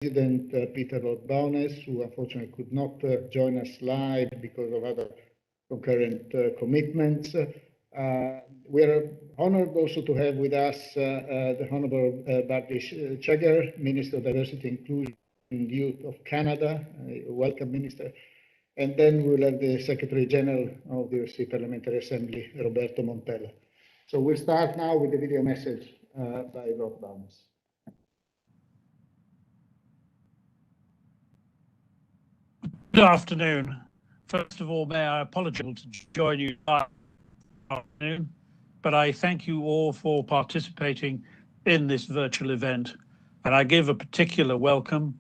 President Peter Lord-Bowness, who unfortunately could not join us live because of other concurrent commitments. We are honored also to have with us the Honorable Bardish Chagger, Minister of Diversity, Inclusion and Youth of Canada. Welcome, Minister. And then we'll have the Secretary General of the OSCE Parliamentary Assembly, Roberto Montella. So we'll start now with the video message by Lord-Bowness. Good afternoon. First of all, may I apologize to join you this afternoon, but I thank you all for participating in this virtual event. And I give a particular welcome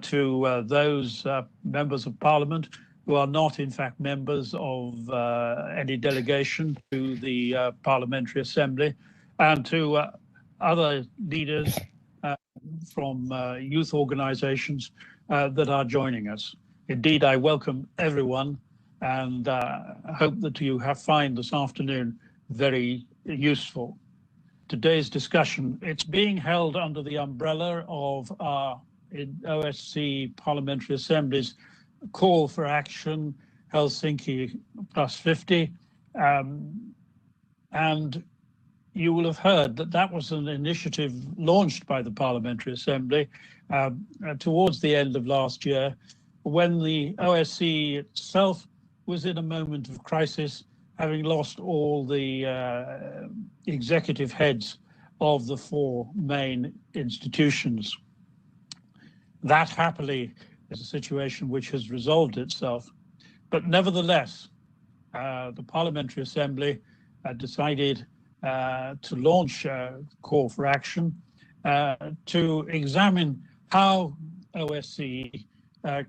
to those members of Parliament who are not, in fact, members of any delegation to the Parliamentary Assembly, and to other leaders from youth organizations that are joining us. Indeed, I welcome everyone and hope that you find this afternoon very useful. Today's discussion, it's being held under the umbrella of our OSCE Parliamentary Assembly's Call for Action, Helsinki +50. And you will have heard that that was an initiative launched by the Parliamentary Assembly towards the end of last year, when the OSCE itself was in a moment of crisis, having lost all the executive heads of the four main institutions. That happily is a situation which has resolved itself. But nevertheless, the Parliamentary Assembly decided to launch a call for action to examine how OSCE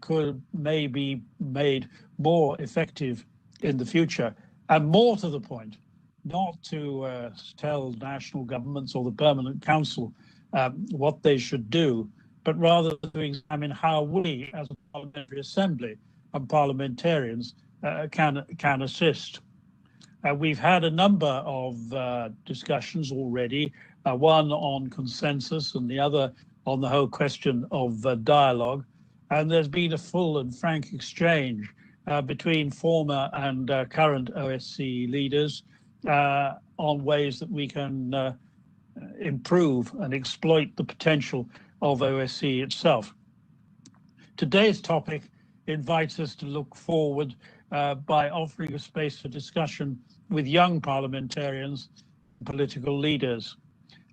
could maybe made more effective in the future, and more to the point, not to tell national governments or the Permanent Council what they should do, but rather to examine how we as a Parliamentary Assembly and parliamentarians can assist. We've had a number of discussions already, one on consensus and the other on the whole question of dialogue. And there's been a full and frank exchange between former and current OSCE leaders on ways that we can improve and exploit the potential of OSCE itself. Today's topic invites us to look forward by offering a space for discussion with young parliamentarians and political leaders.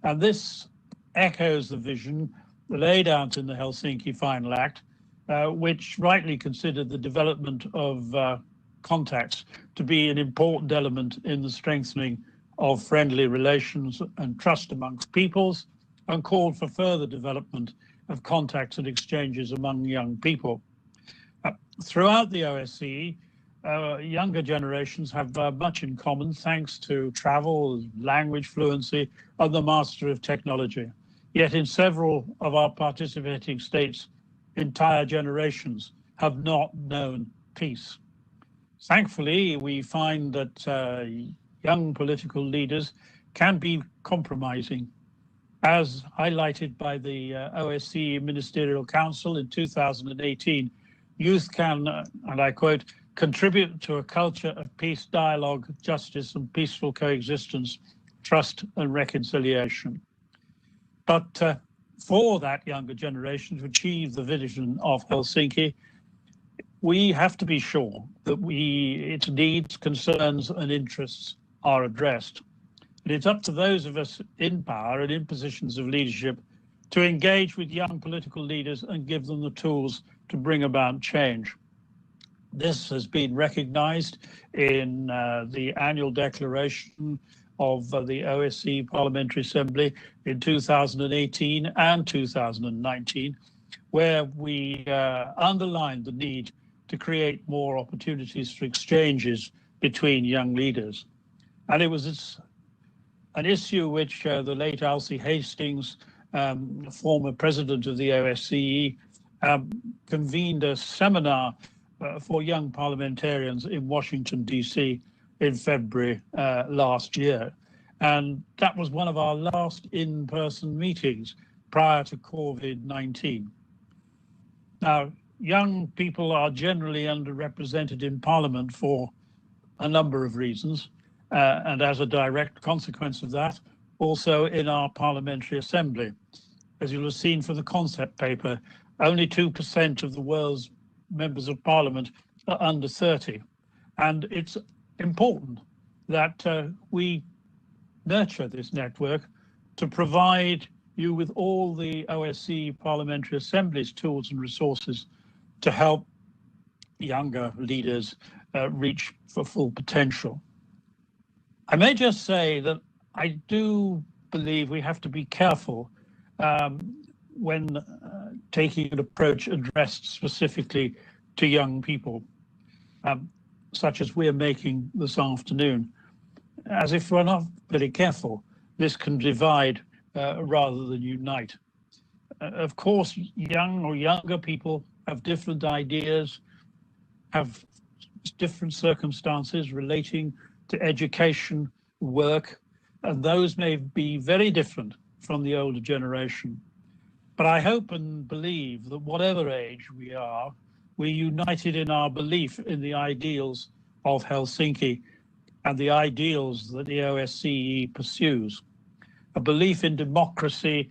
And this echoes the vision laid out in the Helsinki Final Act, which rightly considered the development of contacts to be an important element in the strengthening of friendly relations and trust amongst peoples, and called for further development of contacts and exchanges among young people. Throughout the OSCE, younger generations have much in common thanks to travel, language fluency, and the mastery of technology. Yet in several of our participating states, entire generations have not known peace. Thankfully, we find that young political leaders can be compromising. As highlighted by the OSCE Ministerial Council in 2018, youth can, and I quote, contribute to a culture of peace, dialogue, justice, and peaceful coexistence, trust and reconciliation. But for that younger generation to achieve the vision of Helsinki, we have to be sure that its needs, concerns, and interests are addressed. And it's up to those of us in power and in positions of leadership to engage with young political leaders and give them the tools to bring about change. This has been recognized in the annual declaration of the OSCE Parliamentary Assembly in 2018 and 2019, where we underlined the need to create more opportunities for exchanges between young leaders. And it was an issue which the late Alcee Hastings, former president of the OSCE, convened a seminar for young parliamentarians in Washington, D.C. in February last year. And that was one of our last in-person meetings prior to COVID-19. Now, young people are generally underrepresented in Parliament for a number of reasons, and as a direct consequence of that, also in our Parliamentary Assembly. As you'll have seen from the concept paper, only 2% of the world's members of Parliament are under 30. And it's important that we nurture this network to provide you with all the OSCE Parliamentary Assembly's tools and resources to help younger leaders reach for full potential. I may just say that I do believe we have to be careful when taking an approach addressed specifically to young people, such as we're making this afternoon. As if we're not very careful, this can divide rather than unite. Of course, young or younger people have different ideas, have different circumstances relating to education, work, and those may be very different from the older generation. But I hope and believe that whatever age we are, we're united in our belief in the ideals of Helsinki and the ideals that the OSCE pursues. A belief in democracy,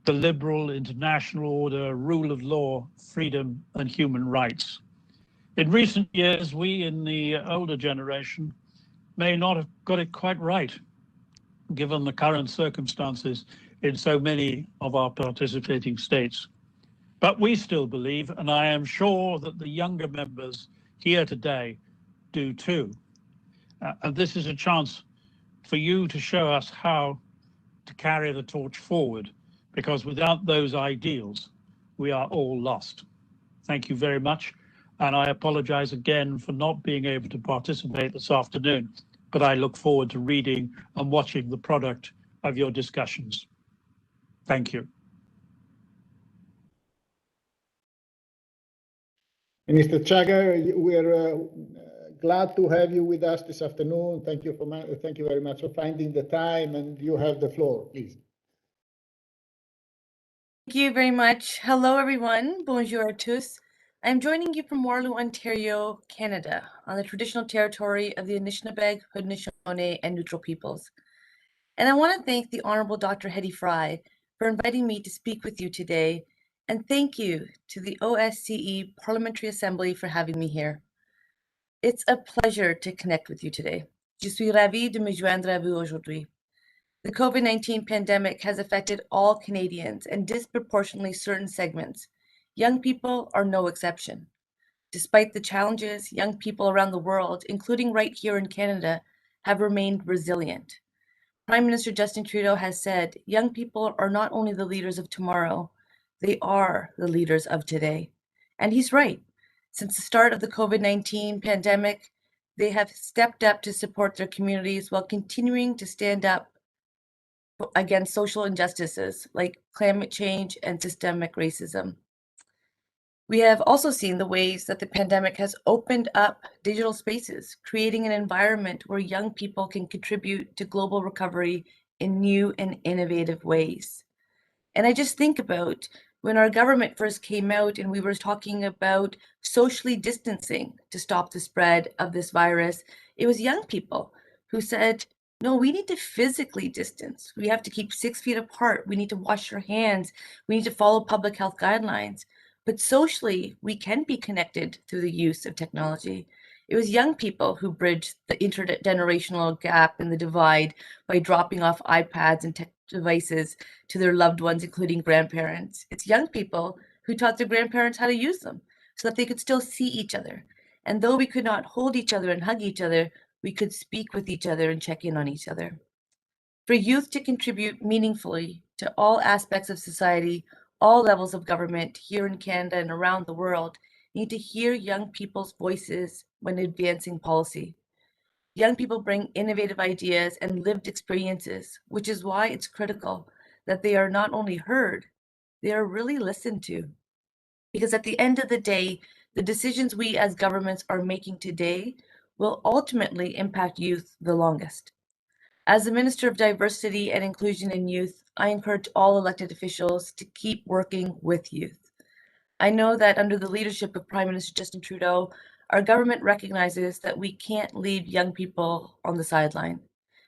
the liberal international order, rule of law, freedom, and human rights. In recent years, we in the older generation may not have got it quite right, given the current circumstances in so many of our participating states. But we still believe, and I am sure that the younger members here today do too. And this is a chance for you to show us how to carry the torch forward, because without those ideals, we are all lost. Thank you very much. And I apologize again for not being able to participate this afternoon, but I look forward to reading and watching the product of your discussions. Thank you. Minister Chagar, we're glad to have you with us this afternoon. Thank you very much for finding the time, and you have the floor, please. Thank you very much. Hello, everyone. Bonjour à tous. I'm joining you from Waterloo, Ontario, Canada, on the traditional territory of the Anishinaabeg, Haudenosaunee, and Neutral peoples. And I want to thank the Honorable Dr. Hetty Fry for inviting me to speak with you today, and thank you to the OSCE Parliamentary Assembly for having me here. It's a pleasure to connect with you today. Je suis ravie de me joindre à vous aujourd'hui. The COVID-19 pandemic has affected all Canadians and disproportionately certain segments. Young people are no exception. Despite the challenges, young people around the world, including right here in Canada, have remained resilient. Prime Minister Justin Trudeau has said, young people are not only the leaders of tomorrow, they are the leaders of today. And he's right. Since the start of the COVID-19 pandemic, they have stepped up to support their communities while continuing to stand up against social injustices like climate change and systemic racism. We have also seen the ways that the pandemic has opened up digital spaces, creating an environment where young people can contribute to global recovery in new and innovative ways. And I just think about when our government first came out and we were talking about socially distancing to stop the spread of this virus, it was young people who said, no, we need to physically distance. We have to keep 6 feet apart. We need to wash our hands. We need to follow public health guidelines. But socially, we can be connected through the use of technology. It was young people who bridged the intergenerational gap and the divide by dropping off iPads and tech devices to their loved ones, including grandparents. It's young people who taught their grandparents how to use them so that they could still see each other. And though we could not hold each other and hug each other, we could speak with each other and check in on each other. For youth to contribute meaningfully to all aspects of society, all levels of government here in Canada and around the world need to hear young people's voices when advancing policy. Young people bring innovative ideas and lived experiences, which is why it's critical that they are not only heard, they are really listened to. Because at the end of the day, the decisions we as governments are making today will ultimately impact youth the longest. As the Minister of Diversity and Inclusion in Youth, I encourage all elected officials to keep working with youth. I know that under the leadership of Prime Minister Justin Trudeau, our government recognizes that we can't leave young people on the sideline,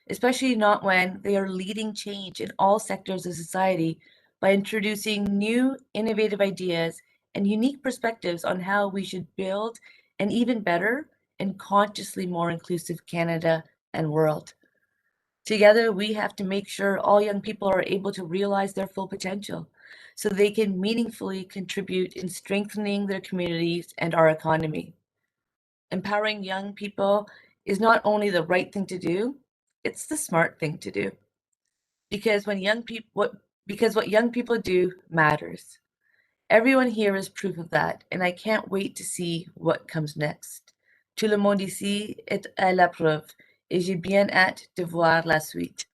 especially not when they are leading change in all sectors of society by introducing new, innovative ideas and unique perspectives on how we should build an even better and consciously more inclusive Canada and world. Together, we have to make sure all young people are able to realize their full potential so they can meaningfully contribute in strengthening their communities and our economy. Empowering young people is not only the right thing to do, it's the smart thing to do. Because what young people do matters. Everyone here is proof of that, and I can't wait to see what comes next. Tout le monde ici est à la preuve, et j'ai bien hâte de voir la suite.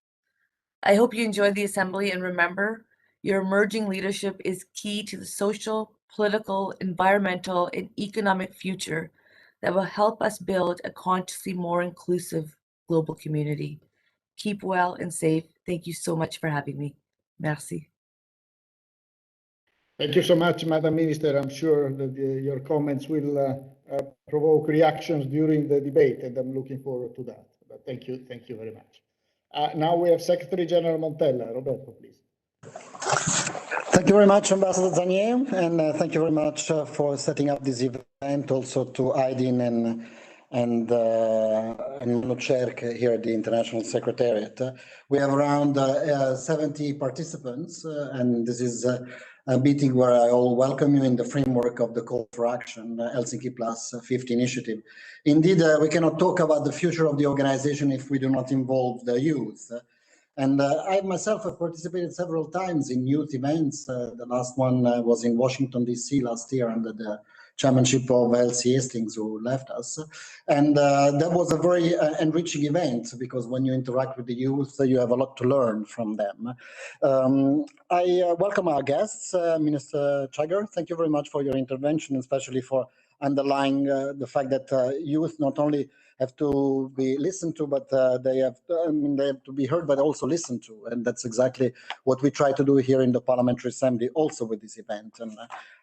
I hope you enjoyed the assembly, and remember, your emerging leadership is key to the social, political, environmental, and economic future that will help us build a consciously more inclusive global community. Keep well and safe. Thank you so much for having me. Merci. Thank you so much, Madam Minister. I'm sure that your comments will provoke reactions during the debate, and I'm looking forward to that. But thank you very much. Now we have Secretary General Montella. Roberto, please. Thank you very much, Ambassador Zanier, and thank you very much for setting up this event, also to Aydin and Nocerk here at the International Secretariat. We have around 70 participants, and this is a meeting where I will welcome you in the framework of the Call for Action, Helsinki Plus 50 initiative. Indeed, we cannot talk about the future of the organization if we do not involve the youth. And I myself have participated several times in youth events. The last one was in Washington, D.C. last year under the chairmanship of Elsie Hastings, who left us. And that was a very enriching event, because when you interact with the youth, you have a lot to learn from them. I welcome our guests. Minister Chagger, thank you very much for your intervention, especially for underlying the fact that youth not only have to be listened to, but they have to be heard, but also listened to. And that's exactly what we try to do here in the Parliamentary Assembly, also with this event. And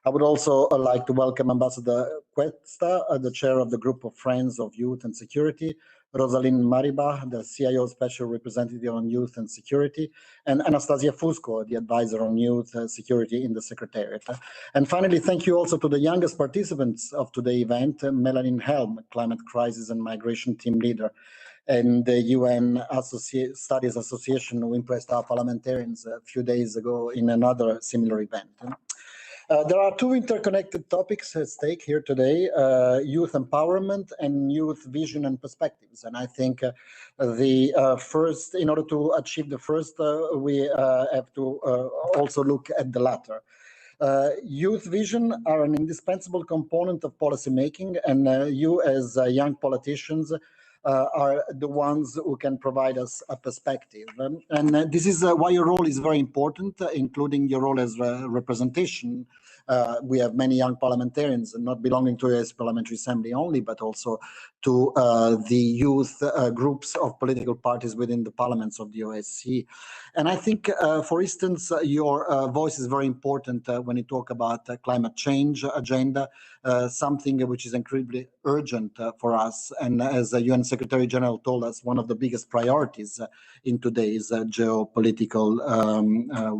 I would also like to welcome Ambassador Cuesta, the chair of the Group of Friends of Youth and Security, Rosalind Mariba, the CIO Special Representative on Youth and Security, and Anastasia Fusco, the advisor on youth security in the Secretariat. And finally, thank you also to the youngest participants of today's event, Melanie Helm, Climate Crisis and Migration Team Leader, and the UN Studies Association, who impressed our parliamentarians a few days ago in another similar event. There are two interconnected topics at stake here today, youth empowerment and youth vision and perspectives. And I think the first, in order to achieve the first, we have to also look at the latter. Youth vision are an indispensable component of policy making, and you as young politicians are the ones who can provide us a perspective. And this is why your role is very important, including your role as representation. We have many young parliamentarians, not belonging to the Parliamentary Assembly only, but also to the youth groups of political parties within the parliaments of the OSCE. And I think, for instance, your voice is very important when you talk about climate change agenda, something which is incredibly urgent for us. And as the UN Secretary General told us, one of the biggest priorities in today's geopolitical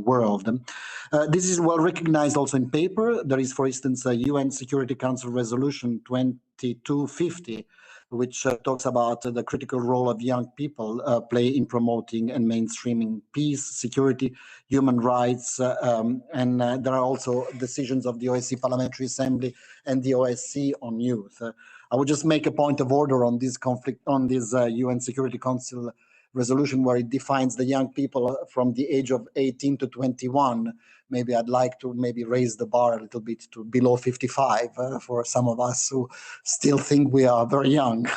world. This is well recognized also in paper. There is, for instance, a UN Security Council Resolution 2250, which talks about the critical role of young people play in promoting and mainstreaming peace, security, human rights, and there are also decisions of the OSCE Parliamentary Assembly and the OSCE on youth. I would just make a point of order on this conflict, on this UN Security Council resolution, where it defines the young people from the age of 18 to 21. Maybe I'd like to raise the bar a little bit to below 55 for some of us who still think we are very young.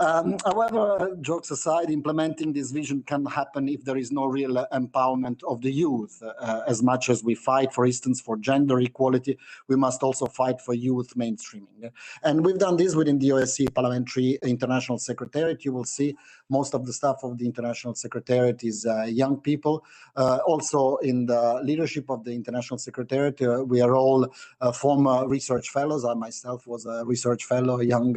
However, jokes aside, implementing this vision can happen if there is no real empowerment of the youth. As much as we fight, for instance, for gender equality, we must also fight for youth mainstreaming. And we've done this within the OSCE Parliamentary International Secretariat. You will see most of the staff of the International Secretariat is young people. Also in the leadership of the International Secretariat, we are all former research fellows. I myself was a research fellow, a young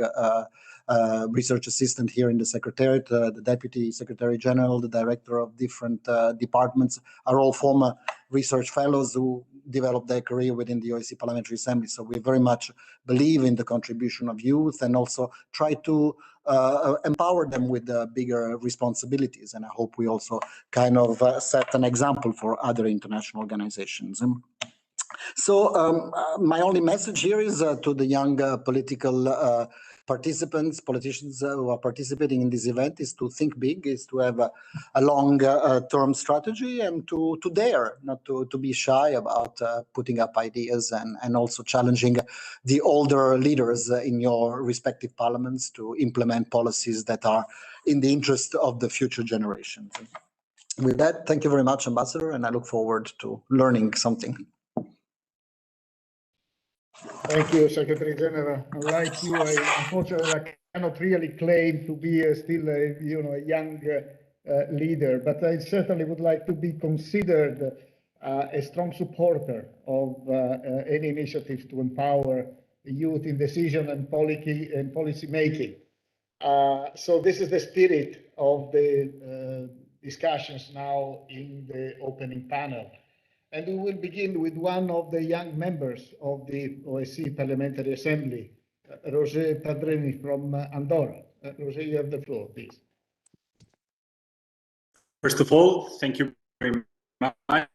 research assistant here in the Secretariat. The Deputy Secretary General, the Director of different departments are all former research fellows who developed their career within the OSCE Parliamentary Assembly. So we very much believe in the contribution of youth and also try to empower them with bigger responsibilities. And I hope we also kind of set an example for other international organizations. So my only message here is to the young political participants, politicians who are participating in this event, is to think big, is to have a long-term strategy, and to dare, not to be shy about putting up ideas and also challenging the older leaders in your respective parliaments to implement policies that are in the interest of the future generations. With that, thank you very much, Ambassador, and I look forward to learning something. Thank you, Secretary General. Like you, unfortunately, I cannot really claim to be still a young leader, but I certainly would like to be considered a strong supporter of any initiatives to empower youth in decision and policy making. So this is the spirit of the discussions now in the opening panel. And we will begin with one of the young members of the OSCE Parliamentary Assembly, Roger Padrini from Andorra. Roger, you have the floor, please. First of all, thank you very much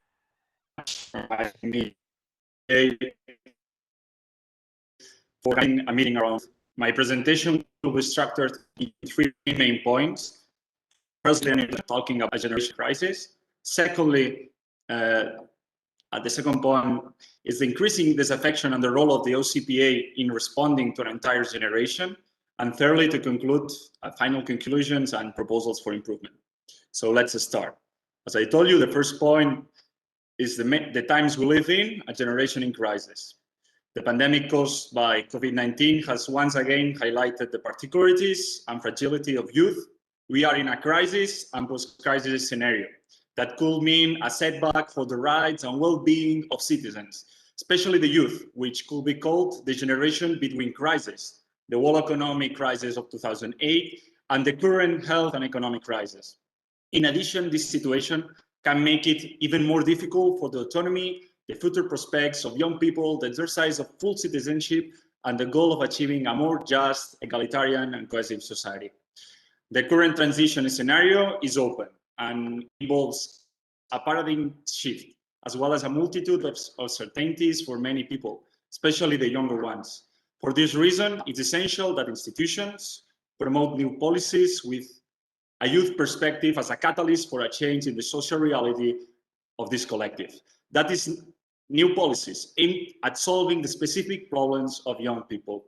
for having me for having a meeting around. My presentation will be structured in 3 main points. Firstly, talking about a generation crisis. Secondly, the second point is increasing disaffection and the role of the OCPA in responding to an entire generation. And thirdly, to conclude, final conclusions and proposals for improvement. So let's start. As I told you, the first point is the times we live in, a generation in crisis. The pandemic caused by COVID-19 has once again highlighted the particularities and fragility of youth. We are in a crisis and post-crisis scenario that could mean a setback for the rights and well-being of citizens, especially the youth, which could be called the generation between crises, the world economic crisis of 2008 and the current health and economic crisis. In addition, this situation can make it even more difficult for the autonomy, the future prospects of young people, the exercise of full citizenship, and the goal of achieving a more just, egalitarian, and cohesive society. The current transition scenario is open and involves a paradigm shift, as well as a multitude of uncertainties for many people, especially the younger ones. For this reason, it's essential that institutions promote new policies with a youth perspective as a catalyst for a change in the social reality of this collective. That is, new policies aimed at solving the specific problems of young people.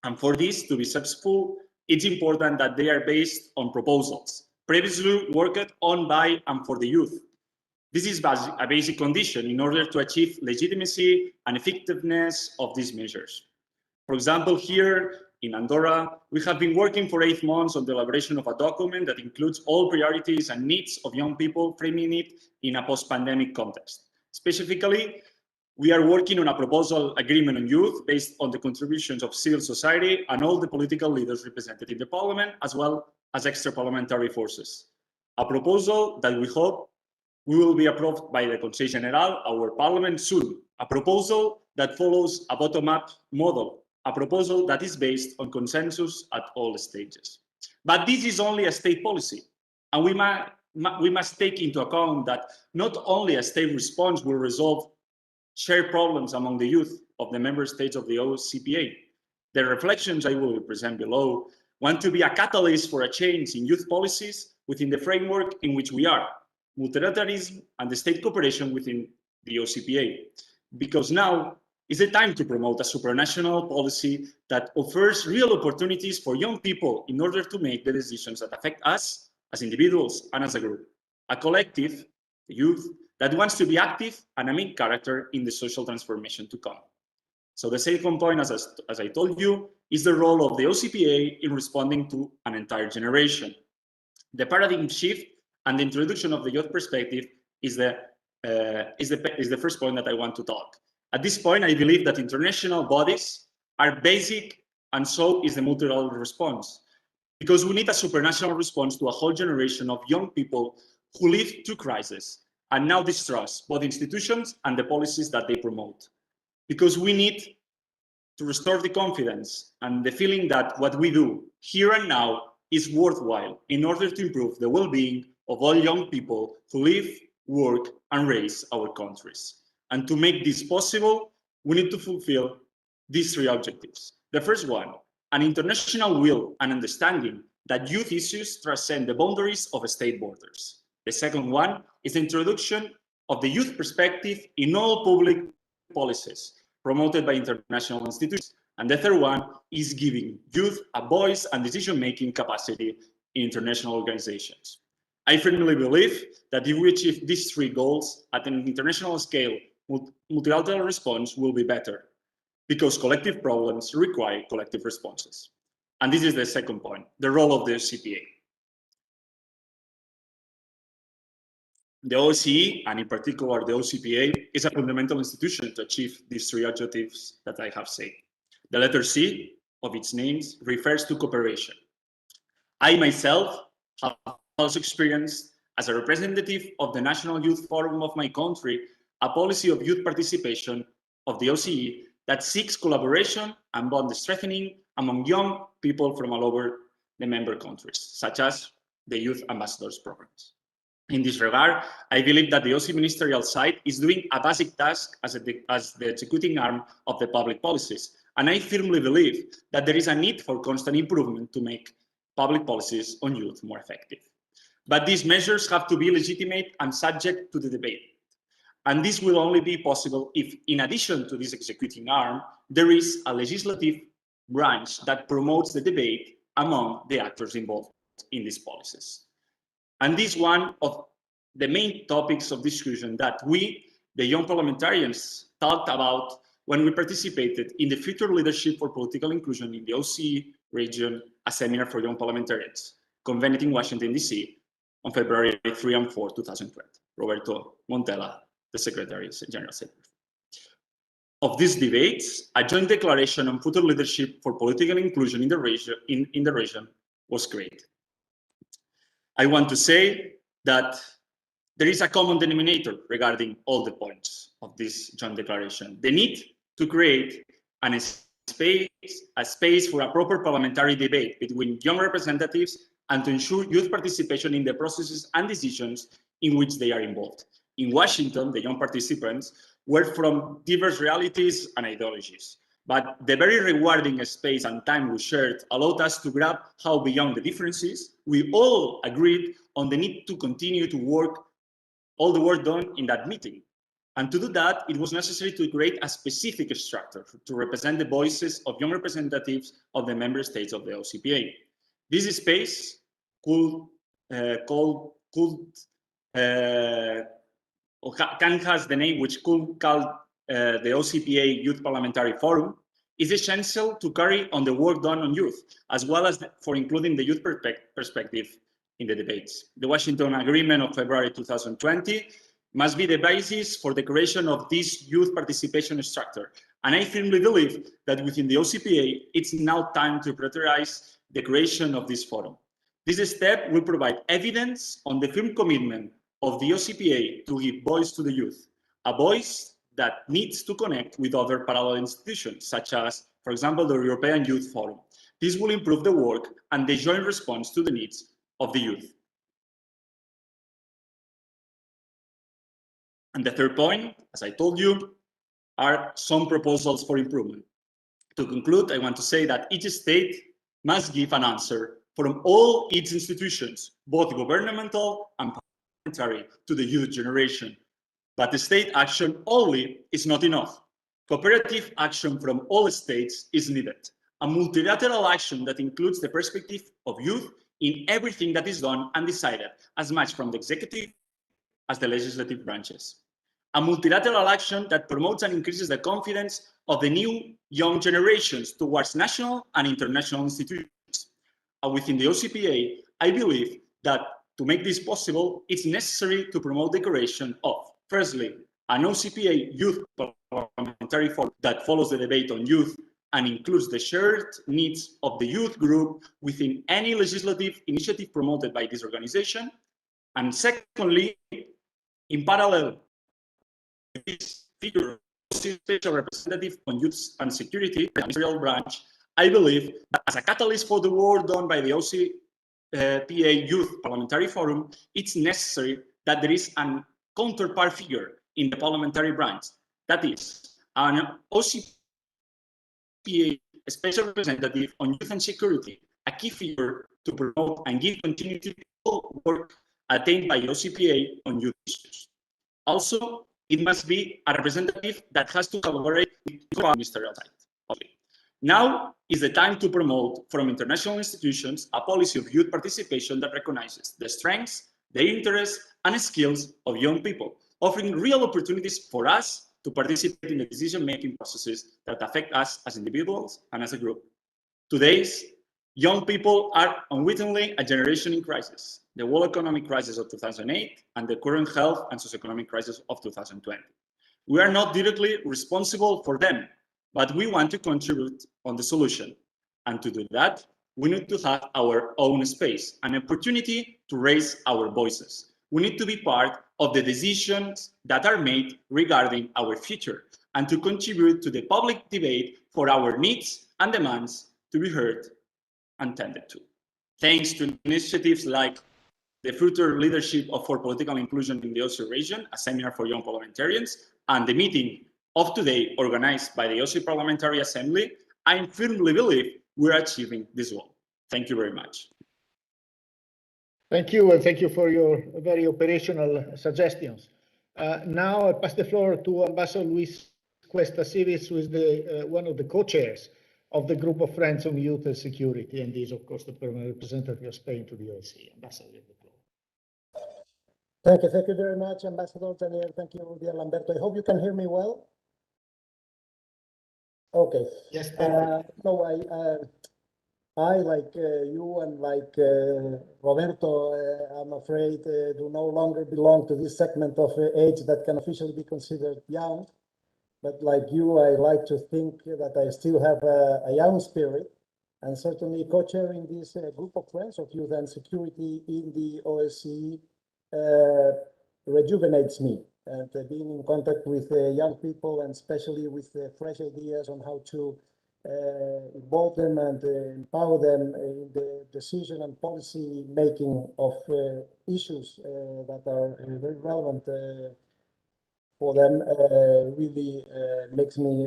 And for this to be successful, it's important that they are based on proposals previously worked on by and for the youth. This is a basic condition in order to achieve legitimacy and effectiveness of these measures. For example, here in Andorra, we have been working for 8 months on the elaboration of a document that includes all priorities and needs of young people, framing it in a post-pandemic context. Specifically, we are working on a proposal agreement on youth based on the contributions of civil society and all the political leaders represented in the parliament, as well as extra-parliamentary forces. A proposal that we hope will be approved by the Conseil General, our parliament, soon. A proposal that follows a bottom-up model, a proposal that is based on consensus at all stages. But this is only a state policy, and we must take into account that not only a state response will resolve shared problems among the youth of the member states of the OSCPA. The reflections I will present below want to be a catalyst for a change in youth policies within the framework in which we are, multilateralism and the state cooperation within the OSCPA. Because now It's the time to promote a supranational policy that offers real opportunities for young people in order to make the decisions that affect us as individuals and as a group. A collective, the youth, that wants to be active and a main character in the social transformation to come. So the second point, as I told you, is the role of the OCPA in responding to an entire generation. The paradigm shift and the introduction of the youth perspective is the first point that I want to talk. At this point, I believe that international bodies are basic, and so is the multilateral response, because we need a supranational response to a whole generation of young people who live through crisis and now distrust both institutions and the policies that they promote. Because we need to restore the confidence and the feeling that what we do here and now is worthwhile in order to improve the well-being of all young people who live, work, and raise our countries. And to make this possible, we need to fulfill these three objectives. The first one, an international will and understanding that youth issues transcend the boundaries of state borders. The second one is the introduction of the youth perspective in all public policies promoted by international institutions. And the third one is giving youth a voice and decision-making capacity in international organizations. I firmly believe that if we achieve these three goals at an international scale, multilateral response will be better, because collective problems require collective responses. And this is the second point, the role of the OSCE. The OSCE, and in particular the OCPA, is a fundamental institution to achieve these three objectives that I have said. The letter C of its names refers to cooperation. I myself have also experienced, as a representative of the National Youth Forum of my country, a policy of youth participation of the OSCE that seeks collaboration and bond strengthening among young people from all over the member countries, such as the Youth Ambassadors programs. In this regard, I believe that the OSCE ministerial side is doing a basic task as the executing arm of the public policies. And I firmly believe that there is a need for constant improvement to make public policies on youth more effective. But these measures have to be legitimate and subject to the debate. And this will only be possible if, in addition to this executing arm, there is a legislative branch that promotes the debate among the actors involved in these policies. And this is one of the main topics of discussion that we, the young parliamentarians, talked about when we participated in the Future Leadership for Political Inclusion in the OSCE region, a seminar for young parliamentarians, convened in Washington, D.C. on February 3 and 4, 2020. Roberto Montella, the Secretary General Secretary. Of these debates, a joint declaration on future leadership for political inclusion in the region was created. I want to say that there is a common denominator regarding all the points of this joint declaration: the need to create a space for a proper parliamentary debate between young representatives and to ensure youth participation in the processes and decisions in which they are involved. In Washington, the young participants were from diverse realities and ideologies, but the very rewarding space and time we shared allowed us to grab how, beyond the differences, we all agreed on the need to continue to work all the work done in that meeting. And to do that, it was necessary to create a specific structure to represent the voices of young representatives of the member states of the OCPA. This space can has the name which could call the OCPA Youth Parliamentary Forum, is essential to carry on the work done on youth, as well as for including the youth perspective in the debates. The Washington Agreement of February 2020 must be the basis for the creation of this youth participation structure. And I firmly believe that within the OCPA, it's now time to prioritize the creation of this forum. This step will provide evidence on the firm commitment of the OCPA to give voice to the youth, a voice that needs to connect with other parallel institutions, such as, for example, the European Youth Forum. This will improve the work and the joint response to the needs of the youth. And the third point, as I told you, are some proposals for improvement. To conclude, I want to say that each state must give an answer from all its institutions, both governmental and parliamentary, to the youth generation. But the state action only is not enough. Cooperative action from all states is needed. A multilateral action that includes the perspective of youth in everything that is done and decided, as much from the executive as the legislative branches. A multilateral action that promotes and increases the confidence of the new young generations towards national and international institutions. Within the OCPA, I believe that to make this possible, it's necessary to promote the creation of, firstly, an OCPA Youth Parliamentary Forum that follows the debate on youth and includes the shared needs of the youth group within any legislative initiative promoted by this organization. And secondly, in parallel with this figure, special representative on youth and security, the ministerial branch, I believe that as a catalyst for the work done by the OCPA Youth Parliamentary Forum, it's necessary that there is a counterpart figure in the parliamentary branch. That is, an OCPA special representative on youth and security, a key figure to promote and give continuity to all work attained by OCPA on youth issues. Also, it must be a representative that has to collaborate with the ministerial side. Okay. Now is the time to promote from international institutions a policy of youth participation that recognizes the strengths, the interests, and skills of young people, offering real opportunities for us to participate in the decision-making processes that affect us as individuals and as a group. Today's young people are unwittingly a generation in crisis, the world economic crisis of 2008 and the current health and socioeconomic crisis of 2020. We are not directly responsible for them, but we want to contribute on the solution. And to do that, we need to have our own space, an opportunity to raise our voices. We need to be part of the decisions that are made regarding our future and to contribute to the public debate for our needs and demands to be heard and tended to. Thanks to initiatives like the future leadership for political inclusion in the OSCE region, a seminar for young parliamentarians, and the meeting of today organized by the OSCE Parliamentary Assembly, I firmly believe we're achieving this goal. Thank you very much. Thank you, and thank you for your very operational suggestions. Now I'll pass the floor to Ambassador Luis Cuesta Civis, who is one of the co-chairs of the Group of Friends on Youth and Security, and is, of course, the permanent representative of Spain to the OSCE. Ambassador, you have the floor. Thank you very much, Ambassador Daniel. Thank you, dear Lamberto. I hope you can hear me well. Okay. Yes, I, like you and like Roberto, I'm afraid do no longer belong to this segment of age that can officially be considered young. But like you, I like to think that I still have a young spirit, and certainly co-chairing this group of friends of youth and security in the OSCE rejuvenates me. And being in contact with young people, and especially with fresh ideas on how to involve them and empower them in the decision and policy making of issues that are very relevant for them really makes me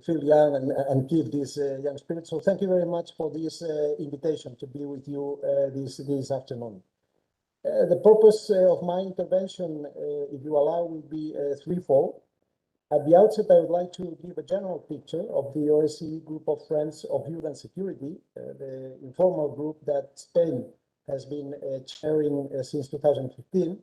feel young and keep this young spirit. So thank you very much for this invitation to be with you this afternoon. The purpose of my intervention, if you allow, will be threefold. At the outset, I would like to give a general picture of the OSCE Group of Friends of Youth and Security, the informal group that Spain has been chairing since 2015,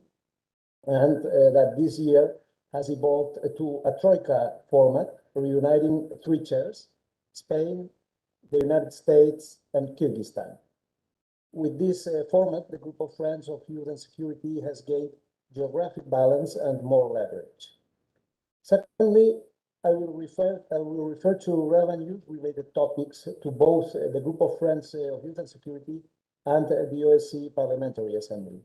and that this year has evolved to a troika format, reuniting three chairs: Spain, the United States, and Kyrgyzstan. With this format, the Group of Friends of Youth and Security has gained geographic balance and more leverage. Secondly, I will refer to relevant youth-related topics to both the Group of Friends of Youth and Security and the OSCE Parliamentary Assembly.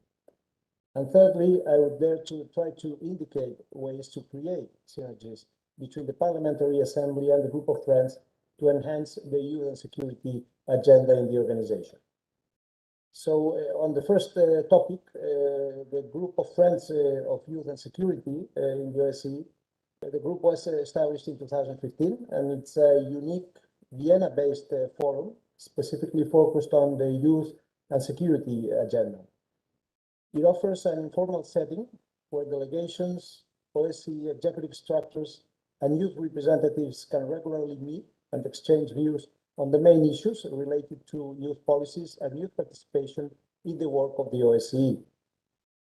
And thirdly, I would dare to try to indicate ways to create synergies between the Parliamentary Assembly and the Group of Friends to enhance the youth and security agenda in the organization. So on the first topic, the Group of Friends of Youth and Security in the OSCE, the group was established in 2015, and it's a unique Vienna-based forum specifically focused on the youth and security agenda. It offers an informal setting where delegations, OSCE executive structures, and youth representatives can regularly meet and exchange views on the main issues related to youth policies and youth participation in the work of the OSCE.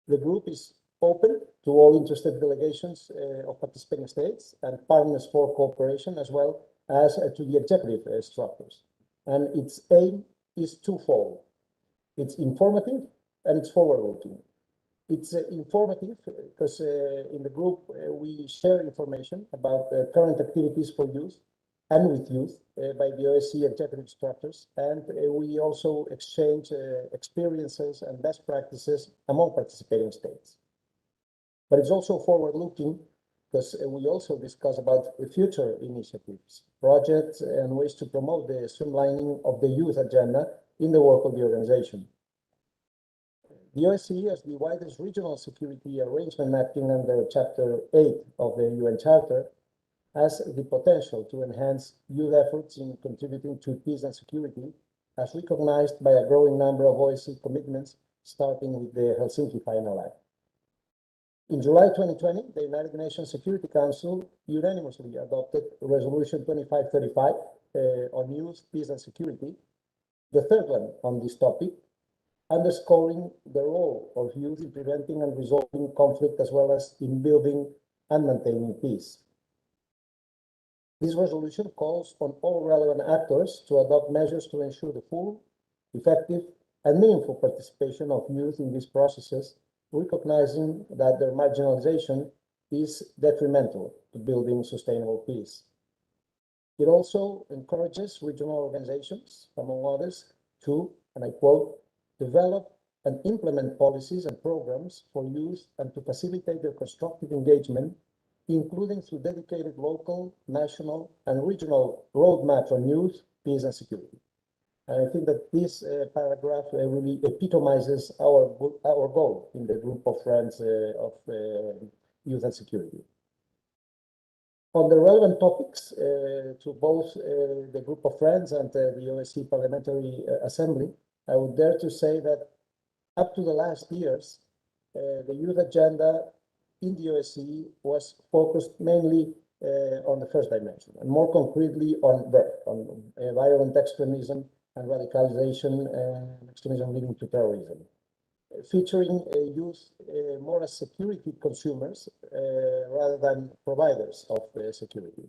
The group is open to all interested delegations of participating states and partners for cooperation, as well as to the executive structures. And its aim is twofold. It's informative and it's forward-looking. It's informative because in the group we share information about current activities for youth and with youth by the OSCE executive structures, and we also exchange experiences and best practices among participating states. But it's also forward-looking because we also discuss about the future initiatives, projects, and ways to promote the streamlining of the youth agenda in the work of the organization. The OSCE, as the widest regional security arrangement acting under Chapter 8 of the UN Charter, has the potential to enhance youth efforts in contributing to peace and security, as recognized by a growing number of OSCE commitments, starting with the Helsinki Final Act. In July 2020, the United Nations Security Council unanimously adopted Resolution 2535 on youth, peace and security, the third one on this topic, underscoring the role of youth in preventing and resolving conflict as well as in building and maintaining peace. This resolution calls on all relevant actors to adopt measures to ensure the full, effective, and meaningful participation of youth in these processes, recognizing that their marginalization is detrimental to building sustainable peace. It also encourages regional organizations, among others, to, and I quote, develop and implement policies and programs for youth and to facilitate their constructive engagement, including through dedicated local, national, and regional roadmaps on youth, peace, and security. And I think that this paragraph really epitomizes our goal in the group of friends of youth and security. On the relevant topics to both the group of friends and the OSCE Parliamentary Assembly, I would dare to say that up to the last years, the youth agenda in the OSCE was focused mainly on the first dimension, and more concretely on violent extremism and radicalization and extremism leading to terrorism, featuring youth more as security consumers rather than providers of security.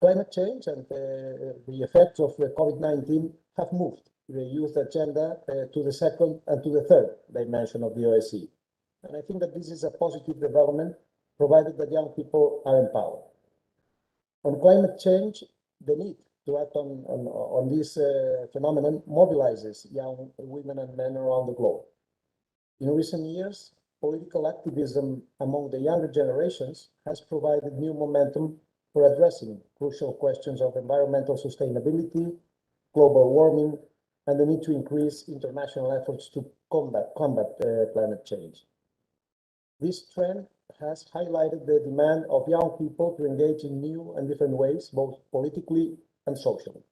Climate change and the effects of the COVID-19 have moved the youth agenda to the second and to the third dimension of the OSCE. And I think that this is a positive development, provided that young people are empowered. On climate change, the need to act on this phenomenon mobilizes young women and men around the globe. In recent years, political activism among the younger generations has provided new momentum for addressing crucial questions of environmental sustainability, global warming, and the need to increase international efforts to combat climate change. This trend has highlighted the demand of young people to engage in new and different ways, both politically and socially.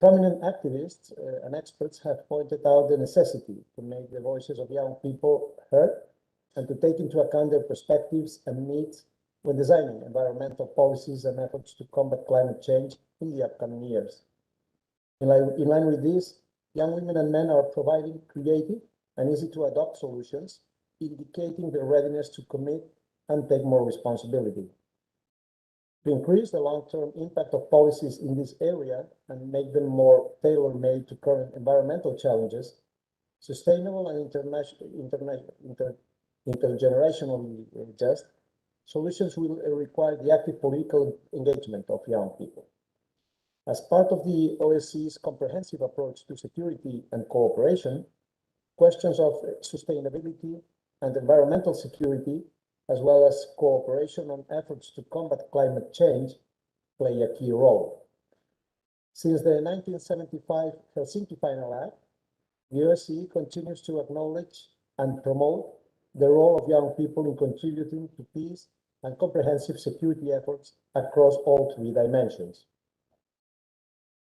Prominent activists and experts have pointed out the necessity to make the voices of young people heard and to take into account their perspectives and needs when designing environmental policies and efforts to combat climate change in the upcoming years. In line with this, young women and men are providing creative and easy-to-adopt solutions, indicating their readiness to commit and take more responsibility. To increase the long-term impact of policies in this area and make them more tailor-made to current environmental challenges, sustainable and intergenerationally just solutions will require the active political engagement of young people. As part of the OSCE's comprehensive approach to security and cooperation, questions of sustainability and environmental security, as well as cooperation on efforts to combat climate change, play a key role. Since the 1975 Helsinki Final Act, the OSCE continues to acknowledge and promote the role of young people in contributing to peace and comprehensive security efforts across all three dimensions.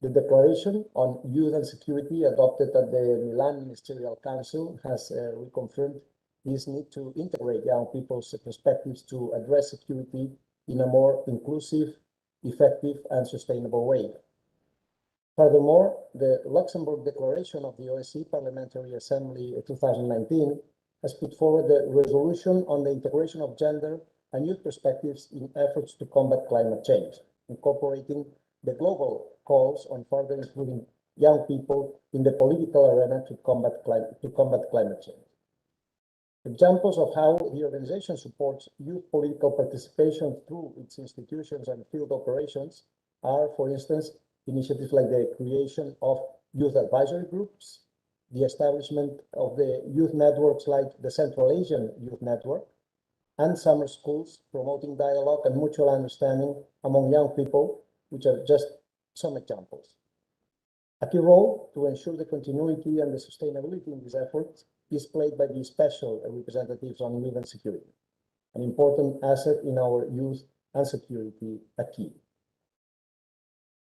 The Declaration on Youth and Security adopted at the Milan Ministerial Council has reconfirmed this need to integrate young people's perspectives to address security in a more inclusive, effective, and sustainable way. Furthermore, the Luxembourg Declaration of the OSCE Parliamentary Assembly 2019 has put forward the resolution on the integration of gender and youth perspectives in efforts to combat climate change, incorporating the global calls on further including young people in the political arena to combat climate change. Examples of how the organization supports youth political participation through its institutions and field operations are, for instance, initiatives like the creation of youth advisory groups, the establishment of the youth networks like the Central Asian Youth Network, and summer schools promoting dialogue and mutual understanding among young people, which are just some examples. A key role to ensure the continuity and the sustainability in these efforts is played by the special representatives on youth and security, an important asset in our youth and security acquis.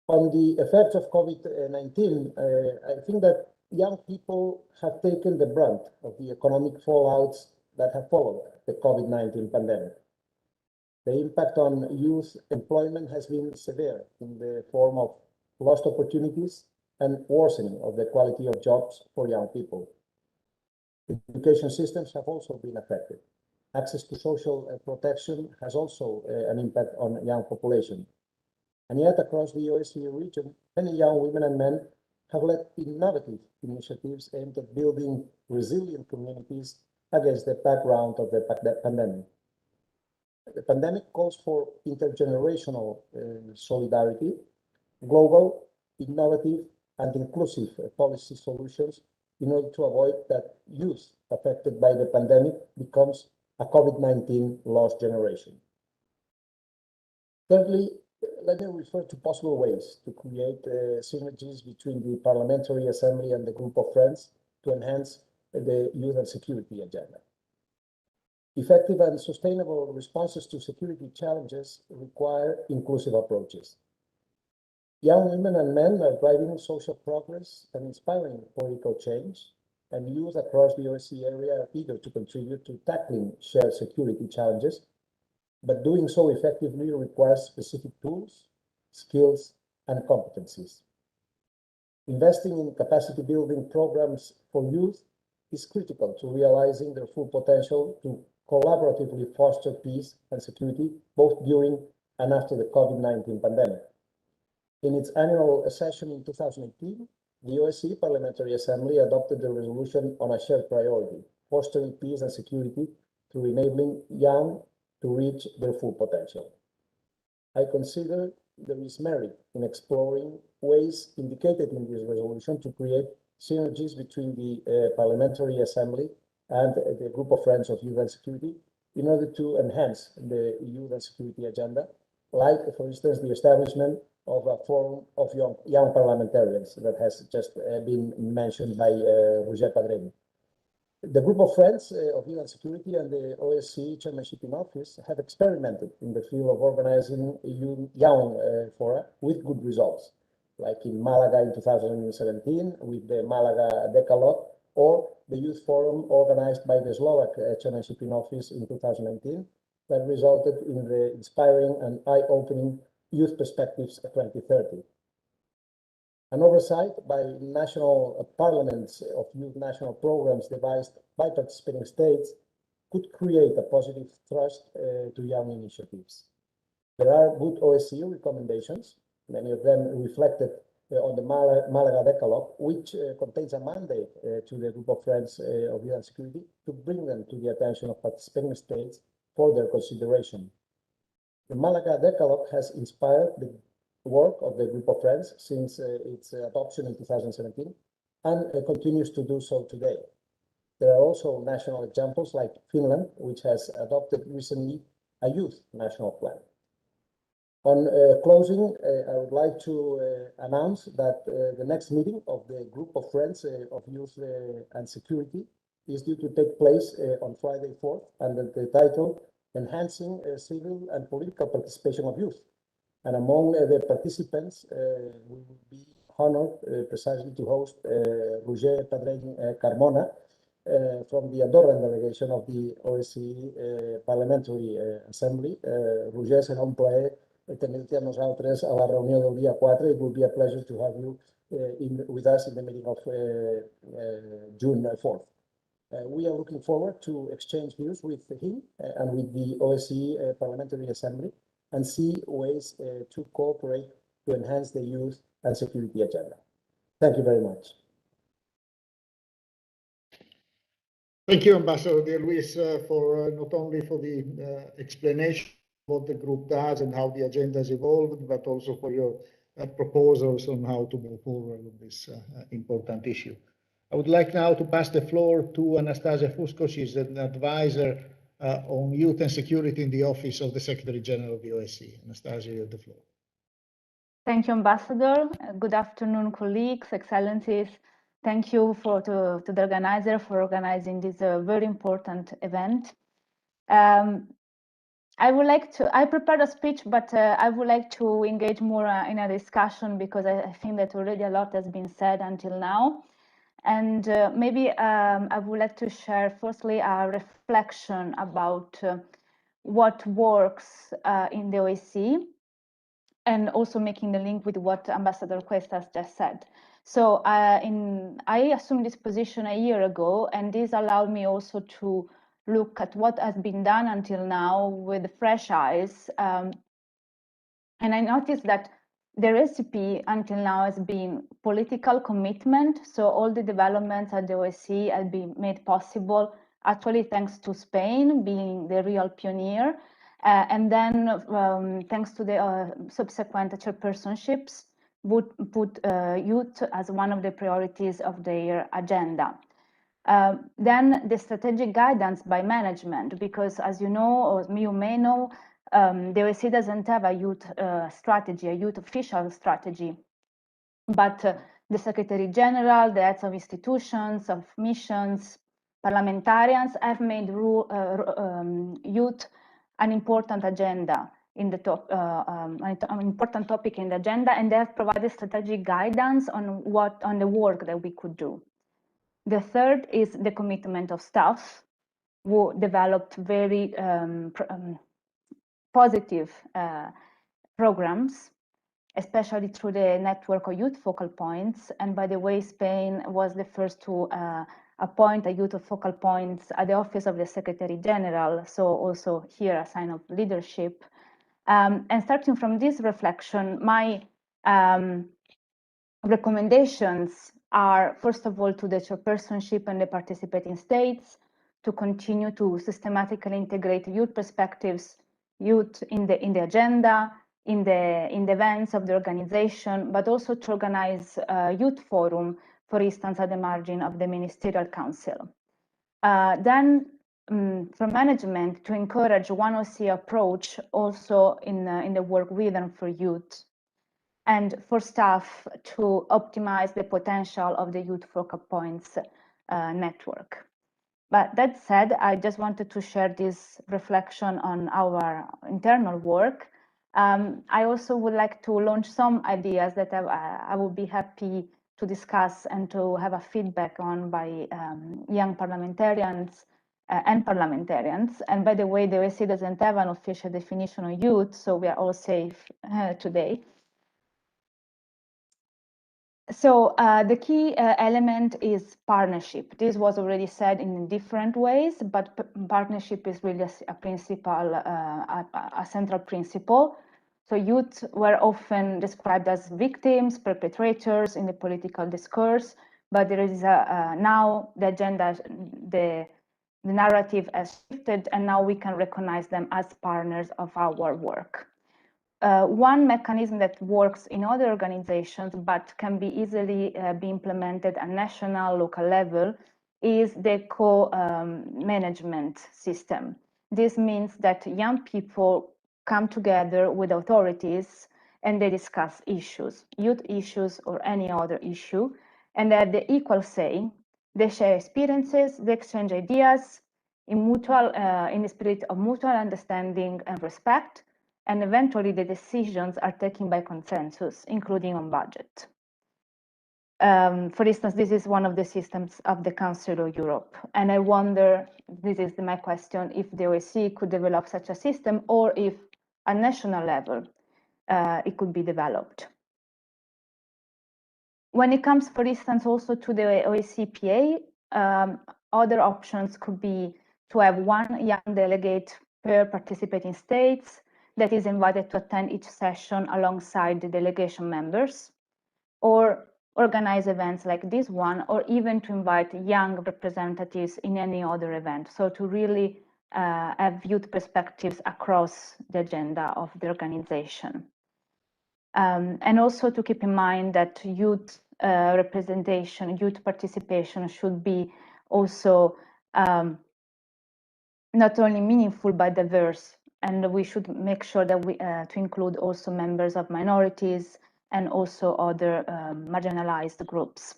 On the effects of COVID-19, I think that young people have taken the brunt of the economic fallouts that have followed the COVID-19 pandemic. The impact on youth employment has been severe in the form of lost opportunities and worsening of the quality of jobs for young people. Education systems have also been affected. Access to social protection has also an impact on young population. And yet, across the OSCE region, many young women and men have led innovative initiatives aimed at building resilient communities against the background of the pandemic. The pandemic calls for intergenerational solidarity, global, innovative, and inclusive policy solutions in order to avoid that youth affected by the pandemic becomes a COVID-19 lost generation. Thirdly, let me refer to possible ways to create synergies between the Parliamentary Assembly and the Group of Friends to enhance the youth and security agenda. Effective and sustainable responses to security challenges require inclusive approaches. Young women and men are driving social progress and inspiring political change, and youth across the OSCE area are eager to contribute to tackling shared security challenges, but doing so effectively requires specific tools, skills, and competencies. Investing in capacity building programs for youth is critical to realizing their full potential to collaboratively foster peace and security both during and after the COVID-19 pandemic. In its annual session in 2018, the OSCE Parliamentary Assembly adopted a resolution on a shared priority, fostering peace and security through enabling young to reach their full potential. I consider there is merit in exploring ways indicated in this resolution to create synergies between the Parliamentary Assembly and the Group of Friends of Youth and Security in order to enhance the youth and security agenda, like, for instance, the establishment of a forum of young parliamentarians that has just been mentioned by Roger Padreni. The Group of Friends of Youth and Security and the OSCE Chairmanship in Office have experimented in the field of organizing young fora with good results, like in Malaga in 2017 with the Malaga Decalogue, or the Youth Forum organized by the Slovak Chairmanship in Office in 2019 that resulted in the inspiring and eye-opening Youth Perspectives 2030. An oversight by national parliaments of youth national programs devised by participating states could create a positive thrust to young initiatives. There are good OSCE recommendations, many of them reflected on the Malaga Decalogue, which contains a mandate to the Group of Friends of Youth and Security to bring them to the attention of participating states for their consideration. The Malaga Decalogue has inspired the work of the Group of Friends since its adoption in 2017 and continues to do so today. There are also national examples like Finland, which has adopted recently a youth national plan. On closing, I would like to announce that the next meeting of the Group of Friends of Youth and Security is due to take place on Friday 4th under the title Enhancing Civil and Political Participation of Youth. And among the participants, we will be honored precisely to host Roger Padreni Carmona, from the Andorran delegation of the OSCE Parliamentary Assembly. Roger, serà un plaer tenir-te amb nosaltres a la reunió del dia 4. It will be a pleasure to have you with us in the meeting of June 4th. We are looking forward to exchange views with him and with the OSCE Parliamentary Assembly and see ways to cooperate to enhance the youth and security agenda. Thank you very much. Thank you, Ambassador De Luis, for not only for the explanation of what the group does and how the agenda has evolved, but also for your proposals on how to move forward on this important issue. I would like now to pass the floor to Anastasia Fusco. She's an advisor on youth and security in the office of the Secretary General of the OSCE. Anastasia, you have the floor. Thank you, Ambassador. Good afternoon, colleagues, excellencies. Thank you to the organizer for organizing this very important event. I prepared a speech, but I would like to engage more in a discussion because I think that already a lot has been said until now. And maybe I would like to share firstly a reflection about what works in the OSCE, and also making the link with what Ambassador Cuestas just said. So I assumed this position a year ago, and this allowed me also to look at what has been done until now with fresh eyes. And I noticed that the recipe until now has been political commitment. So all the developments at the OSCE have been made possible, actually thanks to Spain being the real pioneer. And then thanks to the subsequent chairpersonships, would put youth as one of the priorities of their agenda. Then the strategic guidance by management, because as you know, or you may know, the OSCE doesn't have a youth strategy, a youth official strategy, but the Secretary General, the heads of institutions, of missions, parliamentarians have made youth an important agenda in the top, an important topic in the agenda, and they have provided strategic guidance on the work that we could do. The third is the commitment of staff, who developed very positive programs, especially through the network of youth focal points. And by the way, Spain was the first to appoint a youth focal points at the office of the Secretary General. So also here a sign of leadership. And starting from this reflection, my recommendations are, first of all, to the chairpersonship and the participating states to continue to systematically integrate youth perspectives, youth in the agenda, in the events of the organization, but also to organize a youth forum, for instance, at the margin of the Ministerial Council. Then for management, to encourage one OSCE approach also in the work with and for youth, and for staff to optimize the potential of the youth focal points network. But that said, I just wanted to share this reflection on our internal work. I also would like to launch some ideas that I would be happy to discuss and to have a feedback on by young parliamentarians and parliamentarians. And by the way, the OSCE doesn't have an official definition of youth, so we are all safe today. So the key element is partnership. This was already said in different ways, but partnership is really a principle, a central principle. So youth were often described as victims, perpetrators in the political discourse, but there is now the agenda, the narrative has shifted, and now we can recognize them as partners of our work. One mechanism that works in other organizations but can be easily be implemented at national, local level is the co-management system. This means that young people come together with authorities and they discuss issues, youth issues or any other issue, and they have the equal say. They share experiences, they exchange ideas in the spirit of mutual understanding and respect, and eventually the decisions are taken by consensus, including on budget. For instance, this is one of the systems of the Council of Europe. And I wonder, this is my question, if the OSCE could develop such a system, or if at national level it could be developed. When it comes, for instance, also to the OSCE PA, other options could be to have one young delegate per participating states that is invited to attend each session alongside the delegation members, or organize events like this one, or even to invite young representatives in any other event. So to really have youth perspectives across the agenda of the organization. And also to keep in mind that youth representation, youth participation should be also not only meaningful but diverse, and we should make sure that we to include also members of minorities and also other marginalized groups.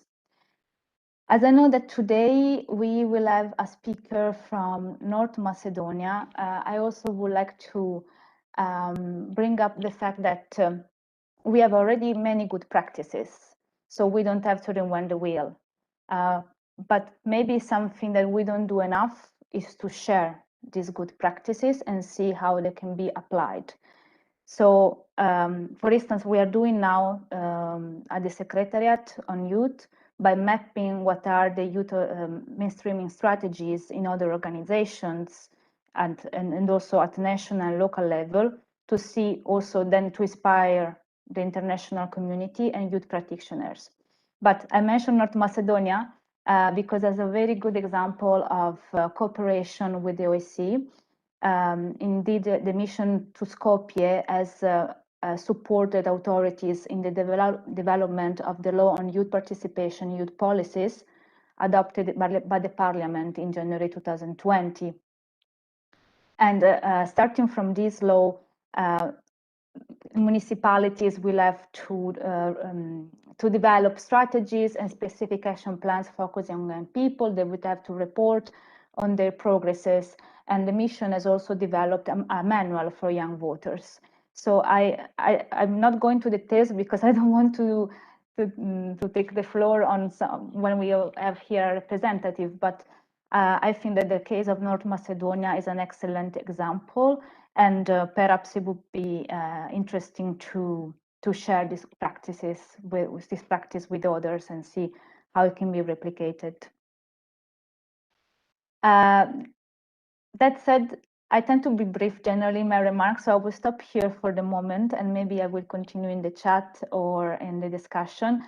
As I know that today we will have a speaker from North Macedonia, I also would like to bring up the fact that we have already many good practices, so we don't have to reinvent the wheel. But maybe something that we don't do enough is to share these good practices and see how they can be applied. So, for instance, we are doing now at the Secretariat on Youth by mapping what are the youth mainstreaming strategies in other organizations and also at national and local level, to see also then to inspire the international community and youth practitioners. But I mentioned North Macedonia because as a very good example of cooperation with the OSCE. Indeed, the mission to Skopje has supported authorities in the development of the law on youth participation, youth policies, adopted by the Parliament in January 2020. And starting from this law, municipalities will have to develop strategies and specific action plans focusing on young people. They would have to report on their progresses, and the mission has also developed a manual for young voters. So I'm not going to details because I don't want to take the floor on when we have here a representative, but I think that the case of North Macedonia is an excellent example, and perhaps it would be interesting to share these practices with this practice with others and see how it can be replicated. That said, I tend to be brief generally in my remarks, so I will stop here for the moment, and maybe I will continue in the chat or in the discussion,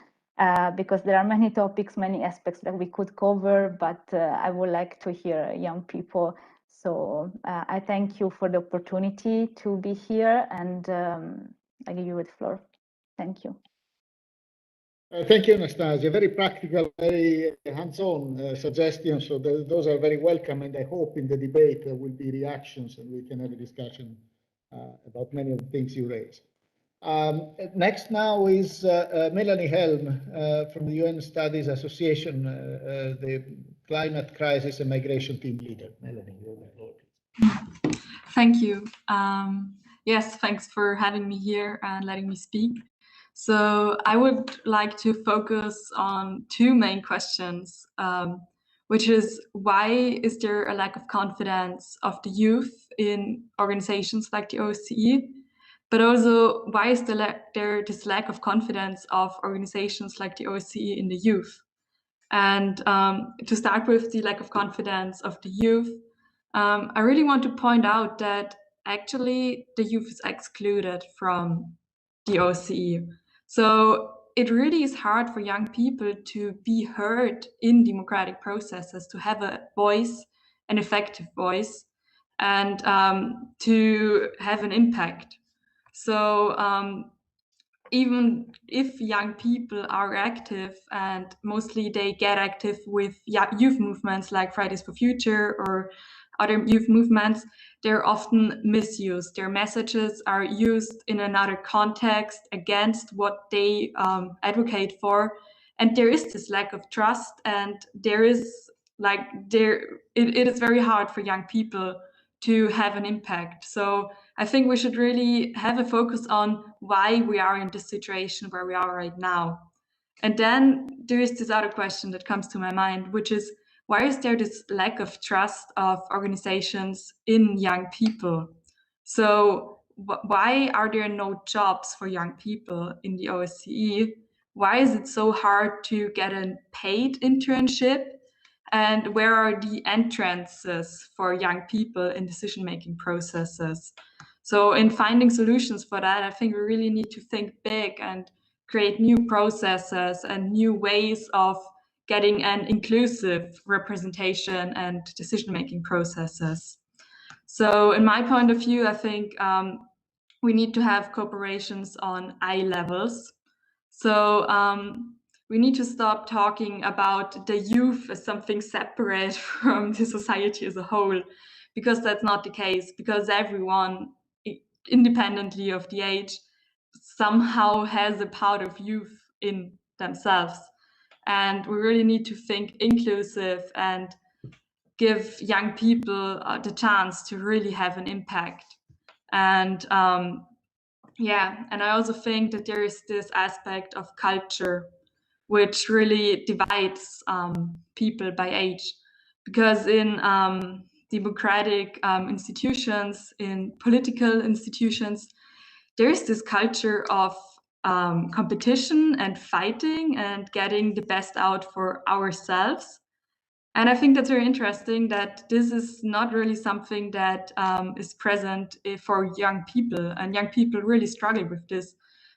because there are many topics, many aspects that we could cover, but I would like to hear young people. So I thank you for the opportunity to be here, and I give you the floor. Thank you. Thank you, Anastasia. Very practical, very hands-on suggestions. So those are very welcome, and I hope in the debate there will be reactions and we can have a discussion about many of the things you raised. Next now is Melanie Helm from the UN Studies Association, the Climate Crisis and Migration Team Leader. Melanie, you're the floor. Thank you. Yes, thanks for having me here and letting me speak. So I would like to focus on two main questions, which is why is there a lack of confidence of the youth in organizations like the OSCE? But also, why is there this lack of confidence of organizations like the OSCE in the youth? And to start with the lack of confidence of the youth, I really want to point out that actually the youth is excluded from the OSCE. So it really is hard for young people to be heard in democratic processes, to have a voice, an effective voice, and to have an impact. So even if young people are active, and mostly they get active with youth movements like Fridays for Future or other youth movements, they're often misused. Their messages are used in another context against what they advocate for. And there is this lack of trust, and there is it is very hard for young people to have an impact. So I think we should really have a focus on why we are in this situation where we are right now. And then there is this other question that comes to my mind, which is, why is there this lack of trust of organizations in young people? So why are there no jobs for young people in the OSCE? Why is it so hard to get a paid internship? And where are the entrances for young people in decision-making processes? So in finding solutions for that, I think we really need to think big and create new processes and new ways of getting an inclusive representation and decision-making processes. So in my point of view, I think we need to have cooperations on eye levels. So we need to stop talking about the youth as something separate from the society as a whole, because that's not the case, because everyone, independently of the age, somehow has a part of youth in themselves. And we really need to think inclusive and give young people the chance to really have an impact. And yeah, and I also think that there is this aspect of culture which really divides people by age, because in democratic institutions, in political institutions, there is this culture of competition and fighting and getting the best out for ourselves. And I think that's very interesting that this is not really something that is present for young people. And young people really struggle with this,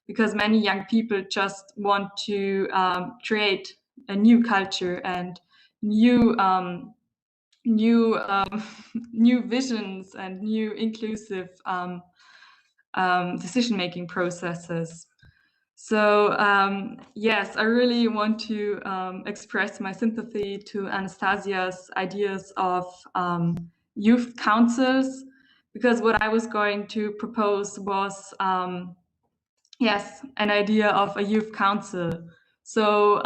because many young people just want to create a new culture and new new visions and new inclusive decision-making processes. So yes, I really want to express my sympathy to Anastasia's ideas of youth councils, because what I was going to propose was, yes, an idea of a youth council. So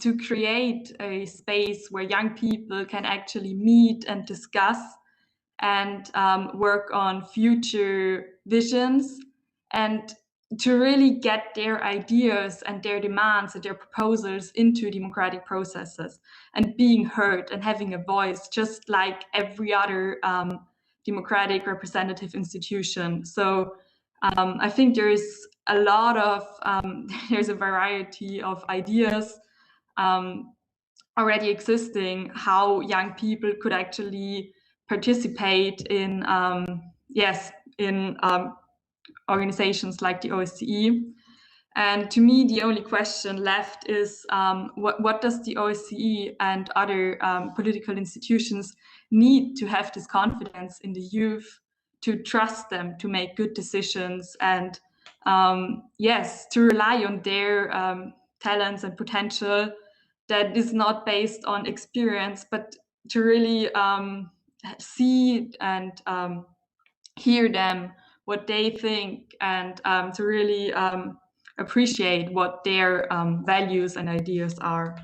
to create a space where young people can actually meet and discuss and work on future visions, and to really get their ideas and their demands and their proposals into democratic processes and being heard and having a voice, just like every other democratic representative institution. So I think there is a lot of, there's a variety of ideas already existing, how young people could actually participate in, yes, in organizations like the OSCE. And to me, the only question left is what does the OSCE and other political institutions need to have this confidence in the youth, to trust them to make good decisions, and yes, to rely on their talents and potential that is not based on experience, but to really see and hear them, what they think, and to really appreciate what their values and ideas are.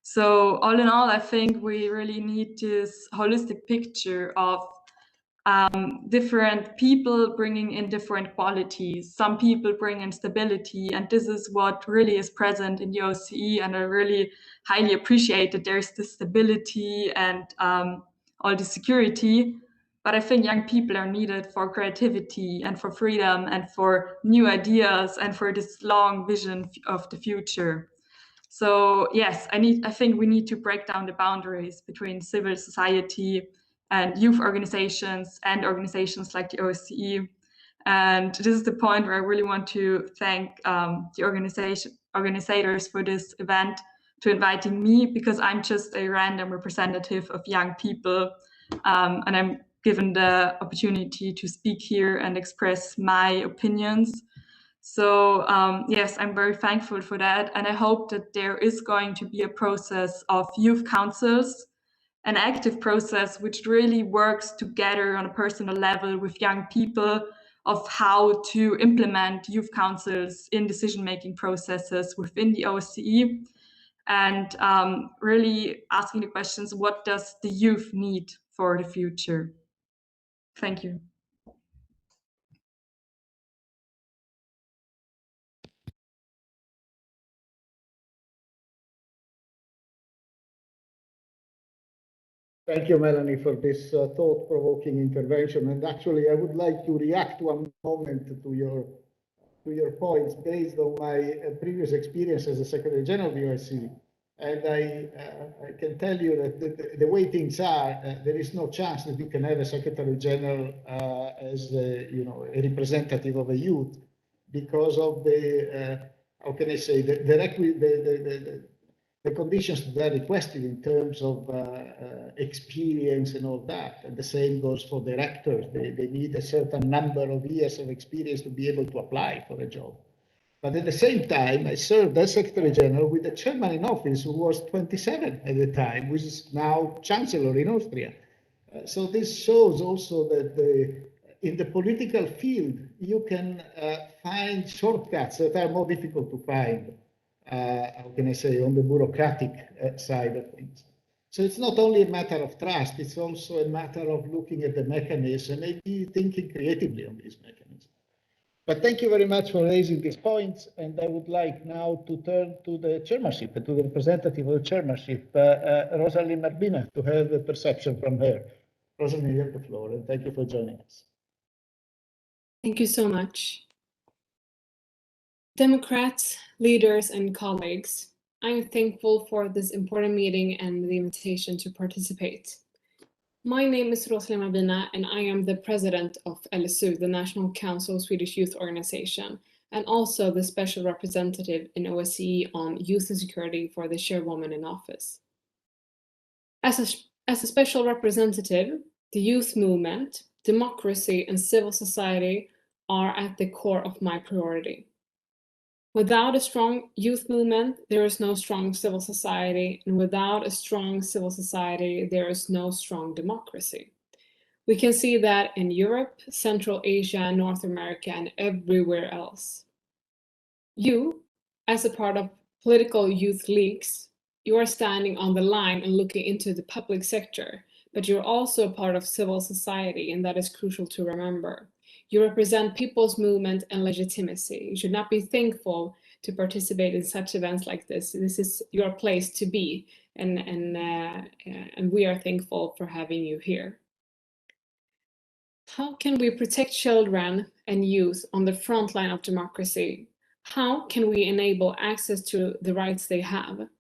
So all in all, I think we really need this holistic picture of different people bringing in different qualities. Some people bring in stability, and this is what really is present in the OSCE, and I really highly appreciate that there's this stability and all the security. But I think young people are needed for creativity and for freedom and for new ideas and for this long vision of the future. So yes, I think we need to break down the boundaries between civil society and youth organizations and organizations like the OSCE. And this is the point where I really want to thank the organizers for this event, to inviting me, because I'm just a random representative of young people, and I'm given the opportunity to speak here and express my opinions. So yes, I'm very thankful for that. And I hope that there is going to be a process of youth councils, an active process which really works together on a personal level with young people, of how to implement youth councils in decision-making processes within the OSCE, and really asking the questions, what does the youth need for the future? Thank you. Thank you, Melanie, for this thought-provoking intervention. And actually, I would like to react one moment to your points based on my previous experience as a Secretary General of the OSCE. And I can tell you that the way things are, there is no chance that you can have a Secretary General as a representative of a youth because of the how can I say the conditions that are requested in terms of experience and all that. And the same goes for directors. They need a certain number of years of experience to be able to apply for a job. But at the same time, I served as Secretary General with the chairman in office who was 27 at the time, which is now Chancellor in Austria. So this shows also that in the political field, you can find shortcuts that are more difficult to find, how can I say, on the bureaucratic side of things. So it's not only a matter of trust, it's also a matter of looking at the mechanism and maybe thinking creatively on these mechanisms. But thank you very much for raising these points. And I would like now to turn to the chairmanship, to the representative of the chairmanship, Rosalie Marbina, to have a perception from her. Rosalie, you have the floor, and thank you for joining us. Thank you so much. Democrats, leaders, and colleagues, I am thankful for this important meeting and the invitation to participate. My name is Rosalie Marbina, and I am the president of LSU, the National Council of Swedish Youth Organization, and also the special representative in OSCE on youth and security for the chairwoman in office. As a special representative, the youth movement, democracy, and civil society are at the core of my priority. Without a strong youth movement, there is no strong civil society, and without a strong civil society, there is no strong democracy. We can see that in Europe, Central Asia, North America, and everywhere else. You, as a part of political youth leagues, you are standing on the line and looking into the public sector, but you're also a part of civil society, and that is crucial to remember. You represent people's movement and legitimacy. You should not be thankful to participate in such events like this. This is your place to be, and we are thankful for having you here. How can we protect children and youth on the front line of democracy? How can we enable access to the rights they have?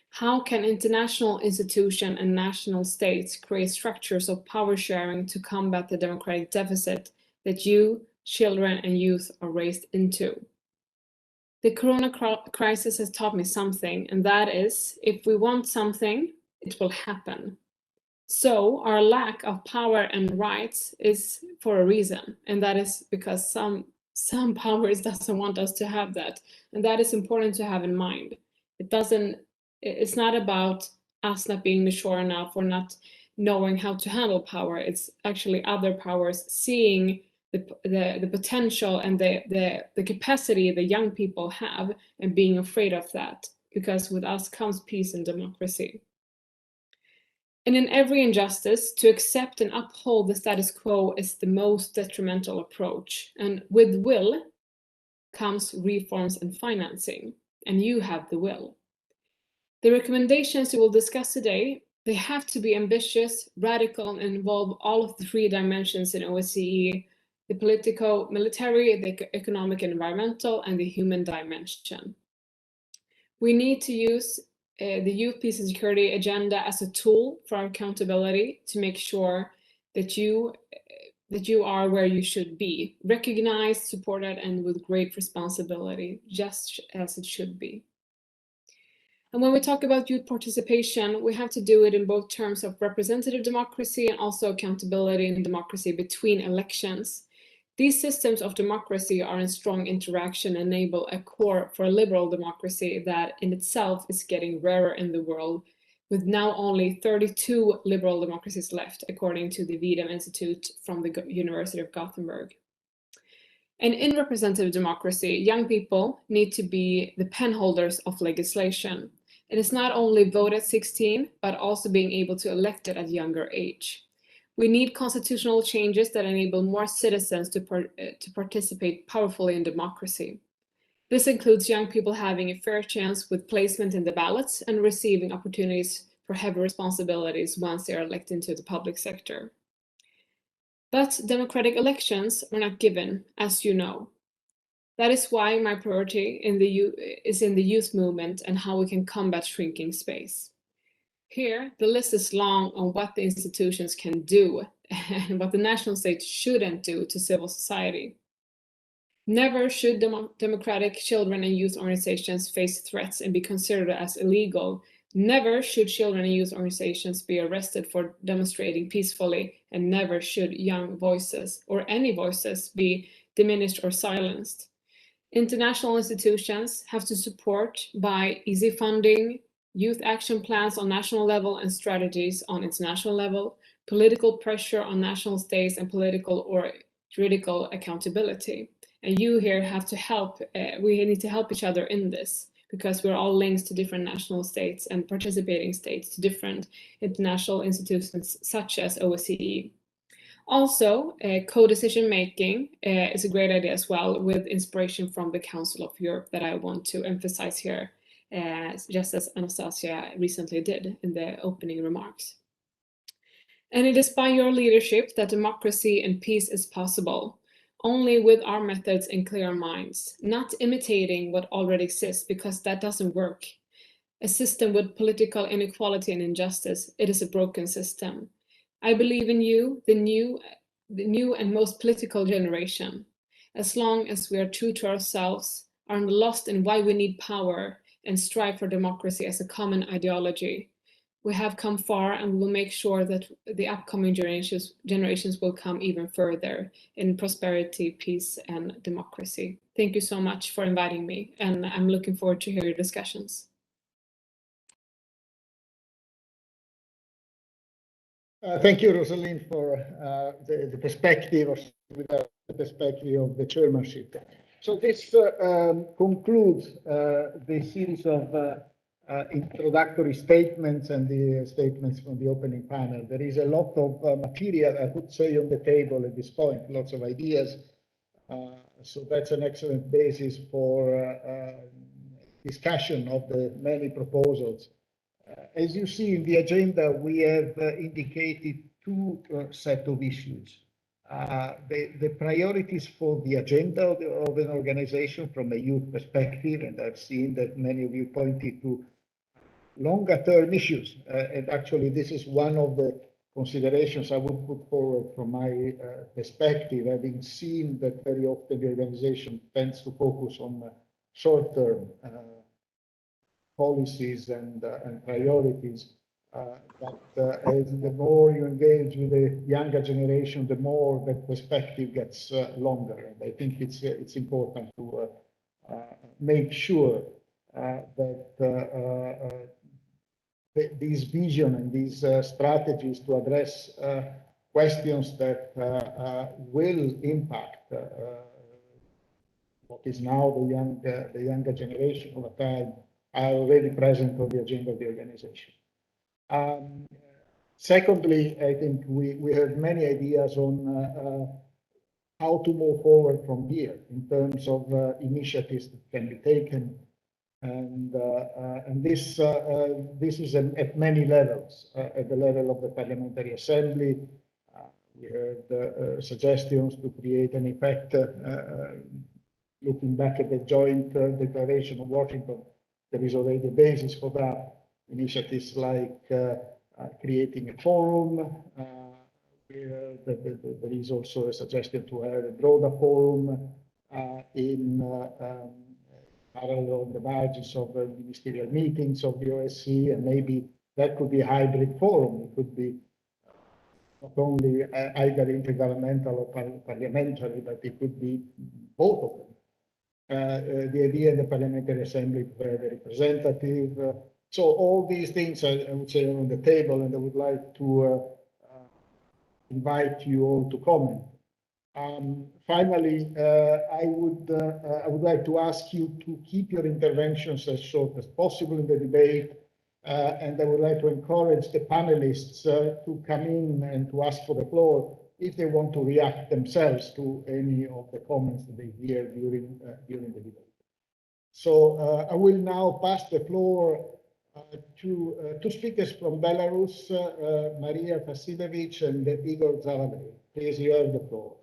How can international institutions and national states create structures of power sharing to combat the democratic deficit that you, children, and youth are raised into? The corona crisis has taught me something, and that is, if we want something, it will happen. So our lack of power and rights is for a reason, and that is because some powers doesn't want us to have that, and that is important to have in mind. It's not about us not being mature enough or not knowing how to handle power. It's actually other powers seeing the potential and the capacity the young people have and being afraid of that, because with us comes peace and democracy. And in every injustice, to accept and uphold the status quo is the most detrimental approach. And with will comes reforms and financing, and you have the will. The recommendations we will discuss today, they have to be ambitious, radical, and involve all of the three dimensions in OSCE: the political, military, the economic and environmental, and the human dimension. We need to use the Youth, Peace and Security agenda as a tool for accountability to make sure that you are where you should be, recognized, supported, and with great responsibility, just as it should be. And when we talk about youth participation, we have to do it in both terms of representative democracy and also accountability and democracy between elections. These systems of democracy are in strong interaction and enable a core for a liberal democracy that in itself is getting rarer in the world, with now only 32 liberal democracies left, according to the Vidam Institute from the University of Gothenburg. And in representative democracy, young people need to be the pen holders of legislation. It is not only vote at 16, but also being able to elect it at younger age. We need constitutional changes that enable more citizens to participate powerfully in democracy. This includes young people having a fair chance with placement in the ballots and receiving opportunities for heavy responsibilities once they are elected into the public sector. But democratic elections are not given, as you know. That is why my priority is in the youth movement and how we can combat shrinking space. Here, the list is long on what the institutions can do and what the national state shouldn't do to civil society. Never should democratic children and youth organizations face threats and be considered as illegal. Never should children and youth organizations be arrested for demonstrating peacefully, and never should young voices or any voices be diminished or silenced. International institutions have to support by easy funding, youth action plans on national level and strategies on international level, political pressure on national states, and political or juridical accountability. And you here have to help, we need to help each other in this, because we're all linked to different national states and participating states to different international institutions such as OSCE. Also, co-decision making is a great idea as well, with inspiration from the Council of Europe that I want to emphasize here, just as Anastasia recently did in the opening remarks. And it is by your leadership that democracy and peace is possible, only with our methods and clear minds, not imitating what already exists, because that doesn't work. A system with political inequality and injustice, it is a broken system. I believe in you, the new and most political generation. As long as we are true to ourselves, are lost in why we need power, and strive for democracy as a common ideology, we have come far, and we will make sure that the upcoming generations will come even further in prosperity, peace, and democracy. Thank you so much for inviting me, and I'm looking forward to hear your discussions. Thank you, Rosalind, for the perspective of the chairmanship. So this concludes the series of introductory statements and the statements from the opening panel. There is a lot of material, I would say, on the table at this point, lots of ideas. So that's an excellent basis for discussion of the many proposals. As you see in the agenda, we have indicated two sets of issues. The priorities for the agenda of an organization from a youth perspective, and I've seen that many of you pointed to longer term issues. And actually, this is one of the considerations I would put forward from my perspective, having seen that very often the organization tends to focus on short-term policies and priorities. But as the more you engage with the younger generation, the more that perspective gets longer. And I think it's important to make sure that this vision and these strategies to address questions that will impact what is now the younger generation over time are already present on the agenda of the organization. Secondly, I think we have many ideas on how to move forward from here in terms of initiatives that can be taken. And this is at many levels. At the level of the Parliamentary Assembly, we heard suggestions to create an effect. Looking back at the joint declaration of Washington, there is already a basis for that. Initiatives like creating a forum. There is also a suggestion to have a broader forum in parallel on the margins of the ministerial meetings of the OSCE, and maybe that could be a hybrid forum. It could be not only either intergovernmental or parliamentary, but it could be both of them. The idea in the Parliamentary Assembly to have a representative. So all these things I would say are on the table, and I would like to invite you all to comment. Finally, I would like to ask you to keep your interventions as short as possible in the debate, and I would like to encourage the panelists to come in and to ask for the floor if they want to react themselves to any of the comments that they hear during the debate. So I will now pass the floor two speakers from Belarus, Maria Vasilevich and Igor Zavaley. Please, you have the floor.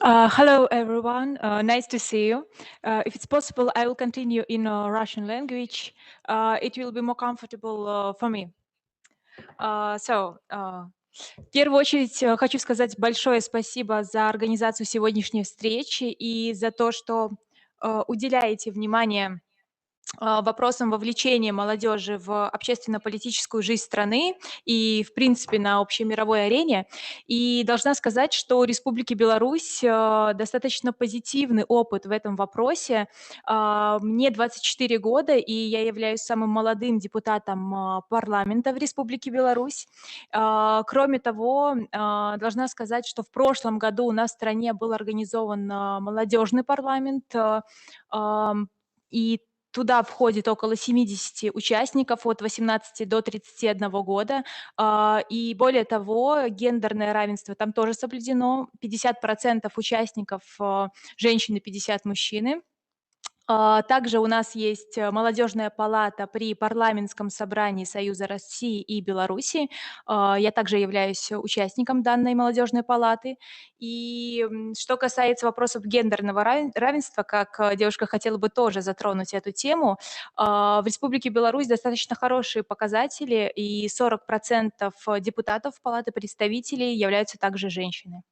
Hello, everyone. Nice to see you. If it's possible, I will continue in Russian language. It will be more comfortable for me. В первую очередь хочу сказать большое спасибо за организацию сегодняшней встречи и за то, что уделяете внимание вопросам вовлечения молодежи в общественно-политическую жизнь страны и, в принципе, на общемировой арене. И должна сказать, что у Республики Беларусь достаточно позитивный опыт в этом вопросе. Мне 24 года, и я являюсь самым молодым депутатом парламента в Республике Беларусь. Кроме того, должна сказать, что в прошлом году у нас в стране был организован молодежный парламент, и туда входит около 70 участников от 18 до 31 года. И более того, гендерное равенство там тоже соблюдено. 50% участников женщины, 50 мужчины. Также у нас есть молодежная палата при парламентском собрании Союза России и Беларуси. Я также являюсь участником данной молодежной палаты. И что касается вопросов гендерного равенства, как девушка хотела бы тоже затронуть эту тему, в Республике Беларусь достаточно хорошие показатели, и 40% депутатов Палаты представителей являются также женщины.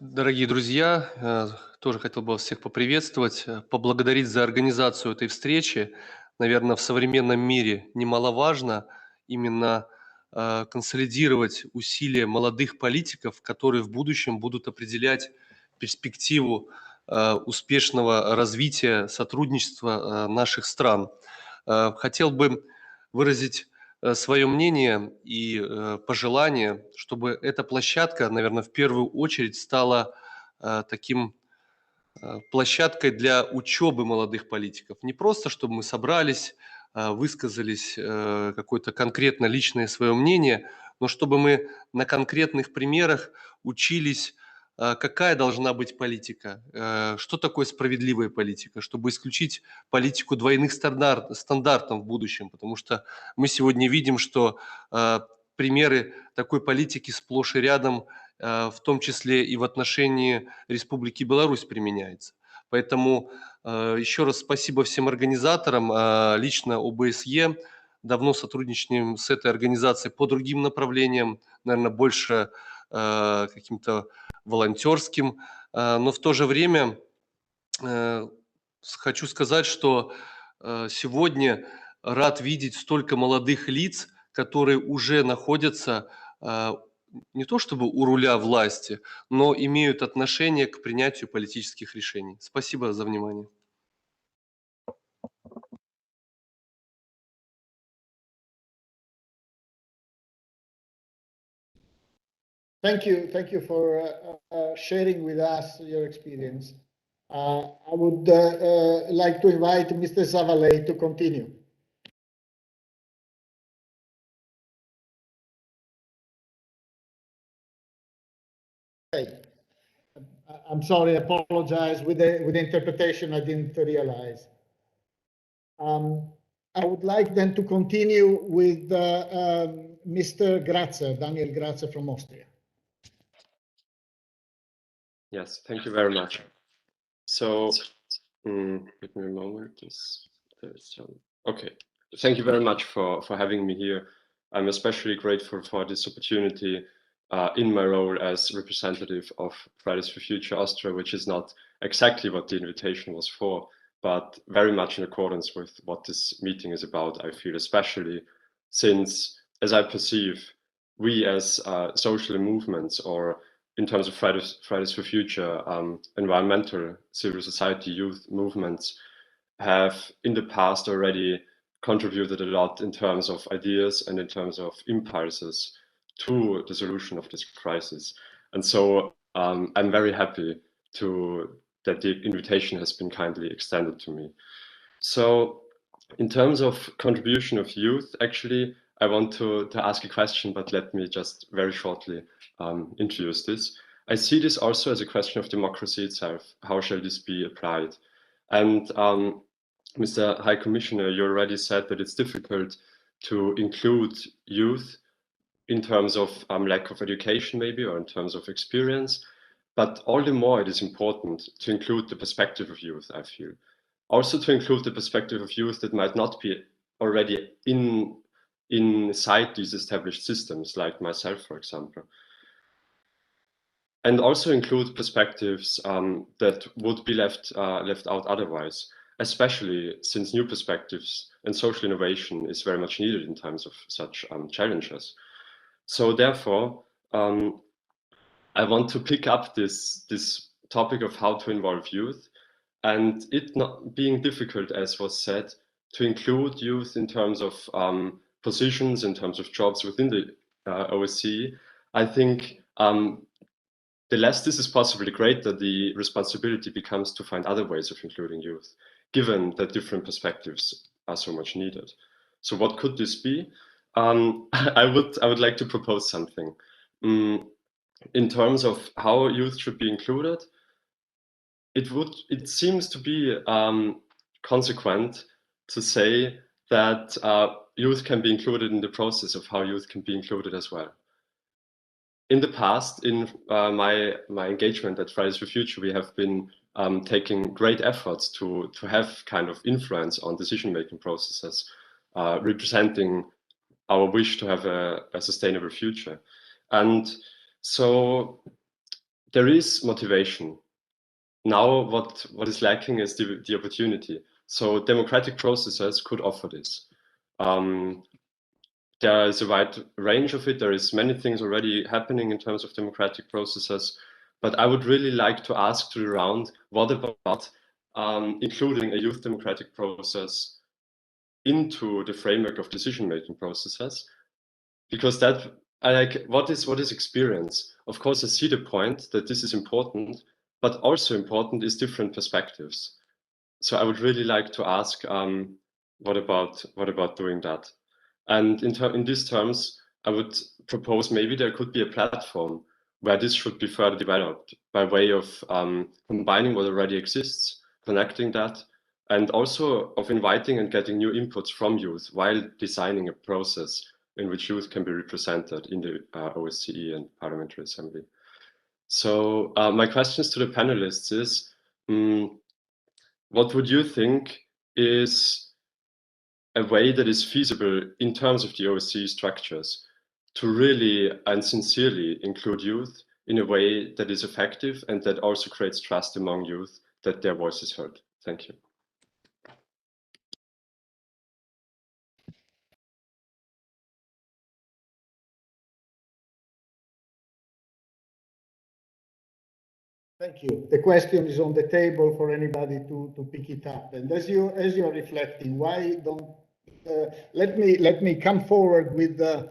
Дорогие друзья, тоже хотел бы вас всех поприветствовать, поблагодарить за организацию этой встречи. Наверное, в современном мире немаловажно именно консолидировать усилия молодых политиков, которые в будущем будут определять перспективу успешного развития сотрудничества наших стран. Хотел бы выразить свое мнение и пожелание, чтобы эта площадка, наверное, в первую очередь стала таким площадкой для учебы молодых политиков. Не просто, чтобы мы собрались, высказались какое-то конкретно личное свое мнение, но чтобы мы на конкретных примерах учились, какая должна быть политика, что такое справедливая политика, чтобы исключить политику двойных стандартов в будущем, потому что мы сегодня видим, что примеры такой политики сплошь и рядом, в том числе и в отношении Республики Беларусь, применяется. Поэтому еще раз спасибо всем организаторам, лично ОБСЕ. Давно сотрудничаем с этой организацией по другим направлениям, наверное, больше каким-то волонтерским, но в то же время хочу сказать, что сегодня рад видеть столько молодых лиц, которые уже находятся не то чтобы у руля власти, но имеют отношение к принятию политических решений. Спасибо за внимание. Thank you for sharing with us your experience. I would like to invite Mr. Zavaley to continue. Okay. I'm sorry, I apologize with the interpretation. I didn't realize. I would like then to continue with Mr. Gratzer, Daniel Gratzer from Austria. Yes, thank you very much. So, give me a moment. Okay, thank you very much for having me here. I'm especially grateful for this opportunity in my role as representative of Fridays for Future Austria, which is not exactly what the invitation was for, but very much in accordance with what this meeting is about, I feel, especially since, as I perceive, we as social movements, or in terms of Fridays for Future, environmental, civil society, youth movements, have in the past already contributed a lot in terms of ideas and in terms of impulses to the solution of this crisis. And so I'm very happy that the invitation has been kindly extended to me. So in terms of contribution of youth, actually, I want to ask a question, but let me just very shortly introduce this. I see this also as a question of democracy itself. How shall this be applied? And Mr. High Commissioner, you already said that it's difficult to include youth in terms of lack of education, maybe, or in terms of experience. But all the more it is important to include the perspective of youth, I feel. Also to include the perspective of youth that might not be already inside these established systems, like myself, for example. And also include perspectives that would be left out otherwise, especially since new perspectives and social innovation is very much needed in times of such challenges. So therefore, I want to pick up this topic of how to involve youth, and it not being difficult, as was said, to include youth in terms of positions, in terms of jobs within the OSCE. I think the less this is possible, the greater the responsibility becomes to find other ways of including youth, given that different perspectives are so much needed. So what could this be? I would like to propose something. In terms of how youth should be included, it seems to be consequent to say that youth can be included in the process of how youth can be included as well. In the past, in my engagement at Fridays for Future, we have been taking great efforts to have kind of influence on decision-making processes, representing our wish to have a sustainable future. And so there is motivation. Now what is lacking is the opportunity. So democratic processes could offer this. There is a wide range of it. There is many things already happening in terms of democratic processes. But I would really like to ask to the round, what about including a youth democratic process into the framework of decision-making processes? Because that, I like, what is experience? Of course, I see the point that this is important, but also important is different perspectives. So I would really like to ask, what about doing that? And in these terms, I would propose maybe there could be a platform where this should be further developed by way of combining what already exists, connecting that, and also of inviting and getting new inputs from youth while designing a process in which youth can be represented in the OSCE and Parliamentary Assembly. So my questions to the panelists is, what would you think is a way that is feasible in terms of the OSCE structures to really and sincerely include youth in a way that is effective and that also creates trust among youth that their voice is heard? Thank you. Thank you. The question is on the table for anybody to pick it up. And as you're reflecting, why don't let me come forward with a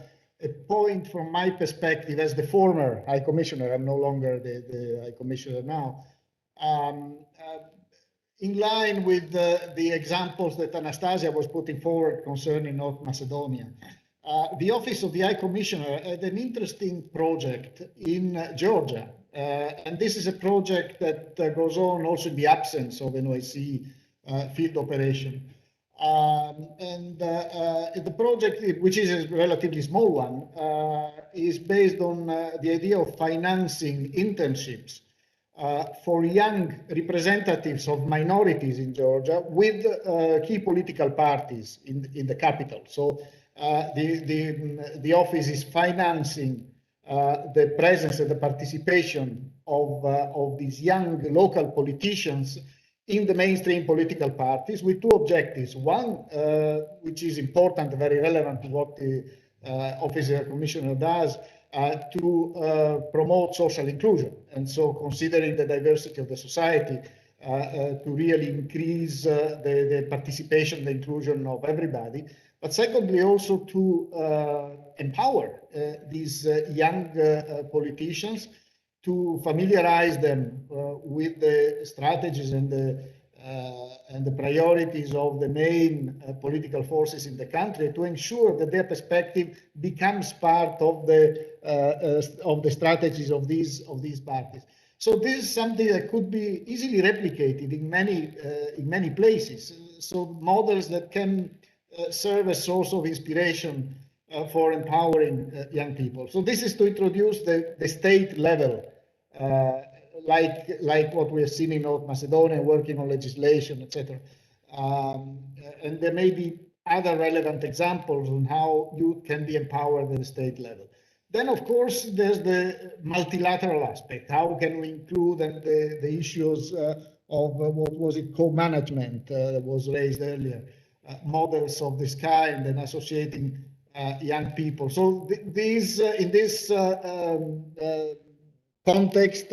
point from my perspective as the former High Commissioner. I'm no longer the High Commissioner now. In line with the examples that Anastasia was putting forward concerning North Macedonia, the Office of the High Commissioner had an interesting project in Georgia. And this is a project that goes on also in the absence of an OSCE field operation. The project, which is a relatively small one, is based on the idea of financing internships for young representatives of minorities in Georgia with key political parties in the capital. So the office is financing the presence and the participation of these young local politicians in the mainstream political parties with two objectives. One, which is important, very relevant to what the Office of the Commissioner does, to promote social inclusion. And so considering the diversity of the society, to really increase the participation, the inclusion of everybody. But secondly, also to empower these young politicians to familiarize them with the strategies and the priorities of the main political forces in the country, to ensure that their perspective becomes part of the strategies of these parties. So this is something that could be easily replicated in many places. So models that can serve as source of inspiration for empowering young people. So this is to introduce the state level, like what we have seen in North Macedonia, working on legislation, etc. And there may be other relevant examples on how youth can be empowered at the state level. Then, of course, there's the multilateral aspect. How can we include the issues of what was it, co-management that was raised earlier, models of this kind, and associating young people. So in this context,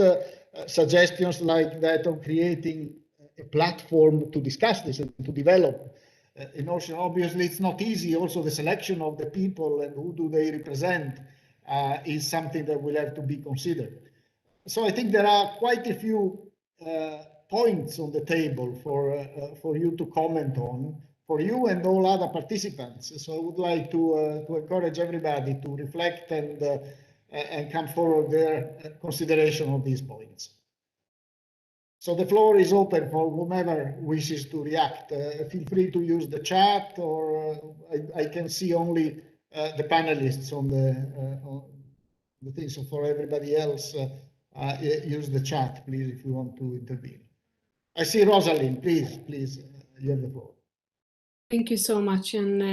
suggestions like that of creating a platform to discuss this and to develop a notion. Obviously, it's not easy. Also, the selection of the people and who do they represent is something that will have to be considered. So I think there are quite a few points on the table for you to comment on, for you and all other participants. So I would like to encourage everybody to reflect and come forward their consideration of these points. So the floor is open for whomever wishes to react. Feel free to use the chat, or I can see only the panelists on the thing. So for everybody else, use the chat, please, if you want to intervene. I see Rosalind, please, you have the floor. Thank you so much, and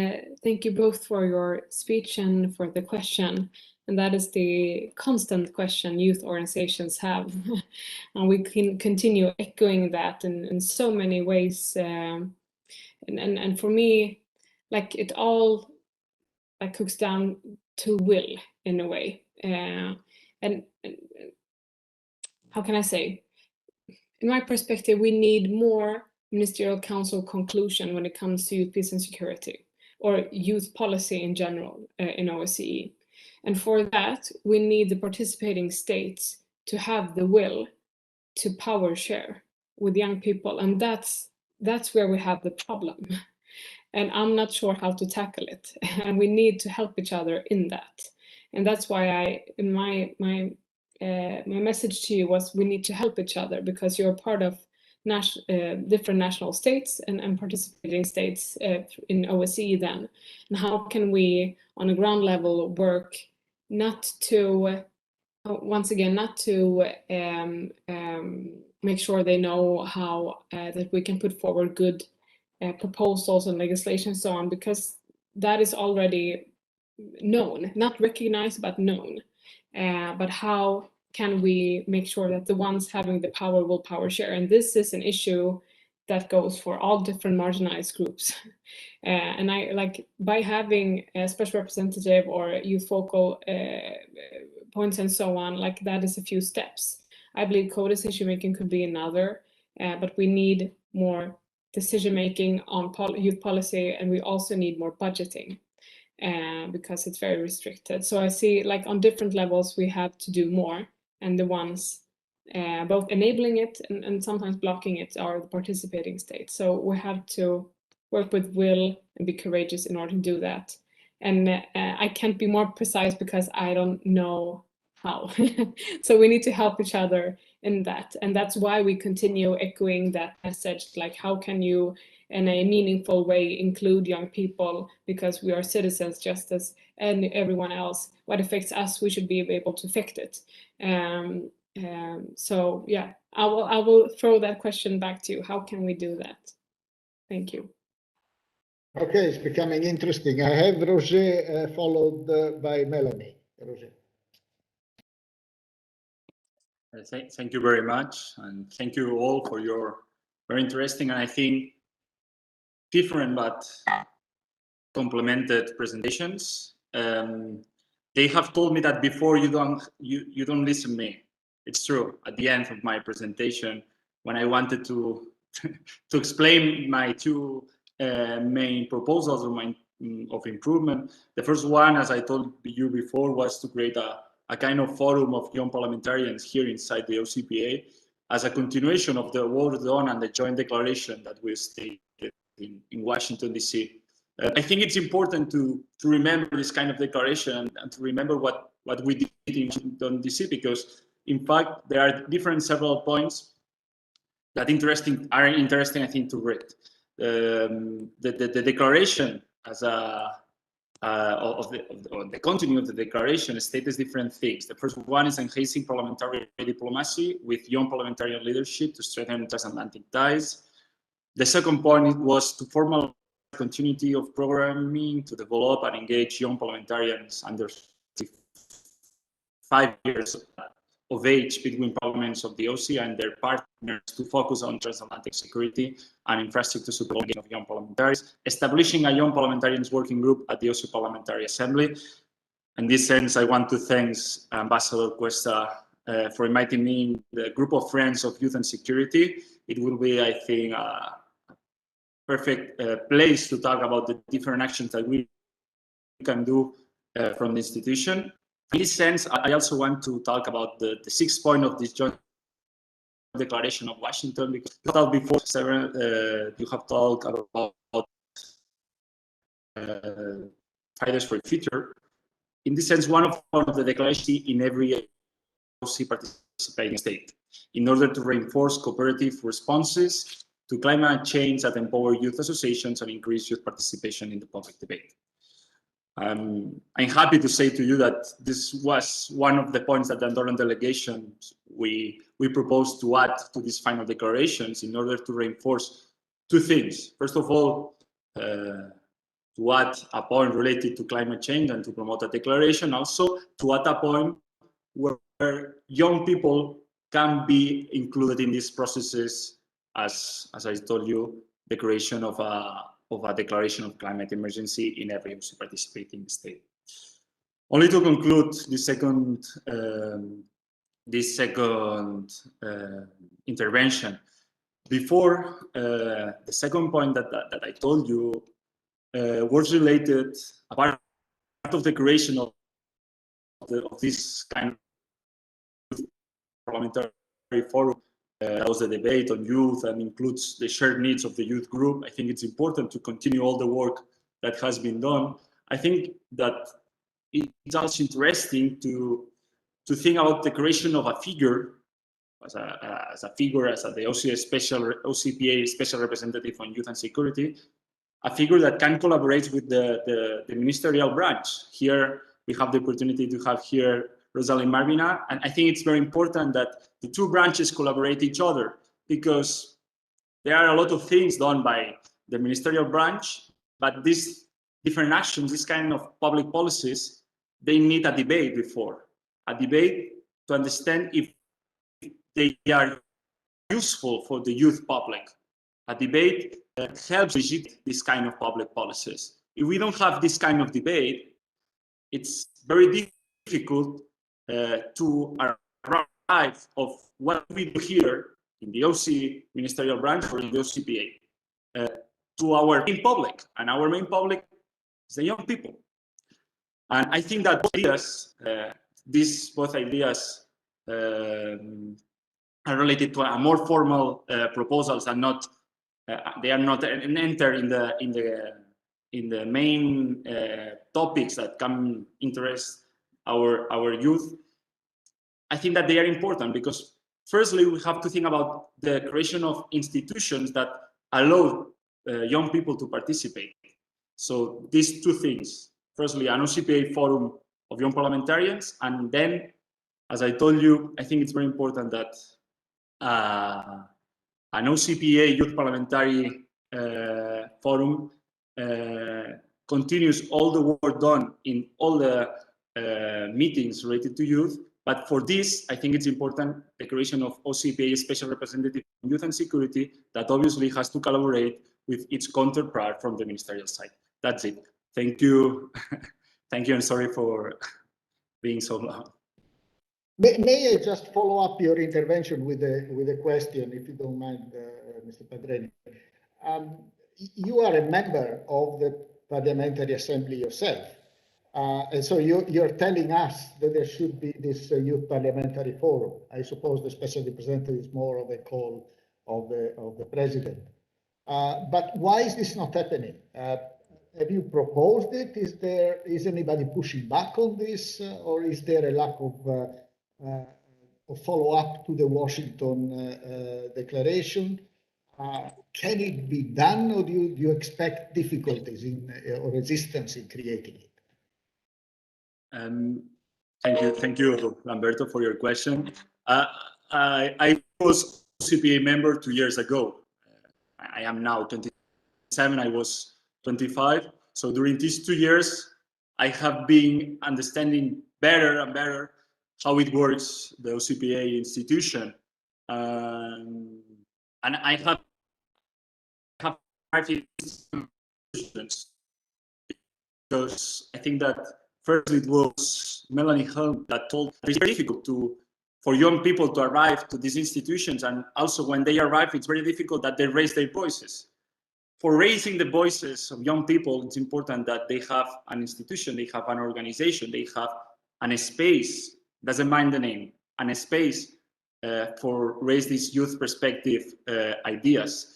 thank you both for your speech and for the question. And that is the constant question youth organizations have. And we can continue echoing that in so many ways. And for me, like, it all like cooks down to will in a way. And how can I say? In my perspective, we need more Ministerial Council conclusion when it comes to youth peace and security, or youth policy in general in OSCE. And for that, we need the participating states to have the will to power share with young people. And that's where we have the problem. And I'm not sure how to tackle it. And we need to help each other in that. And that's why my message to you was, we need to help each other, because you're part of different national states and participating states in OSCE then. And how can we, on a ground level, work not to, once again, not to make sure they know how that we can put forward good proposals and legislation and so on, because that is already known, not recognized, but known. But how can we make sure that the ones having the power will power share? And this is an issue that goes for all different marginalized groups. And I like, by having a special representative or youth focal points and so on, like, that is a few steps. I believe co-decision making could be another, but we need more decision making on youth policy, and we also need more budgeting. Because it's very restricted. So I see, like, on different levels we have to do more, and the ones both enabling it and sometimes blocking it are the participating states. So we have to work with will and be courageous in order to do that. And I can't be more precise because I don't know how. So we need to help each other in that. And that's why we continue echoing that message, like, how can you in a meaningful way include young people, because we are citizens just as everyone else. What affects us, we should be able to affect it. So yeah, I will throw that question back to you. How can we do that? Thank you. Okay, it's becoming interesting. I have Roger followed by Melanie. Roger. Thank you very much, and thank you all for your very interesting and I think different but complemented presentations. They have told me that before you don't listen to me. It's true. At the end of my presentation, when I wanted to to explain my two main proposals of improvement, the first one, as I told you before, was to create a a kind of forum of young parliamentarians here inside the OCPA as a continuation of the work done and the joint declaration that we stated in Washington, D.C. I think it's important to remember this kind of declaration and to remember what we did in Washington, D.C. because, in fact, there are several points that are interesting, I think, to read. The declaration as the content of the declaration states different things. The first one is enhancing parliamentary diplomacy with young parliamentarian leadership to strengthen transatlantic ties. The second point was to formalize continuity of programming to develop and engage young parliamentarians under 5 years of age between parliaments of the OSCE and their partners to focus on transatlantic security and infrastructure support of young parliamentarians, establishing a young parliamentarians working group at the OSCE Parliamentary Assembly. In this sense, I want to thank Ambassador Cuesta for inviting me in the group of friends of youth and security. It will be, I think, a perfect place to talk about the different actions that we can do from the institution. In this sense, I also want to talk about the 6th point of this joint declaration of Washington, because you talked before, Sarah, you have talked about Fridays for the Future. In this sense, one of the declarations in every OSCE participating state, in order to reinforce cooperative responses to climate change that empower youth associations and increase youth participation in the public debate. I'm happy to say to you that this was one of the points that the Andorran delegation we proposed to add to these final declarations in order to reinforce 2 things. First of all, to add a point related to climate change and to promote a declaration, also to add a point where young people can be included in these processes as I told you, the creation of a declaration of climate emergency in every OSCE participating state. Only to conclude this second intervention. Before, the second point that I told you was related, a part of the creation of this kind of parliamentary forum. That was the debate on youth and includes the shared needs of the youth group. I think it's important to continue all the work that has been done. I think that it's also interesting to think about the creation of a figure as the OCPA special representative on youth and security, a figure that can collaborate with the ministerial branch. Here we have the opportunity to have here Rosalind Marvina, and I think it's very important that the 2 branches collaborate each other, because there are a lot of things done by the ministerial branch, but these different actions, this kind of public policies, they need a debate before. A debate to understand if they are useful for the youth public. A debate that helps legitimate this kind of public policies. If we don't have this kind of debate, it's very difficult to arrive of what we do here in the OSCE ministerial branch or in the OCPA to our main public, and our main public is the young people. And I think that both ideas are related to a more formal proposals and not they are not enter in the main topics that can interest our youth. I think that they are important because firstly we have to think about the creation of institutions that allow young people to participate. So these 2 things: firstly, an OCPA forum of young parliamentarians, and then, as I told you, I think it's very important that an OCPA youth parliamentary forum continues all the work done in all the meetings related to youth. But for this, I think it's important the creation of OCPA special representative on youth and security that obviously has to collaborate with its counterpart from the ministerial side. That's it. Thank you. Thank you, and sorry for being so long. May I just follow up your intervention with a question, if you don't mind, Mr. Padreni? You are a member of the Parliamentary Assembly yourself. And so you're telling us that there should be this youth parliamentary forum. I suppose the special representative is more of a call of the president. But why is this not happening? Have you proposed it? Is anybody pushing back on this, or is there a lack of follow-up to the Washington declaration? Can it be done, or do you expect difficulties or resistance in creating it? Thank you, Lamberto, for your question. I was OCPA member 2 years ago. I am now 27. I was 25. So during these 2 years, I have been understanding better and better how it works, the OCPA institution, and I have institutions, because I think that first it was Melanie Helm that told it's very difficult for young people to arrive to these institutions, and also when they arrive, it's very difficult that they raise their voices. For raising the voices of young people, it's important that they have an institution, they have an organization, they have a space, doesn't mind the name, and a space for raise these youth perspective ideas.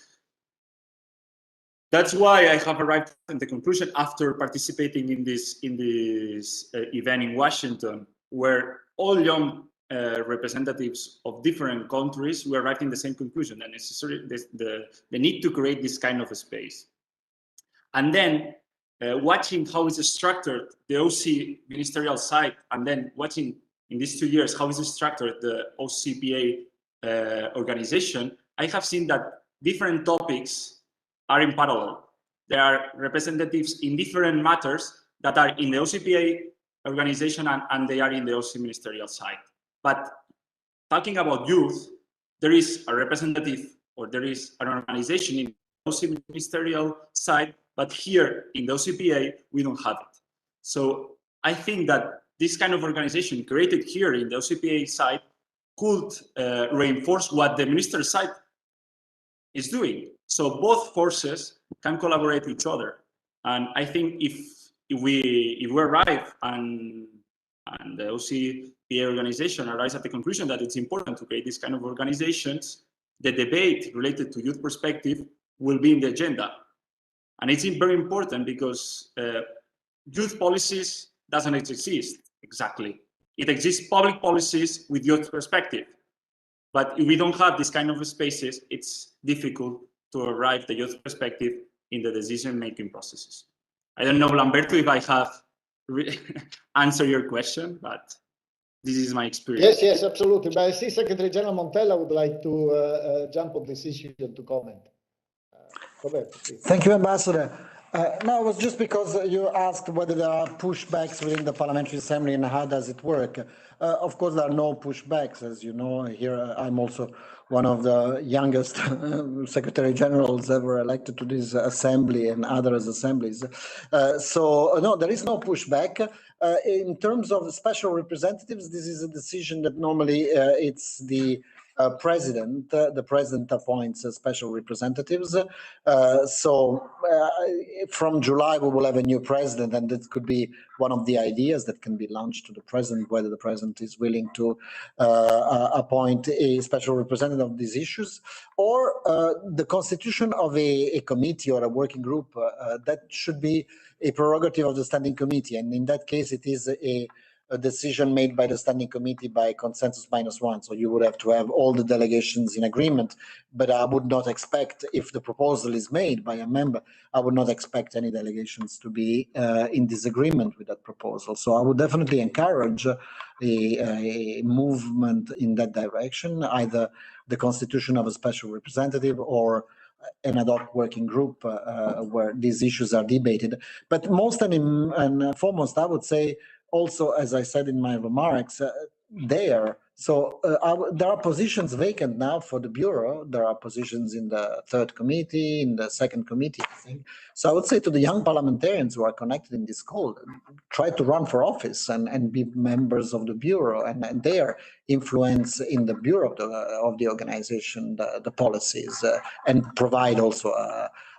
That's why I have arrived at the conclusion after participating in this event in Washington, where all young representatives of different countries were arriving at the same conclusion, that necessary the need to create this kind of a space. And then watching how it's structured, the OC ministerial side, and then watching in these 2 years how it's structured, the OCPA organization, I have seen that different topics are in parallel. There are representatives in different matters that are in the OCPA organization and they are in the OC ministerial side. But talking about youth, there is a representative or there is an organization in the OC ministerial side, but here in the OCPA, we don't have it. So I think that this kind of organization created here in the OCPA side could reinforce what the minister side is doing. So both forces can collaborate with each other. And I think if we arrive and the OCPA organization arrives at the conclusion that it's important to create this kind of organizations, the debate related to youth perspective will be in the agenda. And it's very important because youth policies doesn't exist exactly. It exists public policies with youth perspective. But if we don't have this kind of spaces, it's difficult to arrive the youth perspective in the decision-making processes. I don't know, Lamberto, if I have answered your question, but this is my experience. Yes, absolutely. But I see Secretary General Montella would like to jump on this issue and to comment. Roberto, please. Thank you, Ambassador. No, it was just because you asked whether there are pushbacks within the Parliamentary Assembly and how does it work. Of course, there are no pushbacks, as you know. Here, I'm also one of the youngest Secretary Generals ever elected to this assembly and other assemblies. So, no, there is no pushback. In terms of special representatives, this is a decision that normally it's the president. The president appoints special representatives. So from July, we will have a new president, and that could be one of the ideas that can be launched to the president, whether the president is willing to appoint a special representative of these issues, or the constitution of a committee or a working group. That should be a prerogative of the standing committee, and in that case, it is a decision made by the standing committee by consensus -1. So you would have to have all the delegations in agreement, but I would not expect, if the proposal is made by a member, I would not expect any delegations to be in disagreement with that proposal. So I would definitely encourage a movement in that direction, either the constitution of a special representative or an ad hoc working group where these issues are debated. But most and foremost, I would say, also, as I said in my remarks, there are positions vacant now for the Bureau. There are positions in the third committee, in the second committee, I think. So I would say to the young parliamentarians who are connected in this call, try to run for office and be members of the Bureau and their influence in the Bureau of the organization, the policies, and provide also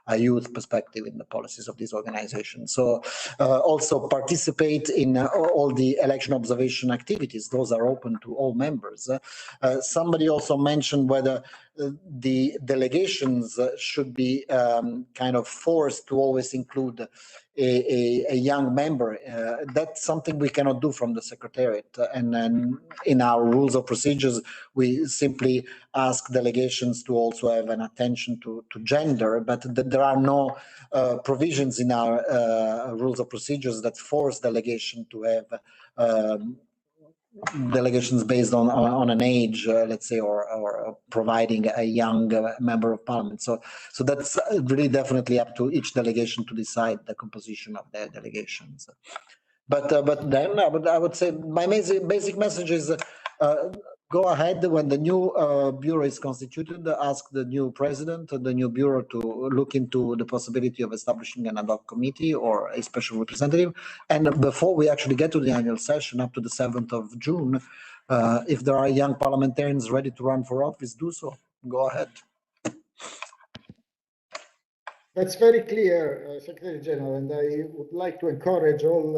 a youth perspective in the policies of these organizations. So also participate in all the election observation activities. Those are open to all members. Somebody also mentioned whether the delegations should be kind of forced to always include a young member. That's something we cannot do from the Secretariat. And then in our rules of procedures, we simply ask delegations to also have an attention to gender, but there are no provisions in our rules of procedures that force delegation to have delegations based on an age, let's say, or providing a young member of parliament. So that's really definitely up to each delegation to decide the composition of their delegations. But then I would say my basic message is go ahead when the new bureau is constituted, ask the new president of the new bureau to look into the possibility of establishing an ad hoc committee or a special representative. And before we actually get to the annual session up to the 7th of June, if there are young parliamentarians ready to run for office, do so. Go ahead. That's very clear, Secretary General, and I would like to encourage all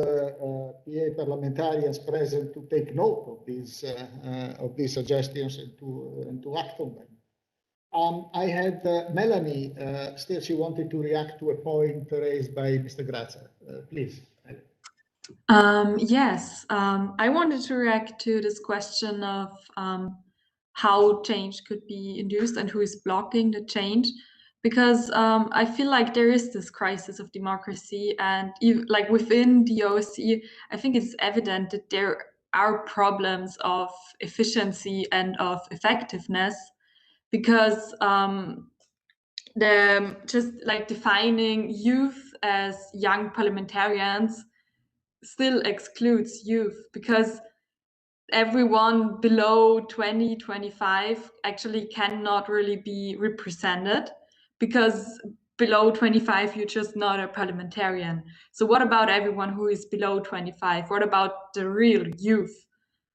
PA parliamentarians present to take note of these suggestions and to act on them. I had Melanie, still she wanted to react to a point raised by Mr. Grazia. Please. Yes, I wanted to react to this question of how change could be induced and who is blocking the change, because I feel like there is this crisis of democracy, and like within the OSCE, I think it's evident that there are problems of efficiency and of effectiveness, because just like defining youth as young parliamentarians still excludes youth, because everyone below 20, 25 actually cannot really be represented, because below 25 you're just not a parliamentarian. So what about everyone who is below 25? What about the real youth?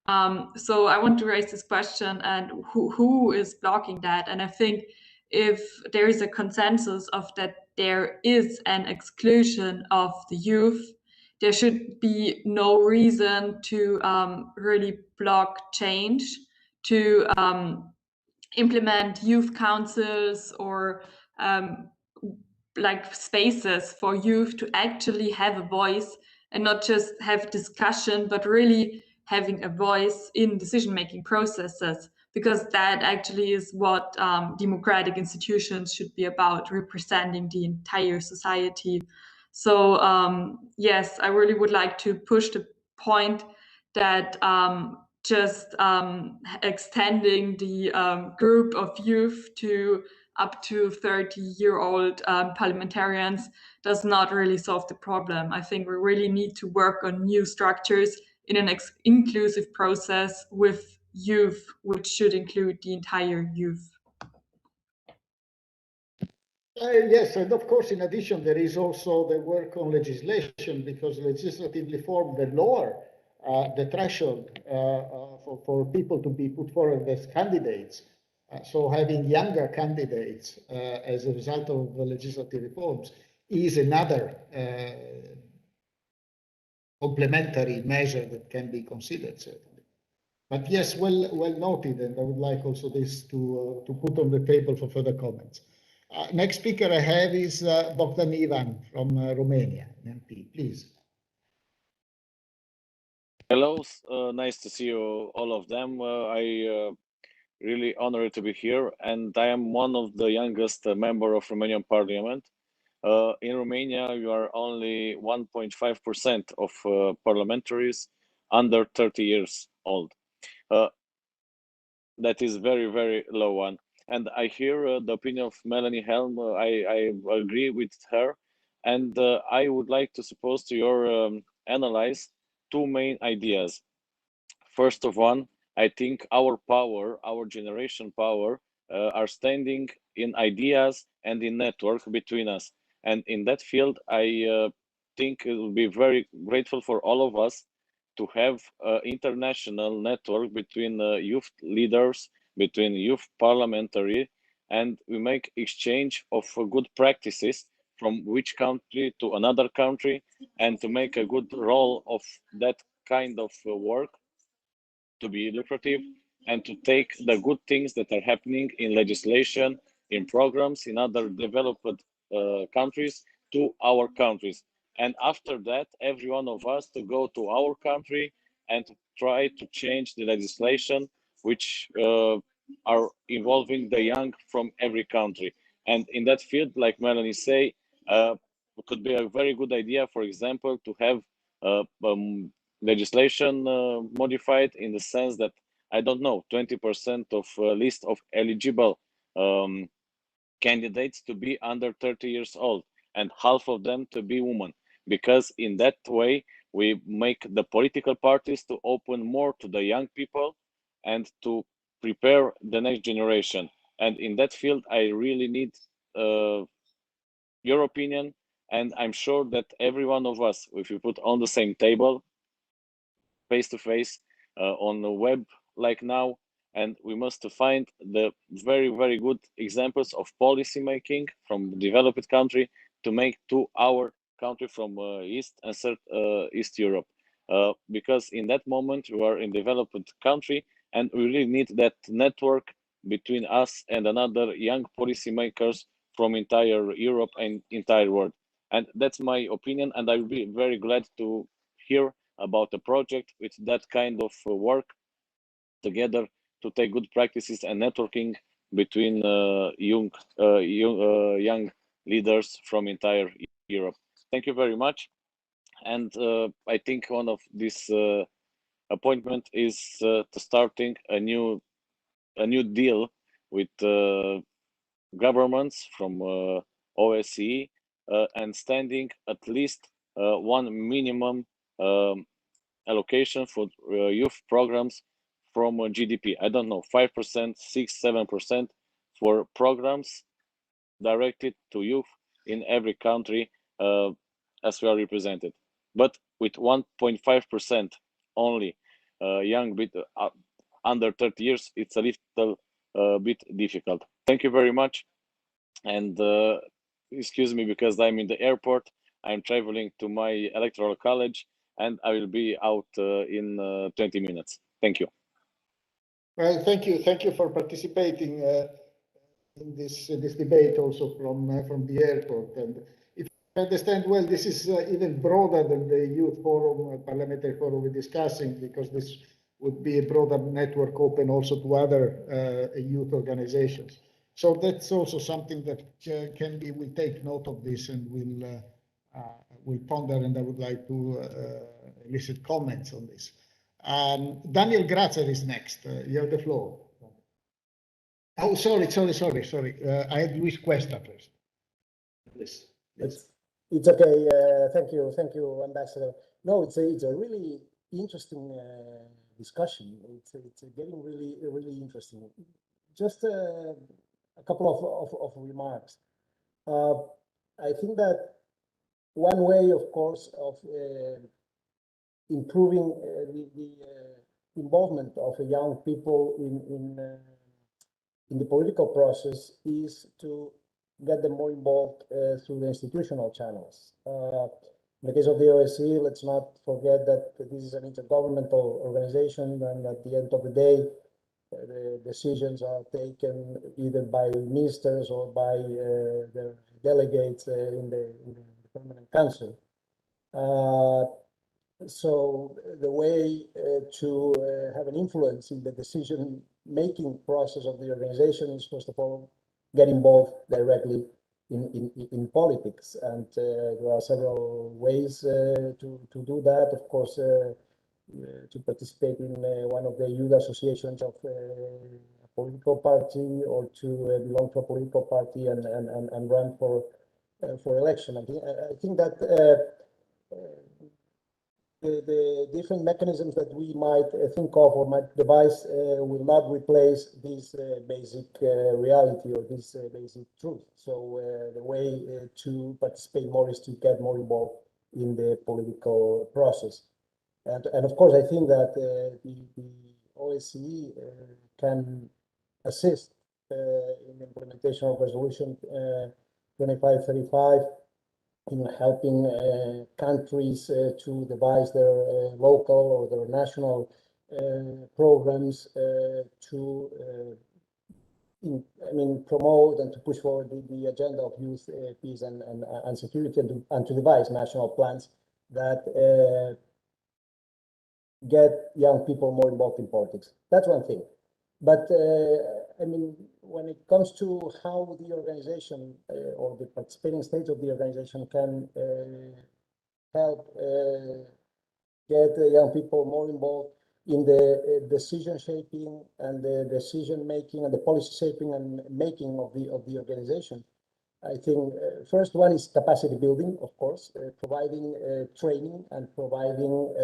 So I want to raise this question, and who is blocking that? And I think if there is a consensus of that there is an exclusion of the youth, there should be no reason to really block change, to implement youth councils or like spaces for youth to actually have a voice, and not just have discussion, but really having a voice in decision-making processes, because that actually is what democratic institutions should be about, representing the entire society. So yes, I really would like to push the point that just extending the group of youth to up to 30-year-old parliamentarians does not really solve the problem. I think we really need to work on new structures in an inclusive process with youth, which should include the entire youth. Yes, and of course, in addition, there is also the work on legislation, because legislative reform, the lower the threshold for people to be put forward as candidates. So having younger candidates as a result of the legislative reforms is another complementary measure that can be considered, certainly. But yes, well noted, and I would like also this to put on the table for further comments. Next speaker I have is Bogdan Ivan from Romania, MP. Please. Hello, nice to see you, all of them. I really honored to be here, and I am one of the youngest member of Romanian Parliament. In Romania, you are only 1.5% of parliamentaries under 30 years old. That is very, very low one. And I hear the opinion of Melanie Helm. I agree with her, and I would like to suppose to your analyze two main ideas. First of one, I think our power, our generation power, are standing in ideas and in network between us. And in that field, I think it will be very grateful for all of us to have an international network between youth leaders, between youth parliamentary, and we make exchange of good practices from which country to another country, and to make a good role of that kind of work to be lucrative, and to take the good things that are happening in legislation, in programs, in other developed countries to our countries. And after that, every one of us to go to our country and to try to change the legislation which are involving the young from every country. And in that field, like Melanie say, it could be a very good idea, for example, to have legislation modified in the sense that, I don't know, 20% of list of eligible candidates to be under 30 years old, and half of them to be women, because in that way we make the political parties to open more to the young people and to prepare the next generation. And in that field, I really need your opinion, and I'm sure that every one of us, if we put on the same table, face to face, on the web like now, and we must find the very, very good examples of policy making from developed country to make to our country from East and East Europe, because in that moment we are in developed country, and we really need that network between us and another young policy makers from entire Europe and entire world. And that's my opinion, and I'll be very glad to hear about a project with that kind of work together, to take good practices and networking between young leaders from entire Europe. Thank you very much. And I think one of this appointment is to starting a new deal with governments from OSCE, and standing at least one minimum allocation for youth programs from GDP. I don't know, 5%, 6, 7% for programs directed to youth in every country as we are represented. But with 1.5% only young bit under 30 years, it's a little bit difficult. Thank you very much. And excuse me, because I'm in the airport. I'm traveling to my electoral college, and I will be out in 20 minutes. Thank you. Well, thank you for participating in this debate also from the airport. And if I understand well, this is even broader than the youth forum, parliamentary forum we're discussing, because this would be a broader network open also to other youth organizations. So that's also something that we'll take note of this, and we'll ponder, and I would like to elicit comments on this. Daniel Grazer is next. You have the floor. Oh, sorry. I had Luis Cuesta first. Please. It's okay. Thank you, Ambassador. No, it's a really interesting discussion. It's getting really interesting. Just a couple of remarks. I think that one way, of course, of improving the involvement of young people in the political process is to get them more involved through the institutional channels. In the case of the OSCE, let's not forget that this is an intergovernmental organization, and at the end of the day, the decisions are taken either by ministers or by the delegates in the Permanent Council. So the way to have an influence in the decision-making process of the organization is, first of all, get involved directly in politics. And there are several ways to do that. Of course, to participate in one of the youth associations of a political party, or to belong to a political party and run for election. I think that the different mechanisms that we might think of or might devise will not replace this basic reality or this basic truth. So the way to participate more is to get more involved in the political process. And of course, I think that the OSCE can assist in the implementation of Resolution 2535, in helping countries to devise their local or their national programs to promote and to push forward the agenda of youth, peace and security, and to devise national plans that get young people more involved in politics. That's one thing. But when it comes to how the organization or the participating states of the organization can help get young people more involved in the decision shaping and the decision making and the policy shaping and making of the organization, I think first one is capacity building, of course, providing training and providing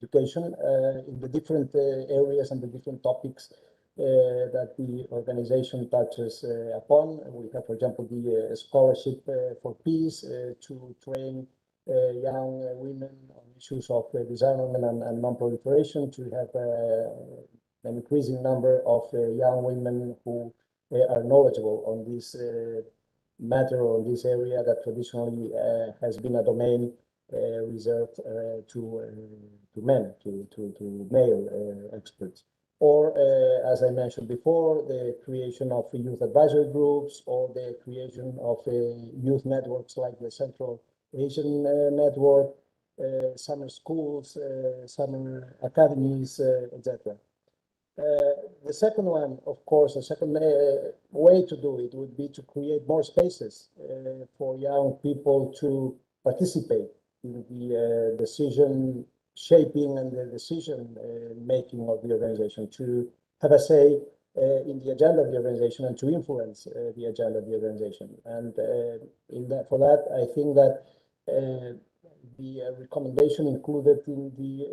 education in the different areas and the different topics that the organization touches upon. We have, for example, the scholarship for peace to train young women on issues of disarmament and non-proliferation, to have an increasing number of young women who are knowledgeable on this matter or on this area that traditionally has been a domain reserved to men, to male experts. Or, as I mentioned before, the creation of youth advisory groups, or the creation of youth networks like the Central Asian Network, summer schools, summer academies, etc. The second one, of course, the second way to do it would be to create more spaces for young people to participate in the decision shaping and the decision making of the organization, to have a say in the agenda of the organization and to influence the agenda of the organization. And for that, I think that the recommendation included in the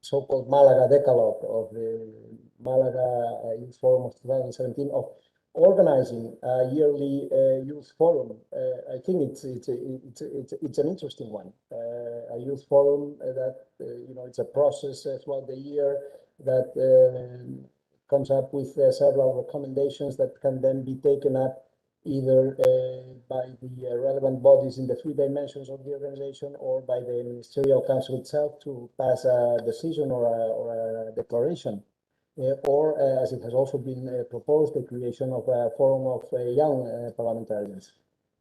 so-called Malaga Decalogue of the Malaga Youth Forum of 2017 of organizing a yearly youth forum. I think it's an interesting one. A youth forum that it's a process throughout the year that comes up with several recommendations that can then be taken up either by the relevant bodies in the three dimensions of the organization or by the Ministerial Council itself to pass a decision or a declaration. Or, as it has also been proposed, the creation of a forum of young parliamentarians.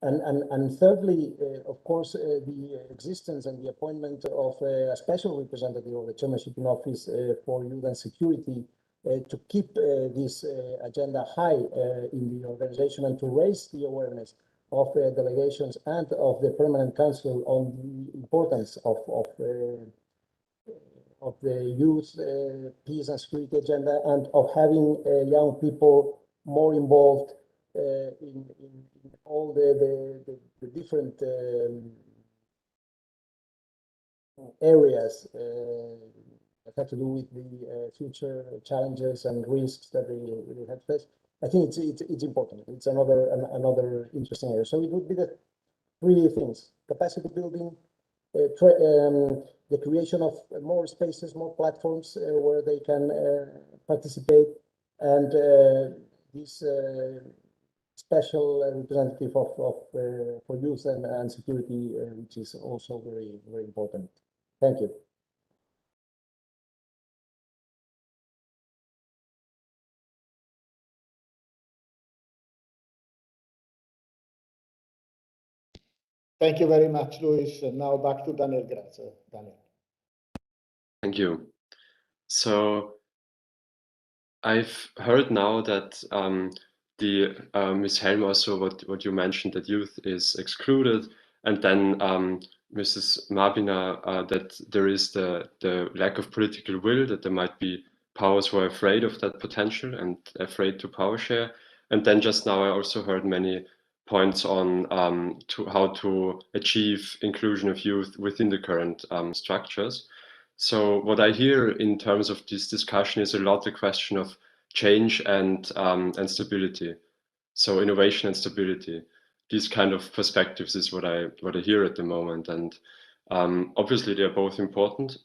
And thirdly, of course, the existence and the appointment of a special representative of the chairmanship in office for youth and security to keep this agenda high in the organization and to raise the awareness of delegations and of the Permanent Council on the importance of the youth, peace and security agenda, and of having young people more involved in all the different areas that have to do with the future challenges and risks that they have faced. I think it's important. It's another interesting area. So it would be the three things: capacity building, the creation of more spaces, more platforms where they can participate, and this special representative for youth and security, which is also very, very important. Thank you. Thank you very much, Luis. And now back to Daniel Grazer. Daniel. Thank you. So I've heard now that Ms. Helm also what you mentioned, that youth is excluded, and then Mrs. Mabina that there is the lack of political will, that there might be powers who are afraid of that potential and afraid to power share. And then just now I also heard many points on how to achieve inclusion of youth within the current structures. So what I hear in terms of this discussion is a lot the question of change and stability. So innovation and stability. These kind of perspectives is what I hear at the moment, and obviously they are both important.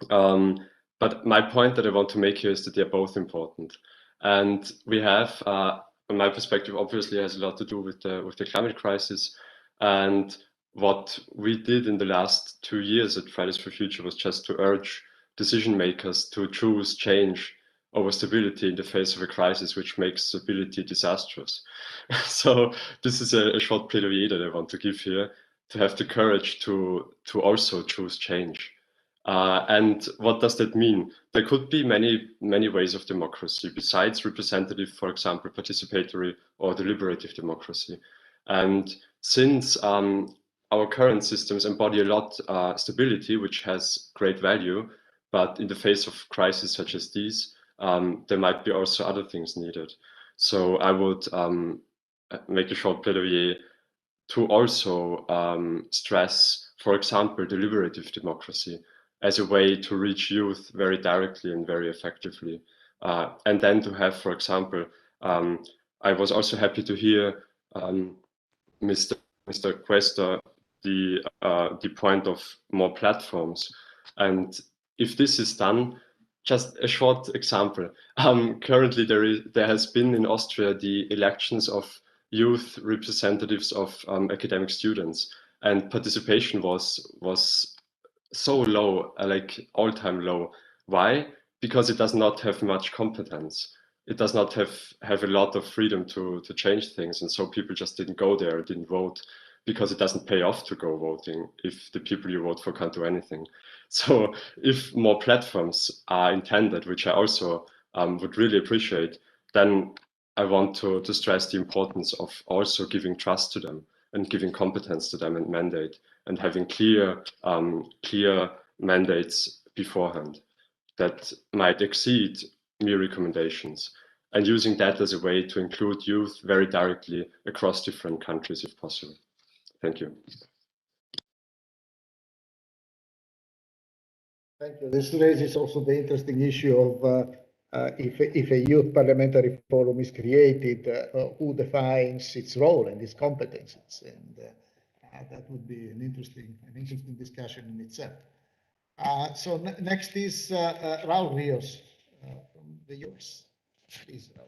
But my point that I want to make here is that they are both important. And we have, from my perspective, obviously has a lot to do with the climate crisis. And what we did in the last 2 years at Fridays for Future was just to urge decision makers to choose change over stability in the face of a crisis which makes stability disastrous. So this is a short plaidoyer that I want to give here, to have the courage to also choose change. And what does that mean? There could be many ways of democracy besides representative, for example, participatory or deliberative democracy. And since our current systems embody a lot stability, which has great value, but in the face of crises such as these, there might be also other things needed. So I would make a short plaidoyer to also stress, for example, deliberative democracy as a way to reach youth very directly and very effectively. And then to have, for example, I was also happy to hear Mr. Quester the point of more platforms. And if this is done, just a short example. Currently, there has been in Austria the elections of youth representatives of academic students, and participation was so low, like all-time low. Why? Because it does not have much competence. It does not have a lot of freedom to change things, and so people just didn't go there, didn't vote, because it doesn't pay off to go voting if the people you vote for can't do anything. So if more platforms are intended, which I also would really appreciate, then I want to stress the importance of also giving trust to them and giving competence to them and mandate, and having clear mandates beforehand that might exceed mere recommendations, and using that as a way to include youth very directly across different countries if possible. Thank you. Thank you. This raises also the interesting issue of if a youth parliamentary forum is created, who defines its role and its competences, and that would be an interesting discussion in itself. So next is Raul Rios from the US. Please, Raul.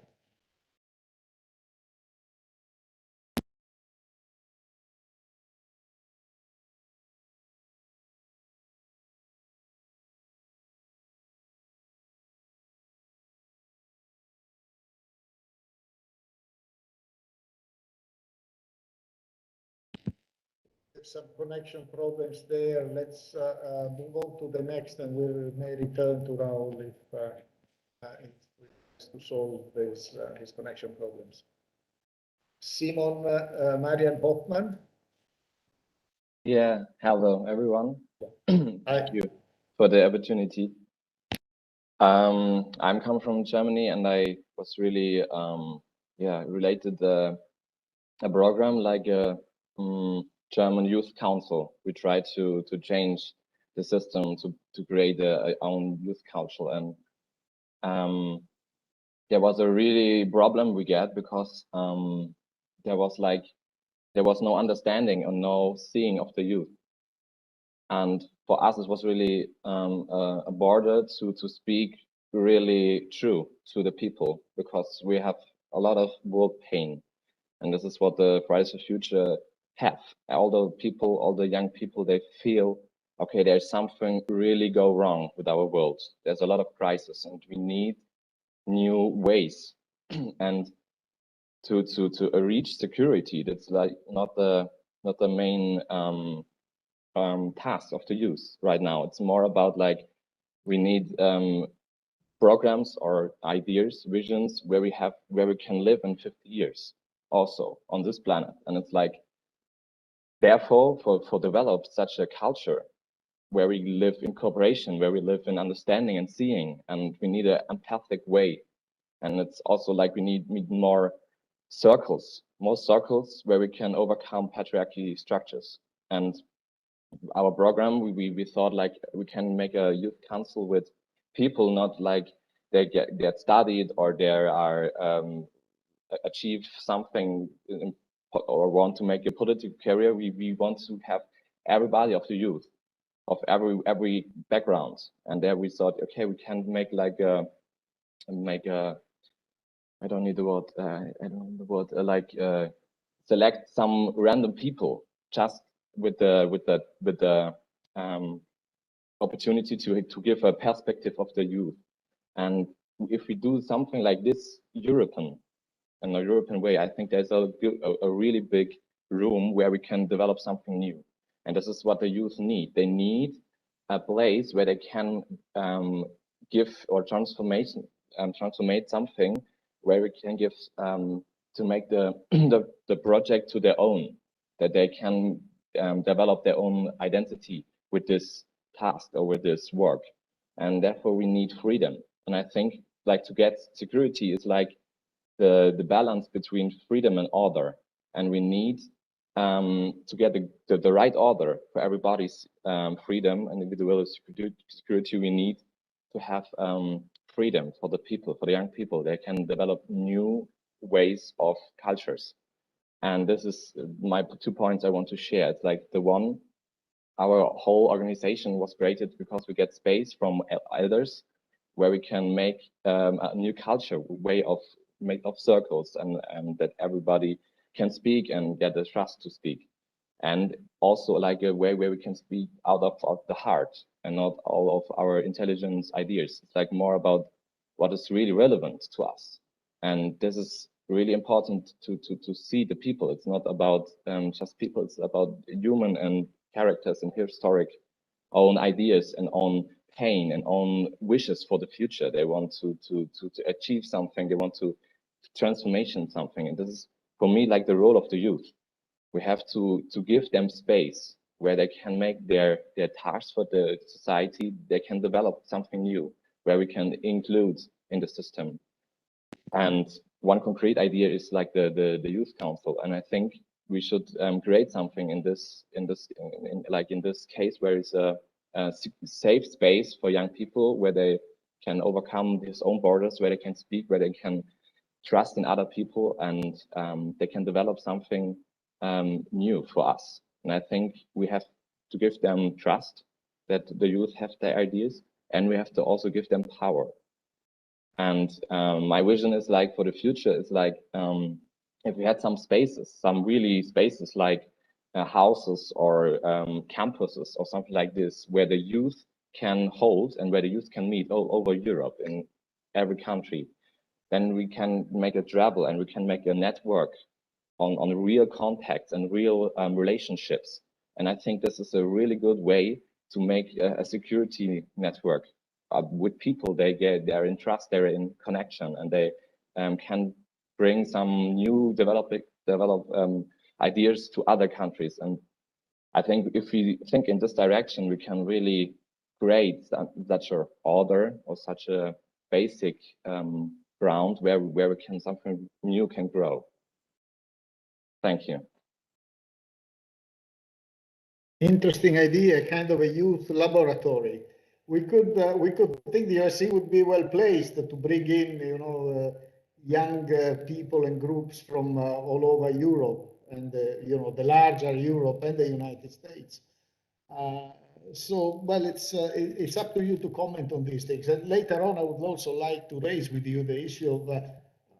Some connection problems there. Let's move on to the next, and we may return to Raul if to solve these connection problems. Simon Marian Hoffman. Yeah, hello everyone. Thank you for the opportunity. I'm come from Germany, and I was really related a program like a German Youth Council. We try to change the system to create our own youth council, and there was a really problem we get because there was no understanding or no seeing of the youth. And for us, it was really a border to speak really true to the people, because we have a lot of world pain. And this is what the Fridays for Future have. All the young people, they feel, okay, there's something really go wrong with our world. There's a lot of crisis, and we need new ways. And to reach security, that's like not the main task of the youth right now. It's more about like we need programs or ideas, visions where we can live in 50 years also on this planet. And it's like, therefore, for develop such a culture where we live in cooperation, where we live in understanding and seeing, and we need an empathic way. And it's also like we need more circles where we can overcome patriarchy structures. And our program, we thought like we can make a youth council with people not like they get studied or they are achieve something or want to make a political career. We want to have everybody of the youth, of every background, and there we thought, okay, we can make like a I don't need the word, like select some random people just with the opportunity to give a perspective of the youth. And if we do something like this in a European way, I think there's a really big room where we can develop something new. And this is what the youth need. They need a place where they can give or transformate something where we can give to make the the project to their own, that they can develop their own identity with this task or with this work. And therefore we need freedom. And I think like to get security is like the balance between freedom and order. And we need to get the right order for everybody's freedom and individual security. We need to have freedom for the people, for the young people. They can develop new ways of cultures. And this is my 2 points I want to share. It's like the one, our whole organization was created because we get space from elders where we can make a new culture, way of make of circles, and that everybody can speak and get the trust to speak. And also like a way where we can speak out of the heart and not all of our intelligence ideas. It's like more about what is really relevant to us. And this is really important to see the people. It's not about just people, it's about human and characters and historic own ideas and own pain and own wishes for the future. They want to achieve something, they want to transformation something. And this is for me like the role of the youth. We have to give them space where they can make their tasks for the society. They can develop something new where we can include in the system. And one concrete idea is like the youth council. And I think we should create something in this case where it's a safe space for young people where they can overcome his own borders, where they can speak, where they can trust in other people, and they can develop something new for us. And I think we have to give them trust that the youth have their ideas, and we have to also give them power. And my vision is like for the future is like if we had some spaces, some really spaces like houses or campuses or something like this, where the youth can hold and where the youth can meet all over Europe in every country, then we can make a travel and we can make a network on real contacts and real relationships. And I think this is a really good way to make a security network with people. They're in trust, they're in connection, and they can bring some new develop ideas to other countries. And I think if we think in this direction, we can really create such an order or such a basic ground where we can something new can grow. Thank you. Interesting idea, kind of a youth laboratory. We could think the OSCE would be well placed to bring in, young people and groups from all over Europe and the larger Europe and the United States. So, well, it's up to you to comment on these things. And later on, I would also like to raise with you the issue of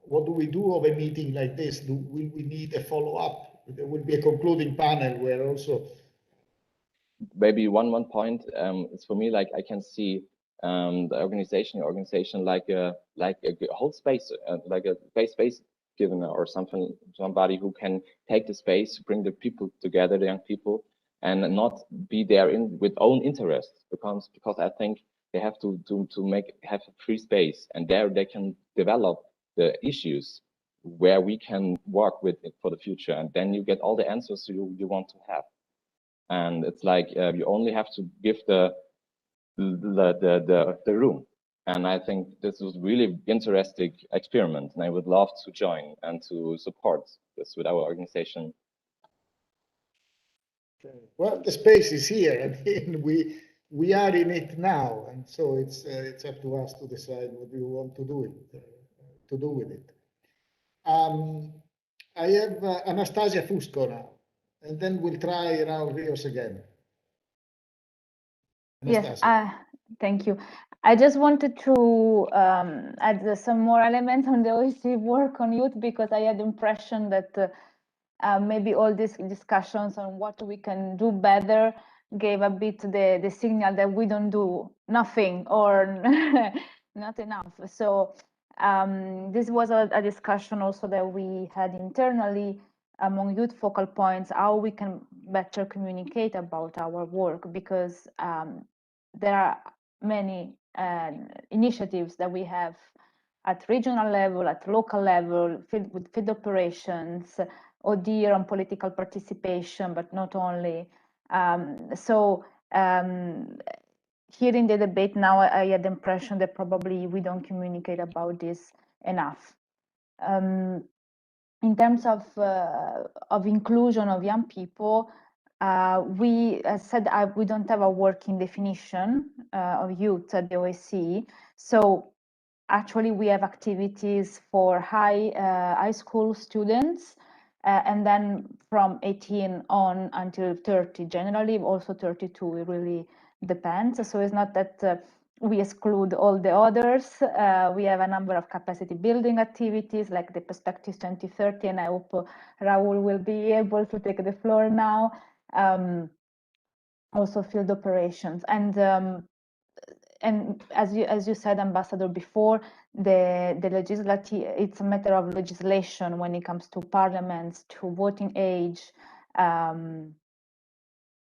what do we do of a meeting like this? Will we need a follow-up? There will be a concluding panel where also. Maybe one point is for me, like I can see the organization like a whole space, like a space given or somebody who can take the space, bring the people together, the young people, and not be there with own interests, because I think they have to have a free space, and there they can develop the issues where we can work with it for the future, and then you get all the answers you want to have. And it's like you only have to give the room. And I think this was really interesting experiment, and I would love to join and to support this with our organization. Well, the space is here, and we are in it now, and so it's up to us to decide what we want to do with it. I have Anastasia Fusco now, and then we'll try Raul Rios again. Yes, thank you. I just wanted to add some more elements on the OSCE work on youth, because I had the impression that maybe all these discussions on what we can do better gave a bit the signal that we don't do nothing or not enough. So this was a discussion also that we had internally among youth focal points, how we can better communicate about our work, because there are many initiatives that we have at regional level, at local level, with field operations, ODIHR on political participation, but not only. Hearing the debate now, I had the impression that probably we don't communicate about this enough. In terms of inclusion of young people, we said we don't have a working definition of youth at the OSCE. So actually we have activities for high school students, and then from 18 on until 30, generally also 32, it really depends. So it's not that we exclude all the others. We have a number of capacity building activities like the Perspectives 2030, and I hope Raul will be able to take the floor now. Also field operations, and as you said, Ambassador, before, the legislative, it's a matter of legislation when it comes to parliaments, to voting age.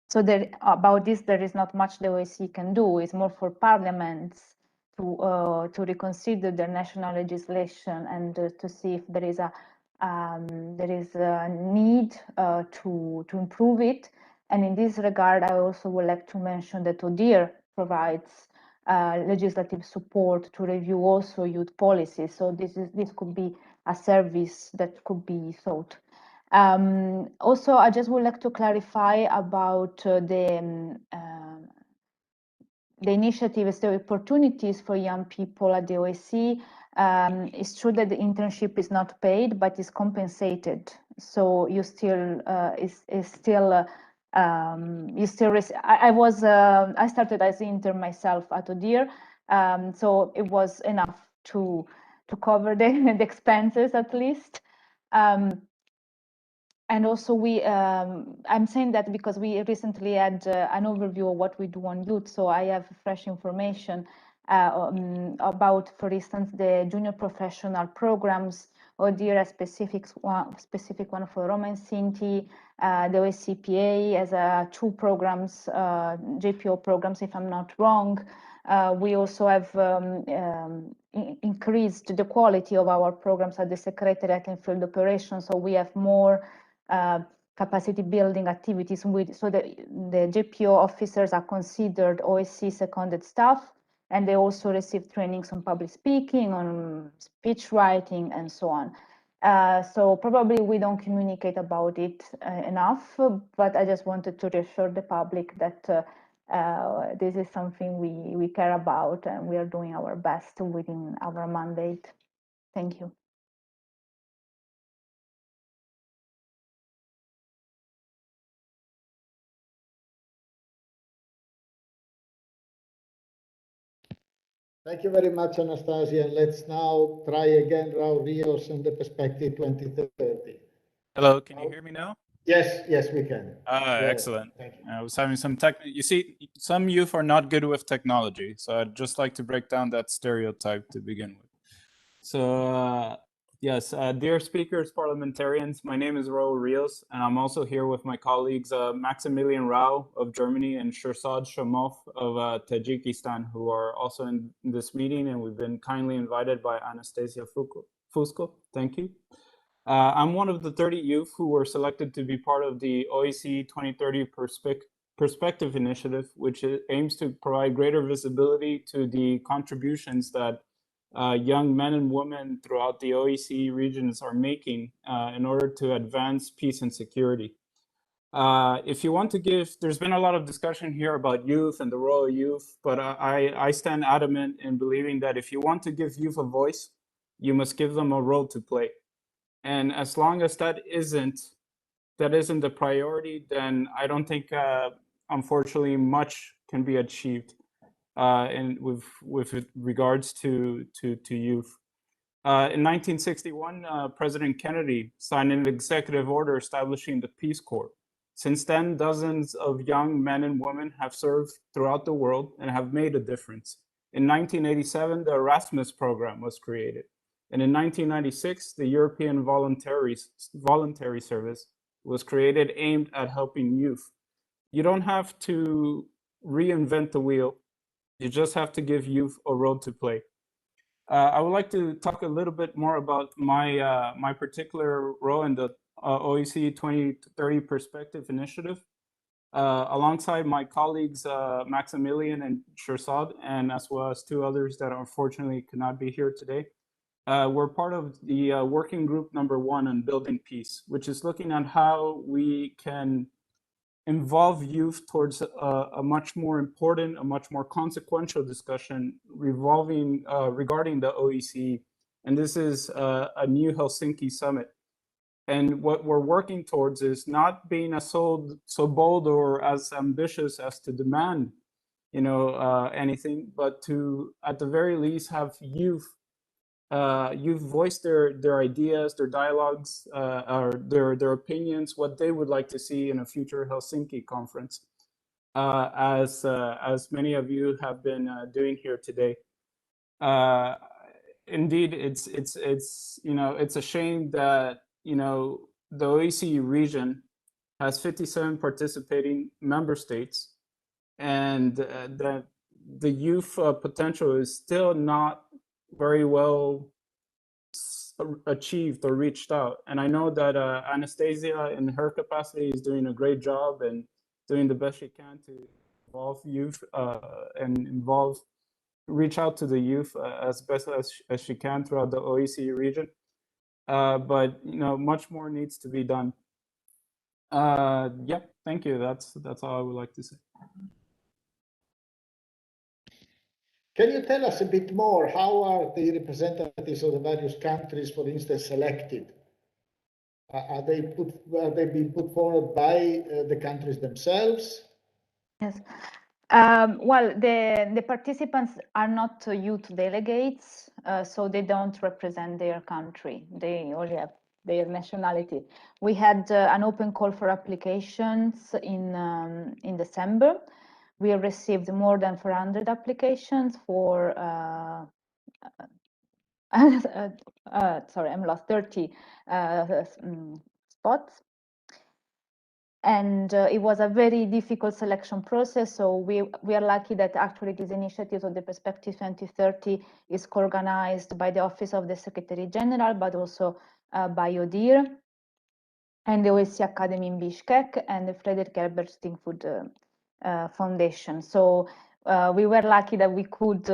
So about this, there is not much the OSCE can do. It's more for parliaments to reconsider their national legislation and to see if there is a need to improve it. And in this regard, I also would like to mention that ODIHR provides legislative support to review also youth policies. So this could be a service that could be sought. Also, I just would like to clarify about the initiatives, the opportunities for young people at the OSCE. It's true that the internship is not paid, but is compensated. So you still I started as intern myself at ODIHR, so it was enough to cover the expenses at least. And also I'm saying that because we recently had an overview of what we do on youth, so I have fresh information about, for instance, the junior professional programs, or a specific one for Roma and Sinti. The OSCPA has 2 programs, JPO programs, if I'm not wrong. We also have increased the quality of our programs at the Secretariat and Field Operations, so we have more capacity building activities so that the JPO officers are considered OSCE seconded staff, and they also receive trainings on public speaking, on speech writing, and so on. So probably we don't communicate about it enough, but I just wanted to reassure the public that this is something we care about, and we are doing our best within our mandate. Thank you. Thank you very much, Anastasia. And let's now try again Raul Rios and the Perspective 2030. Hello, can you hear me now? Yes, we can. Excellent. Thank you. I was having some you see, some youth are not good with technology, so I'd just like to break down that stereotype to begin with. So, yes, dear speakers, parliamentarians, my name is Raul Rios, and I'm also here with my colleagues Maximilian Rao of Germany and Shirzad Shamov of Tajikistan, who are also in this meeting, and we've been kindly invited by Anastasia Fusco. Thank you. I'm one of the 30 youth who were selected to be part of the OSCE 2030 Perspective Initiative, which aims to provide greater visibility to the contributions that young men and women throughout the OSCE regions are making in order to advance peace and security. If you want to give, there's been a lot of discussion here about youth and the role of youth, but I stand adamant in believing that if you want to give youth a voice, you must give them a role to play. And as long as that isn't the priority, then I don't think, unfortunately, much can be achieved. with regards to youth. In 1961, President Kennedy signed an executive order establishing the Peace Corps. Since then, dozens of young men and women have served throughout the world and have made a difference. In 1987, the Erasmus program was created. And in 1996, the European Voluntary Service was created, aimed at helping youth. You don't have to reinvent the wheel. You just have to give youth a role to play. I would like to talk a little bit more about my particular role in the OSCE 2030 Perspective Initiative. Alongside my colleagues, Maximilian and Shirzad, and as well as two others that unfortunately could not be here today. We're part of the working group #1 on building peace, which is looking at how we can involve youth towards a much more important, a much more consequential discussion regarding the OSCE. And this is a new Helsinki summit. And what we're working towards is not being so bold or as ambitious as to demand, anything, but to, at the very least, have youth voice their ideas, their dialogues, or their opinions, what they would like to see in a future Helsinki conference, as many of you have been doing here today. Indeed, it's a shame that the OSCE region has 57 participating member states, and that the youth potential is still not very well achieved or reached out. And I know that Anastasia, in her capacity, is doing a great job and doing the best she can to involve youth and reach out to the youth as best as she can throughout the OSCE region. But much more needs to be done. Yeah, thank you. That's all I would like to say. Can you tell us a bit more? How are the representatives of the various countries, for instance, selected? Are they being put forward by the countries themselves? Yes. Well, the participants are not youth delegates, so they don't represent their country. They only have their nationality. We had an open call for applications in December. We have received more than 400 applications for, sorry, I'm lost, 30 spots. And it was a very difficult selection process. So we are lucky that actually this initiative of the Perspective 2030 is co-organized by the Office of the Secretary General, but also by ODIHR and the OSCE Academy in Bishkek and the Frederick Herbert Stinkfood Foundation. So we were lucky that we could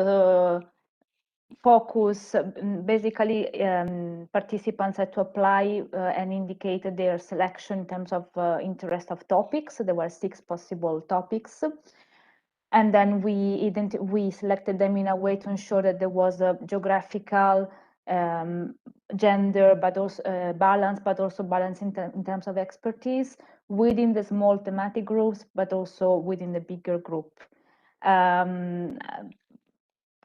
focus. Basically, participants had to apply and indicate their selection in terms of interest of topics. There were 6 possible topics. And then we selected them in a way to ensure that there was a geographical, gender, but also balance, but also balance in terms of expertise within the small thematic groups, but also within the bigger group.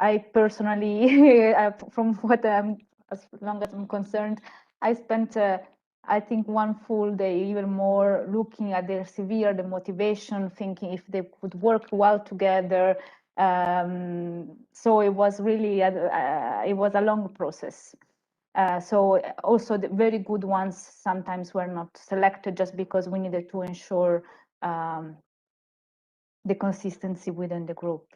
I personally, from what as long as I'm concerned, I spent, I think, one full day, even more, looking at their CV, the motivation, thinking if they could work well together. So it was really, it was a long process. So also the very good ones sometimes were not selected just because we needed to ensure the consistency within the group.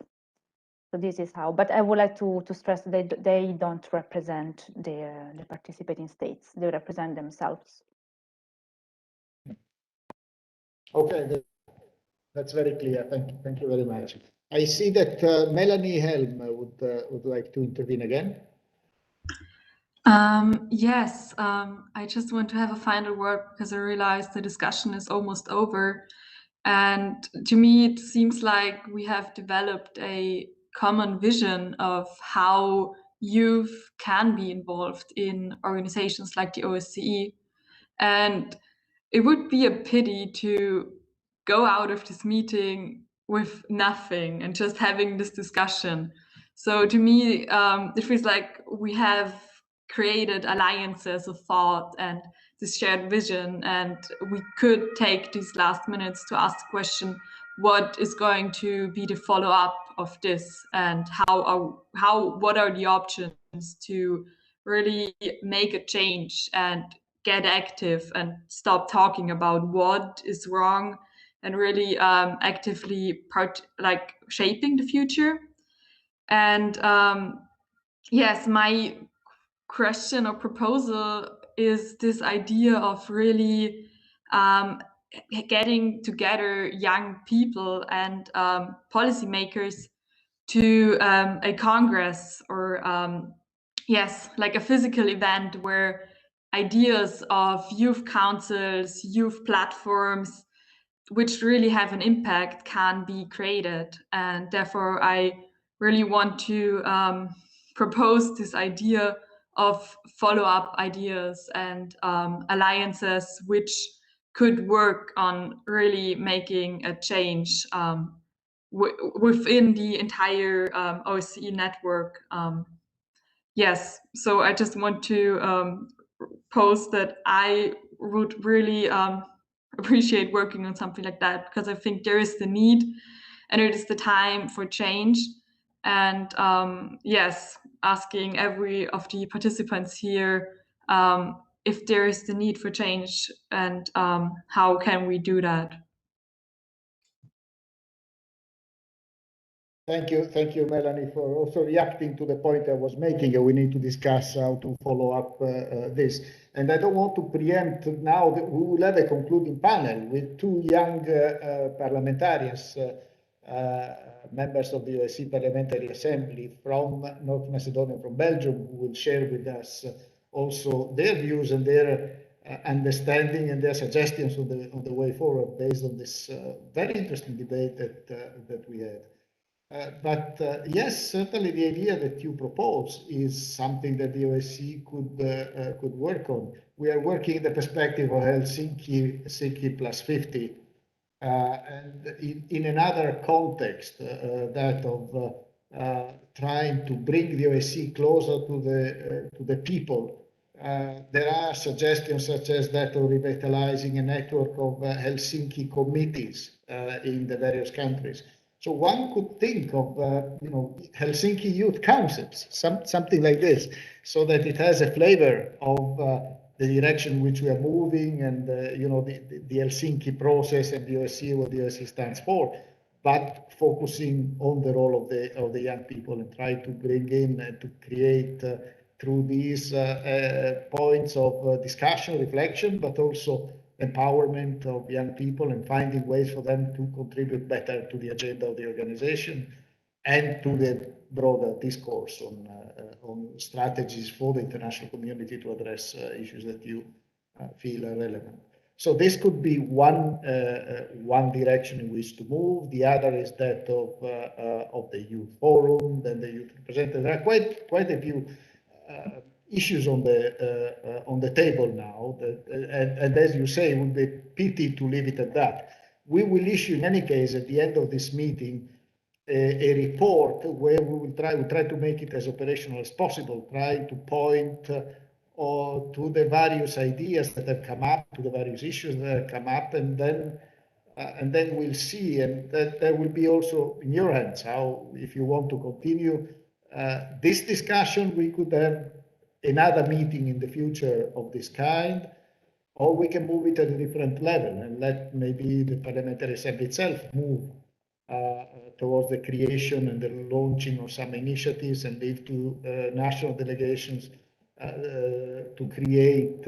So this is how, but I would like to stress that they don't represent the participating states. They represent themselves. Okay, that's very clear. Thank you very much. I see that Melanie Helm would like to intervene again. Yes, I just want to have a final word because I realize the discussion is almost over. And to me, it seems like we have developed a common vision of how youth can be involved in organizations like the OSCE. And it would be a pity to go out of this meeting with nothing and just having this discussion. So to me, it feels like we have created alliances of thought and this shared vision, and we could take these last minutes to ask the question, what is going to be the follow-up of this, and what are the options to really make a change and get active and stop talking about what is wrong and really actively shaping the future. And yes, my question or proposal is this idea of really getting together young people and policymakers to a congress or yes, like a physical event where ideas of youth councils, youth platforms, which really have an impact, can be created. And therefore, I really want to propose this idea of follow-up ideas and alliances which could work on really making a change within the entire OSCE network. Yes, so I just want to post that I would really appreciate working on something like that, because I think there is the need and it is the time for change. And yes, asking every of the participants here if there is the need for change and how can we do that. Thank you, Melanie, for also reacting to the point I was making. We need to discuss how to follow up this. And I don't want to preempt now that we will have a concluding panel with two young parliamentarians, members of the OSCE Parliamentary Assembly from North Macedonia, from Belgium, who will share with us also their views and their understanding and their suggestions on the way forward based on this very interesting debate that we had. But yes, certainly the idea that you propose is something that the OSCE could work on. We are working in the perspective of Helsinki plus 50, and in another context, that of trying to bring the OSCE closer to the people. There are suggestions such as that of revitalizing a network of Helsinki committees in the various countries. So one could think of, Helsinki Youth Councils, something like this, so that it has a flavor of the direction in which we are moving, and the Helsinki process and the OSCE, what the OSCE stands for, but focusing on the role of the young people and try to bring in and to create through these points of discussion, reflection, but also empowerment of young people and finding ways for them to contribute better to the agenda of the organization and to the broader discourse on strategies for the international community to address issues that you feel are relevant. So this could be one direction in which to move. The other is that of the youth forum, then the youth representative. There are quite a few issues on the table now, and as you say, it would be pity to leave it at that. We will issue, in any case, at the end of this meeting, a report where we will try to make it as operational as possible, trying to point to the various ideas that have come up, to the various issues that have come up, and then we'll see, and that will be also in your hands, how, if you want to continue this discussion, we could have another meeting in the future of this kind, or we can move it at a different level and let maybe the Parliamentary Assembly itself move towards the creation and the launching of some initiatives, and leave to national delegations to create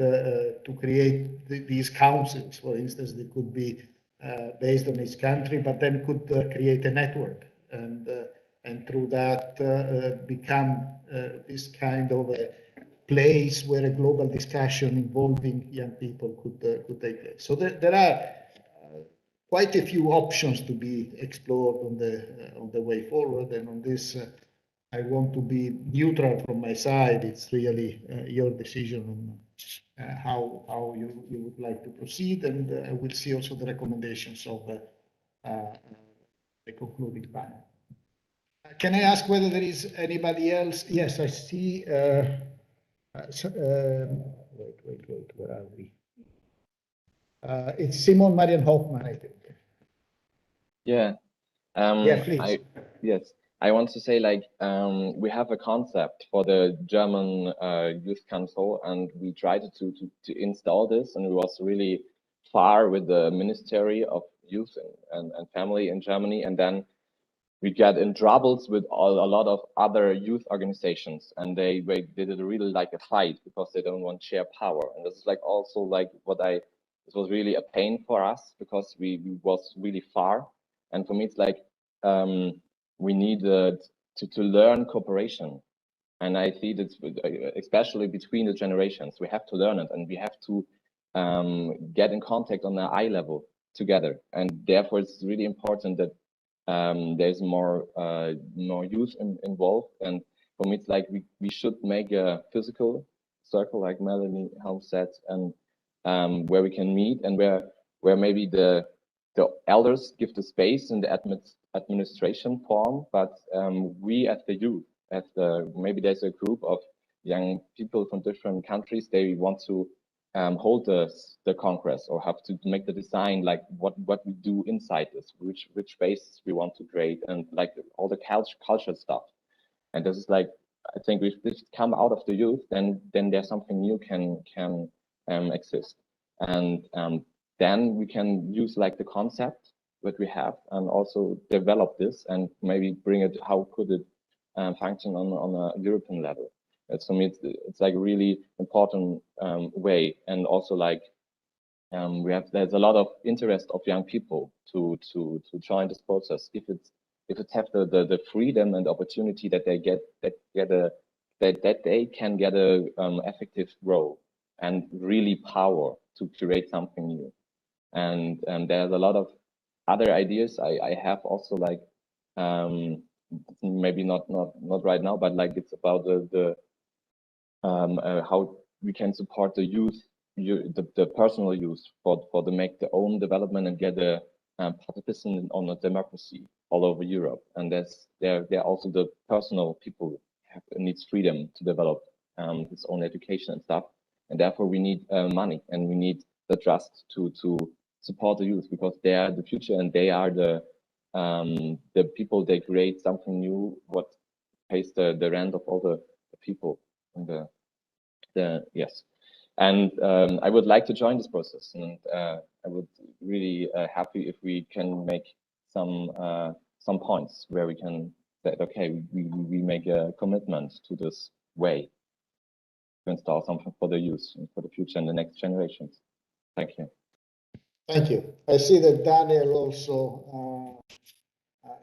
these councils. For instance, they could be based on each country, but then could create a network and through that become this kind of a place where a global discussion involving young people could take place. So there are quite a few options to be explored on the way forward, and on this I want to be neutral from my side. It's really your decision on how you would like to proceed, and we'll see also the recommendations of the concluding panel. Can I ask whether there is anybody else? Yes, I see. Wait, where are we? It's Simon Marian Hoffman, I think. Yeah. Yeah, please. Yes, I want to say like we have a concept for the German Youth Council, and we tried to install this, and it was really far with the Ministry of Youth and Family in Germany, and then we got in troubles with a lot of other youth organizations, and they did it really like a fight because they don't want share power, and this is like also like this was really a pain for us because we was really far, and for me it's like we need to learn cooperation, and I see this especially between the generations. We have to learn it, and we have to get in contact on the eye level together, and therefore it's really important that there's more youth involved. And for me it's like we should make a physical circle, like Melanie Helm said, and where we can meet, and where maybe the elders give the space in the administration form, but we as the youth, maybe there's a group of young people from different countries, they want to hold the congress, or have to make the design, like what we do inside this, which spaces we want to create, and like all the culture stuff. And this is like, I think if this come out of the youth, then there's something new can exist, and then we can use like the concept that we have, and also develop this, and maybe bring it, how could it function on a European level. For me, it's like a really important way, and also like there's a lot of interest of young people to join this process. If it have the freedom and opportunity that they get, that they can get a effective role and really power to create something new. And there's a lot of other ideas I have also, like maybe not right now, but like it's about how we can support the youth, the personal youth, for the make their own development and get a participation on a democracy all over Europe. And they're also the personal people needs freedom to develop his own education and stuff. And therefore we need money, and we need the trust to support the youth, because they are the future, and they are the people. They create something new, what pays the rent of all the people. And yes, and I would like to join this process, and I would really happy if we can make some points where we can say, okay, we make a commitment to this way to install something for the youth and for the future and the next generations. Thank you. Thank you. I see that Daniel also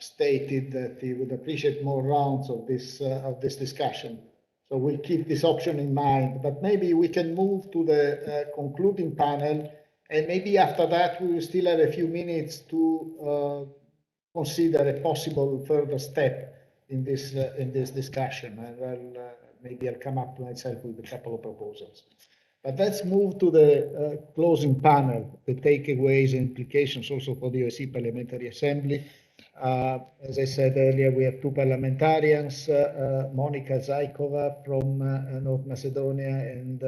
stated that he would appreciate more rounds of this discussion. So we'll keep this option in mind, but maybe we can move to the concluding panel, and maybe after that we will still have a few minutes to consider a possible further step in this discussion, and maybe I'll come up myself with a couple of proposals. But let's move to the closing panel, the takeaways and implications also for the OSCE Parliamentary Assembly. As I said earlier, we have two parliamentarians, Monica Zajkova from North Macedonia and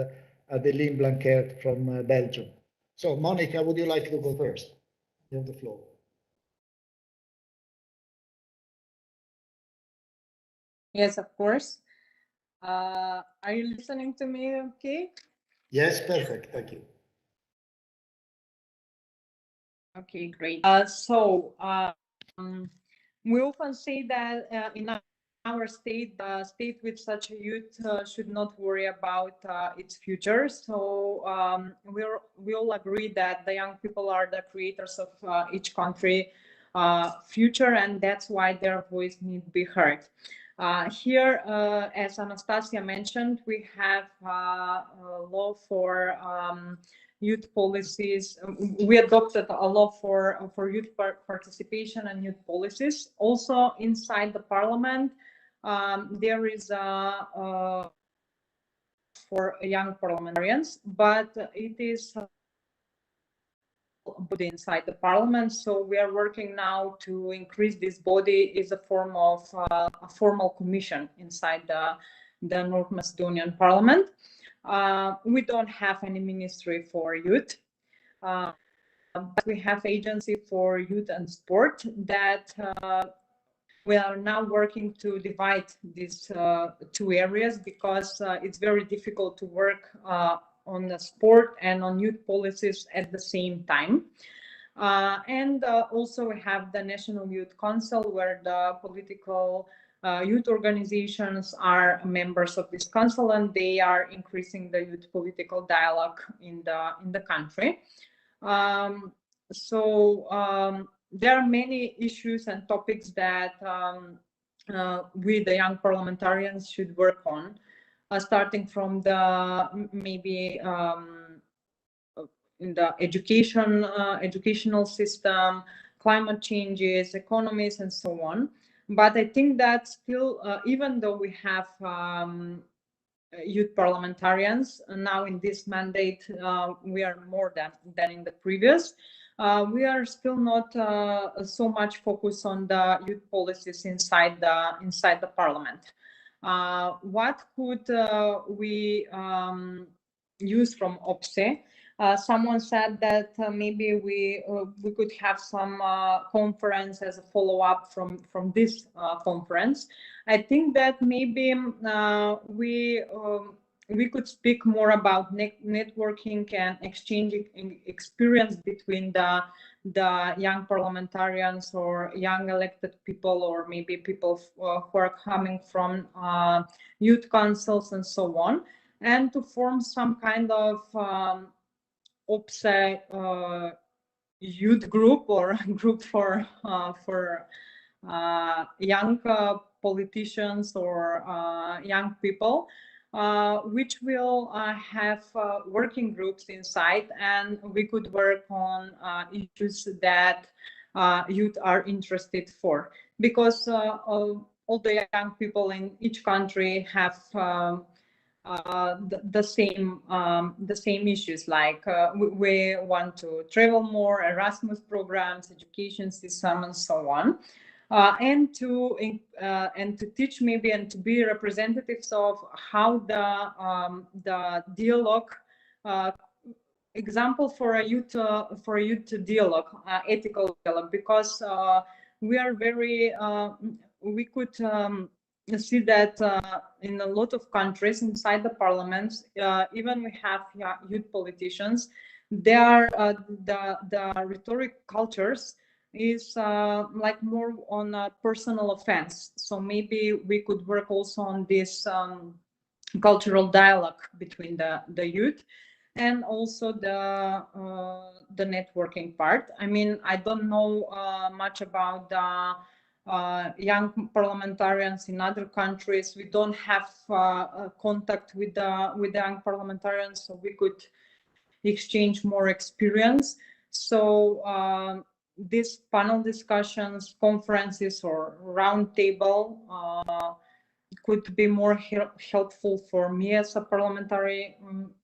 Adeline Blanquert from Belgium. So Monica, would you like to go first? You have the floor. Yes, of course. Are you listening to me okay? Yes, perfect. Thank you. Okay, great. We often say that in our state, the state with such a youth should not worry about its future. So we all agree that the young people are the creators of each country future, and that's why their voice needs to be heard. Here, as Anastasia mentioned, we have a law for youth policies. We adopted a law for youth participation and youth policies. Also inside the parliament, there is a for young parliamentarians, but it is body inside the parliament. So we are working now to increase this body as a form of a formal commission inside the North Macedonian parliament. We don't have any ministry for youth, but we have agency for youth and sport that we are now working to divide these two areas, because it's very difficult to work on the sport and on youth policies at the same time. And also we have the National Youth Council, where the political youth organizations are members of this council, and they are increasing the youth political dialogue in the country. There are many issues and topics that we, the young parliamentarians, should work on, starting from the maybe in the educational system, climate changes, economies, and so on. But I think that still, even though we have youth parliamentarians now in this mandate, we are more than in the previous. We are still not so much focused on the youth policies inside the parliament. What could we use from OSCE? Someone said that maybe we could have some conference as a follow-up from this conference. I think that maybe we could speak more about networking and exchanging experience between the young parliamentarians or young elected people, or maybe people who are coming from youth councils and so on, and to form some kind of OSCE youth group, or group for young politicians or young people, which will have working groups inside, and we could work on issues that youth are interested for, because all the young people in each country have the same issues, like we want to travel more, Erasmus programs, education system, and so on, and to teach maybe, and to be representatives of how the dialogue, example for a youth dialogue, ethical dialogue, because we are very we could see that in a lot of countries inside the parliaments, even we have youth politicians, they are the rhetoric cultures is like more on a personal offense. So maybe we could work also on this cultural dialogue between the youth, and also the networking part. I mean, I don't know much about the young parliamentarians in other countries. We don't have contact with the young parliamentarians, so we could exchange more experience. So these panel discussions, conferences, or roundtable could be more helpful for me as a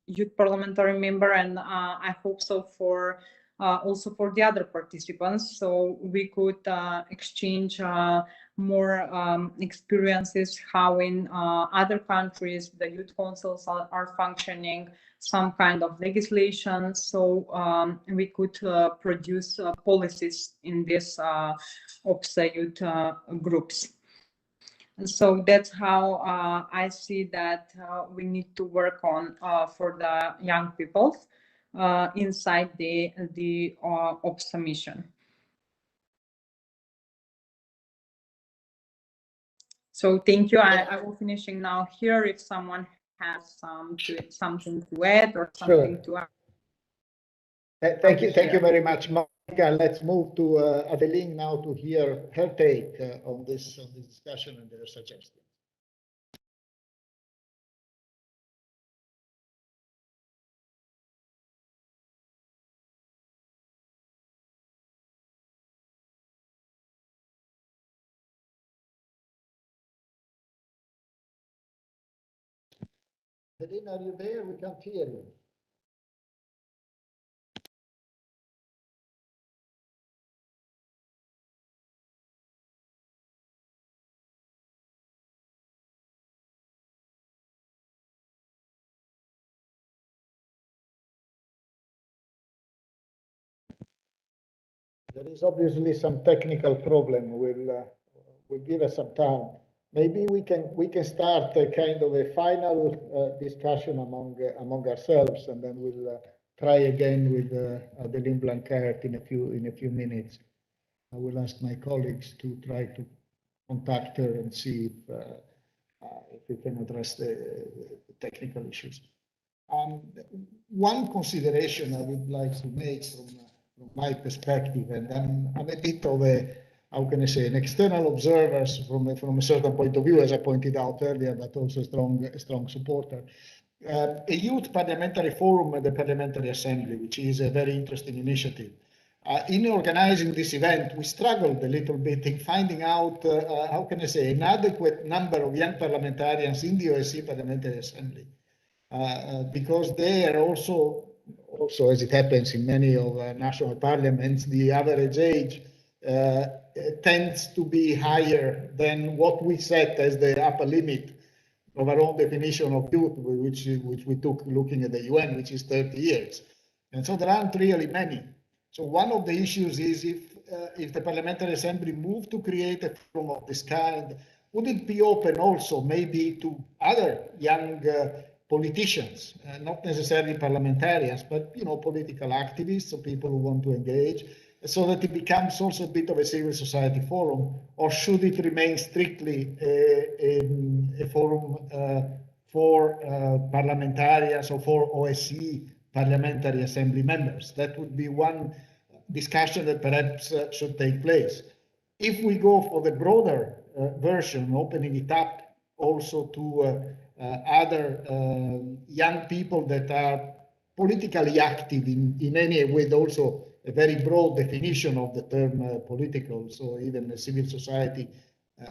youth parliamentary member, and I hope so for also for the other participants, so we could exchange more experiences, how in other countries the youth councils are functioning, some kind of legislation, so we could produce policies in these OSCE youth groups. And so that's how I see that we need to work on for the young people inside the OSCE mission. So thank you. I will finishing now here. If someone has something to add or something to add. Thank you very much, Monica. Let's move to Adeline now to hear her take on this discussion and their suggestions. Adeline, are you there? We can't hear you. There is obviously some technical problem. We'll give us some time. Maybe we can start a kind of a final discussion among ourselves, and then we'll try again with Adeline Blancart in a few minutes. I will ask my colleagues to try to contact her and see if we can address the technical issues. One consideration I would like to make from my perspective, and I'm a bit of a, how can I say, an external observer from a certain point of view, as I pointed out earlier, but also a strong supporter. A youth parliamentary forum at the Parliamentary Assembly, which is a very interesting initiative. In organizing this event, we struggled a little bit in finding out, how can I say, an adequate number of young parliamentarians in the OSCE Parliamentary Assembly. Because they are also, as it happens in many of national parliaments, the average age tends to be higher than what we set as the upper limit of our own definition of youth, which we took looking at the UN, which is 30 years. And so there aren't really many. So one of the issues is if the Parliamentary Assembly moved to create a forum of this kind, would it be open also maybe to other young politicians, not necessarily parliamentarians, but political activists or people who want to engage, so that it becomes also a bit of a civil society forum, or should it remain strictly a forum for parliamentarians or for OSCE Parliamentary Assembly members? That would be one discussion that perhaps should take place. If we go for the broader version, opening it up also to other young people that are politically active in any way, also a very broad definition of the term political. So even a civil society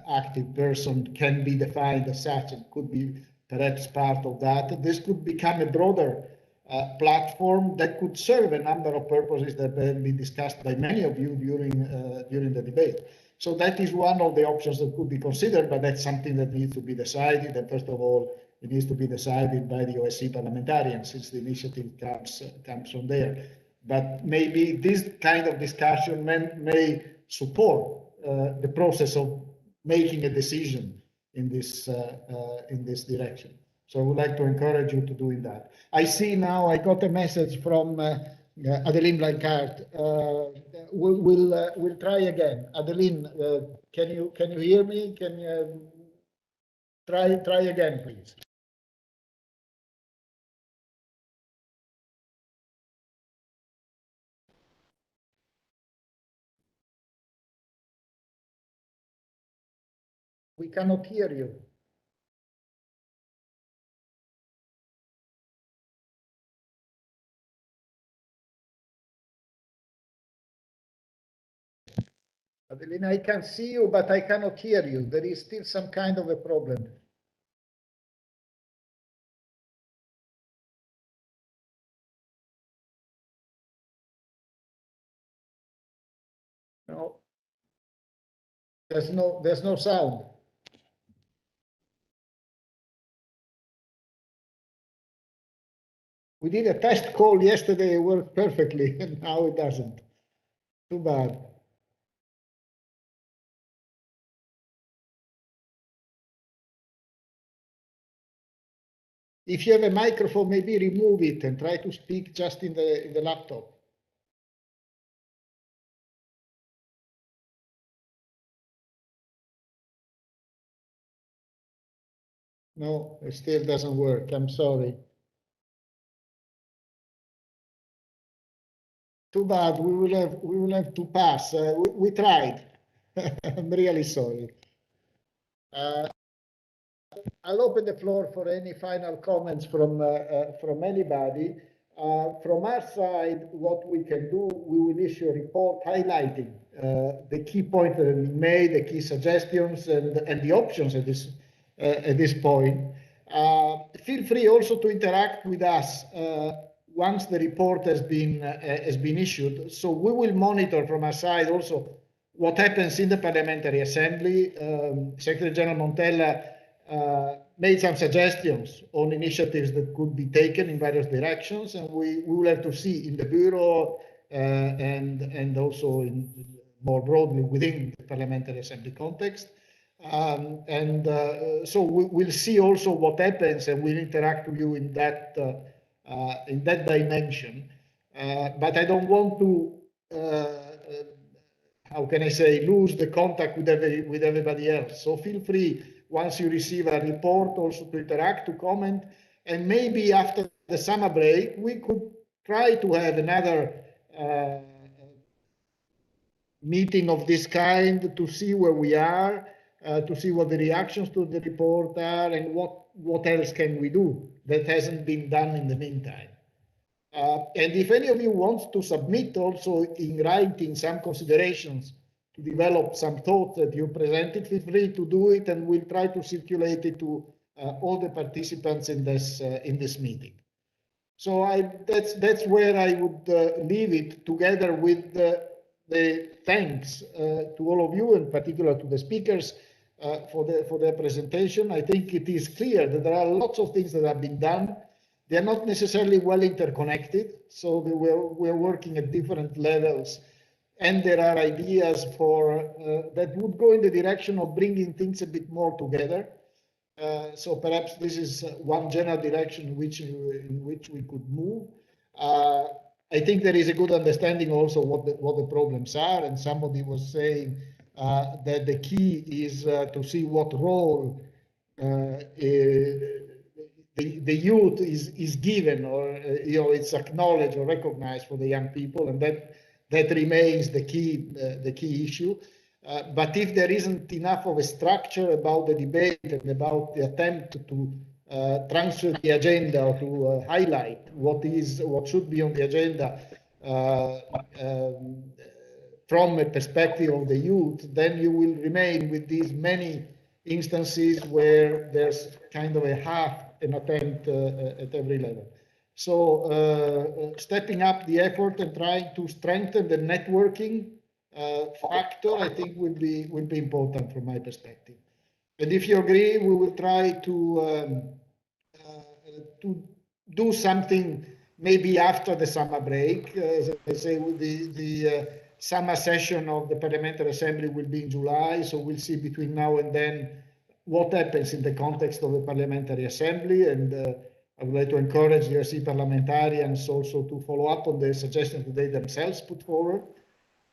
active person can be defined as such and could be perhaps part of that. This could become a broader platform that could serve a number of purposes that have been discussed by many of you during the debate. So that is one of the options that could be considered, but that's something that needs to be decided. And first of all, it needs to be decided by the OSCE parliamentarians, since the initiative comes from there. But maybe this kind of discussion may support the process of making a decision in this direction. So I would like to encourage you to doing that. I see now I got a message from Adeline Blancart. We'll try again. Adeline, can you hear me? Can you try again, please? We cannot hear you. Adelina, I can see you, but I cannot hear you. There is still some kind of a problem. No, there's no sound. We did a test call yesterday, it worked perfectly, and now it doesn't. Too bad. If you have a microphone, maybe remove it and try to speak just in the laptop. No, it still doesn't work. I'm sorry. Too bad. We will have to pass. We tried. I'm really sorry. I'll open the floor for any final comments from anybody. From our side, what we can do, we will issue a report highlighting the key points that have been made, the key suggestions, and the options at this point. Feel free also to interact with us once the report has been issued. So we will monitor from our side also what happens in the Parliamentary Assembly. Secretary General Montella made some suggestions on initiatives that could be taken in various directions, and we will have to see in the Bureau and also more broadly within the Parliamentary Assembly context. So we'll see also what happens, and we'll interact with you in that dimension. But I don't want to, how can I say, lose the contact with everybody else. So feel free, once you receive a report, also to interact, to comment, and maybe after the summer break, we could try to have another meeting of this kind to see where we are, to see what the reactions to the report are, and what else can we do that hasn't been done in the meantime. And if any of you wants to submit also in writing some considerations to develop some thoughts that you presented, feel free to do it, and we'll try to circulate it to all the participants in this meeting. So that's where I would leave it, together with the thanks to all of you, in particular to the speakers for their presentation. I think it is clear that there are lots of things that have been done. They are not necessarily well interconnected, so we're working at different levels, and there are ideas that would go in the direction of bringing things a bit more together. So perhaps this is one general direction in which we could move. I think there is a good understanding also what the problems are, and somebody was saying that the key is to see what role the youth is given, or it's acknowledged or recognized for the young people, and that remains the key issue. But if there isn't enough of a structure about the debate and about the attempt to transfer the agenda, or to highlight what should be on the agenda from a perspective of the youth, then you will remain with these many instances where there's kind of a half an attempt at every level. So stepping up the effort and trying to strengthen the networking factor, I think will be important from my perspective. And if you agree, we will try to do something maybe after the summer break. As I say, the summer session of the Parliamentary Assembly will be in July, so we'll see between now and then what happens in the context of the Parliamentary Assembly, and I would like to encourage the OSCE parliamentarians also to follow up on the suggestions that they themselves put forward.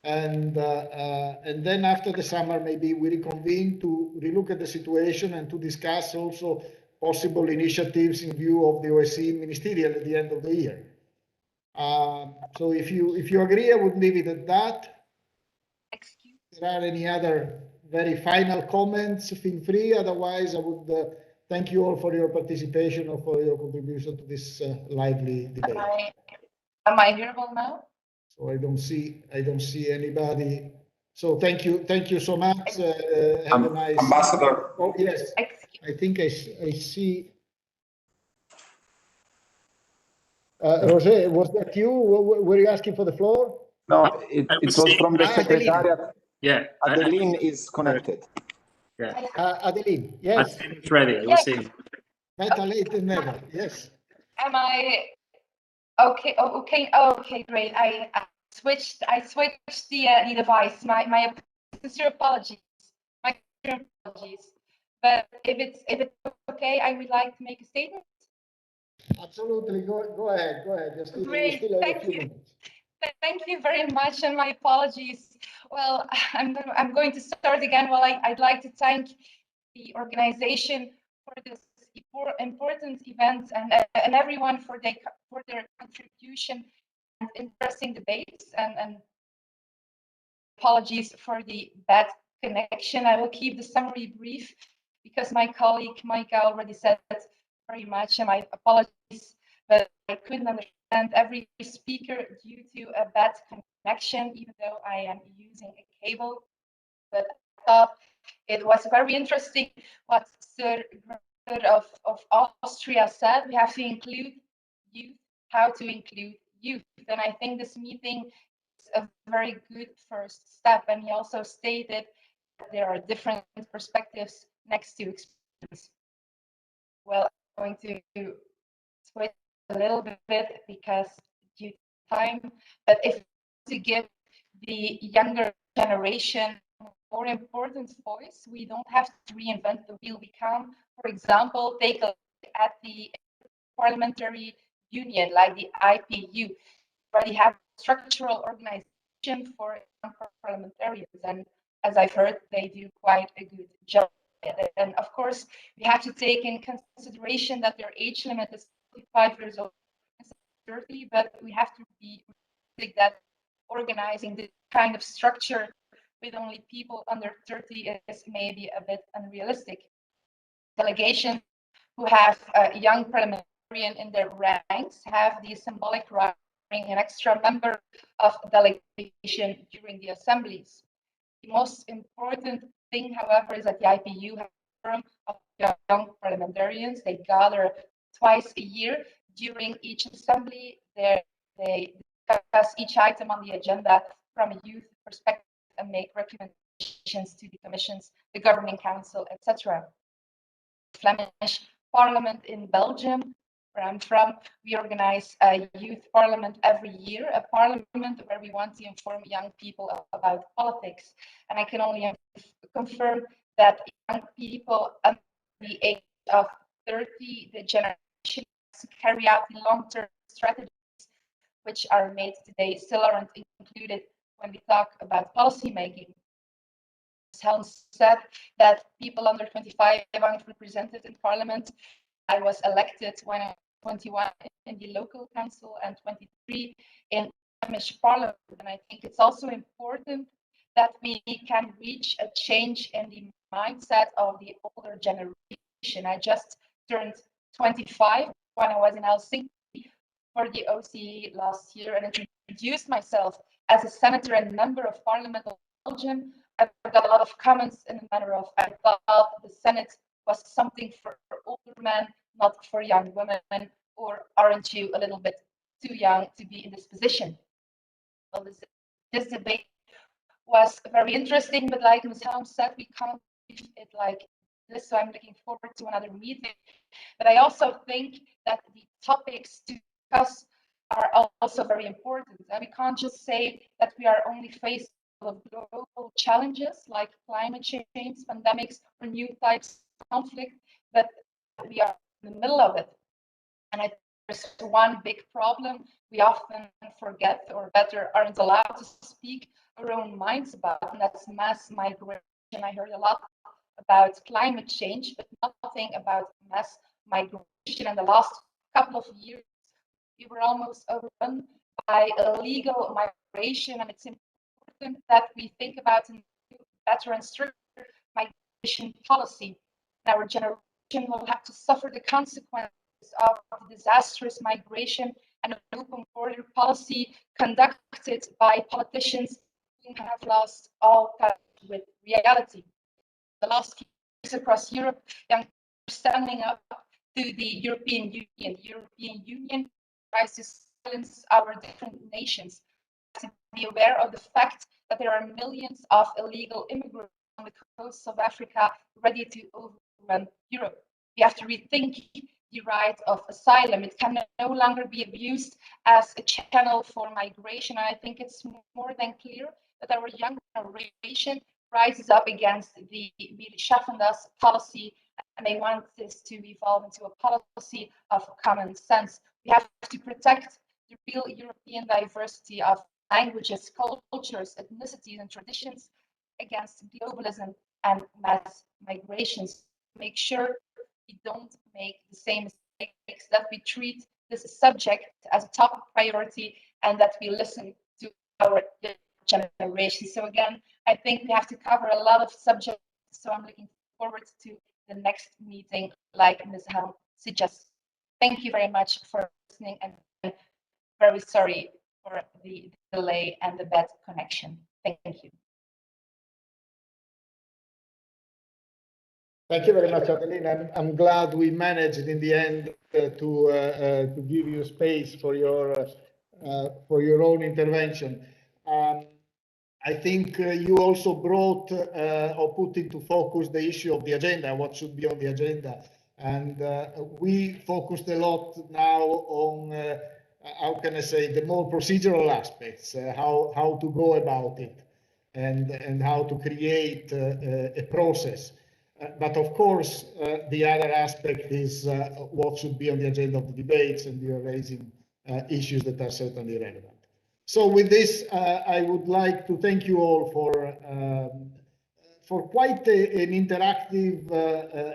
And then after the summer, maybe we reconvene to relook at the situation and to discuss also possible initiatives in view of the OSCE ministerial at the end of the year. So if you agree, I would leave it at that. If there are any other very final comments, feel free. Otherwise, I would thank you all for your participation or for your contribution to this lively debate. Am I hearable now? So I don't see anybody. So thank you so much. Have a nice Ambassador. Oh yes, I think I see. Roger, was that you? Were you asking for the floor? No, it was from the Secretariat. Yeah, Adeline is connected. Yeah, Adeline, yes. it's ready. I was saying. Better late than never. Yes. Am I okay? Oh, okay. Oh, okay, great. I switched the device. My sincere apologies. My sincere apologies. But if it's okay, I would like to make a statement. Absolutely. Go ahead. Great. Still have a few minutes. Thank you very much, and my apologies. Well, I'm going to start again. Well, I'd like to thank the organization for this important event, and everyone for their contribution and interesting debates. And apologies for the bad connection. I will keep the summary brief because my colleague Micah already said very much, and my apologies, but I couldn't understand every speaker due to a bad connection, even though I am using a cable. But I thought it was very interesting what Sir of Austria said. We have to include youth, how to include youth. And I think this meeting is a very good first step. And he also stated that there are different perspectives next to experience. Well, I'm going to switch a little bit because due to time, but if to give the younger generation more important voice. We don't have to reinvent the wheel. We can, for example, take a look at the parliamentary union like the IPU. Already have a structural organization for parliamentarians, and as I've heard, they do quite a good job. And of course, we have to take in consideration that their age limit is 45 years old, 30, but we have to be realistic that organizing this kind of structure with only people under 30 is maybe a bit unrealistic. Delegations who have a young parliamentarian in their ranks have the symbolic right to bring an extra member of delegation during the assemblies. The most important thing, however, is that the IPU has a forum of young parliamentarians. They gather twice a year during each assembly. They discuss each item on the agenda from a youth perspective and make recommendations to the commissions, the governing council, etc. Flemish Parliament in Belgium, where I'm from, we organize a youth parliament every year, a parliament where we want to inform young people about politics. And I can only confirm that young people under the age of 30, the generation has to carry out the long-term strategies which are made today, still aren't included when we talk about policy making. Ms. Helm said that people under 25 aren't represented in parliament. I was elected when I was 21 in the local council and 23 in Flemish Parliament. And I think it's also important that we can reach a change in the mindset of the older generation. I just turned 25 when I was in Helsinki for the OSCE last year and introduced myself as a senator and member of Parliament of Belgium. I got a lot of comments in the manner of, I thought the Senate was something for older men, not for young women, or aren't you a little bit too young to be in this position? Well, this debate was very interesting, but like Ms. Helm said, we can't leave it like this, so I'm looking forward to another meeting. But I also think that the topics to discuss are also very important. We can't just say that we are only faced with global challenges like climate change, pandemics, or new types of conflict, but we are in the middle of it. And I think there's one big problem we often forget, or better, aren't allowed to speak our own minds about, and that's mass migration. I heard a lot about climate change, but nothing about mass migration. In the last couple of years, we were almost overrun by illegal migration, and it's important that we think about a better and stricter migration policy. And our generation will have to suffer the consequences of disastrous migration and an open border policy conducted by politicians who have lost all touch with reality. The last few years across Europe, young people are standing up to the European Union. The European Union tries to silence our different nations. We have to be aware of the fact that there are millions of illegal immigrants on the coasts of Africa ready to overrun Europe. We have to rethink the right of asylum. It can no longer be abused as a channel for migration. And I think it's more than clear that our young generation rises up against the Schaffendas policy, and they want this to evolve into a policy of common sense. We have to protect the real European diversity of languages, cultures, ethnicities, and traditions against globalism and mass migrations. Make sure we don't make the same mistakes, that we treat this subject as a top priority, and that we listen to our generation. So again, I think we have to cover a lot of subjects, so I'm looking forward to the next meeting, like Ms. Helm suggests. Thank you very much for listening, and I'm very sorry for the delay and the bad connection. Thank you. Thank you very much, Adeline. I'm glad we managed in the end to give you space for your own intervention. I think you also brought or put into focus the issue of the agenda, what should be on the agenda. And we focused a lot now on how can I say, the more procedural aspects, how to go about it, and how to create a process. But of course, the other aspect is what should be on the agenda of the debates, and you are raising issues that are certainly relevant. So with this, I would like to thank you all for quite an interactive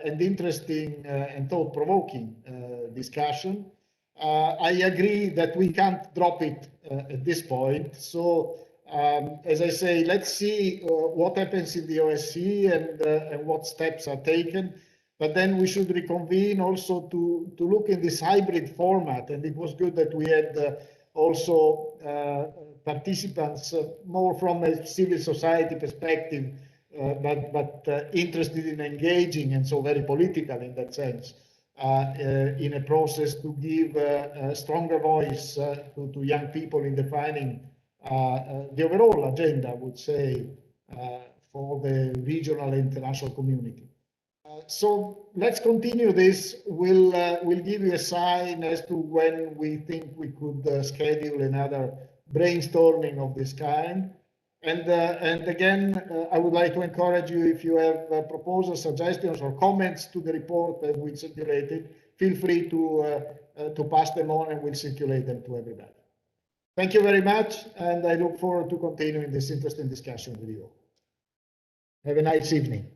and interesting and thought-provoking discussion. I agree that we can't drop it at this point. So as I say, let's see what happens in the OSCE and what steps are taken. But then we should reconvene also to look in this hybrid format. And it was good that we had also participants more from a civil society perspective, but interested in engaging, and so very political in that sense, in a process to give a stronger voice to young people in defining the overall agenda, I would say, for the regional and international community. So let's continue this. We'll give you a sign as to when we think we could schedule another brainstorming of this kind. And again, I would like to encourage you, if you have proposals, suggestions, or comments to the report that we circulated, feel free to pass them on, and we'll circulate them to everybody. Thank you very much, and I look forward to continuing this interesting discussion with you. Have a nice evening.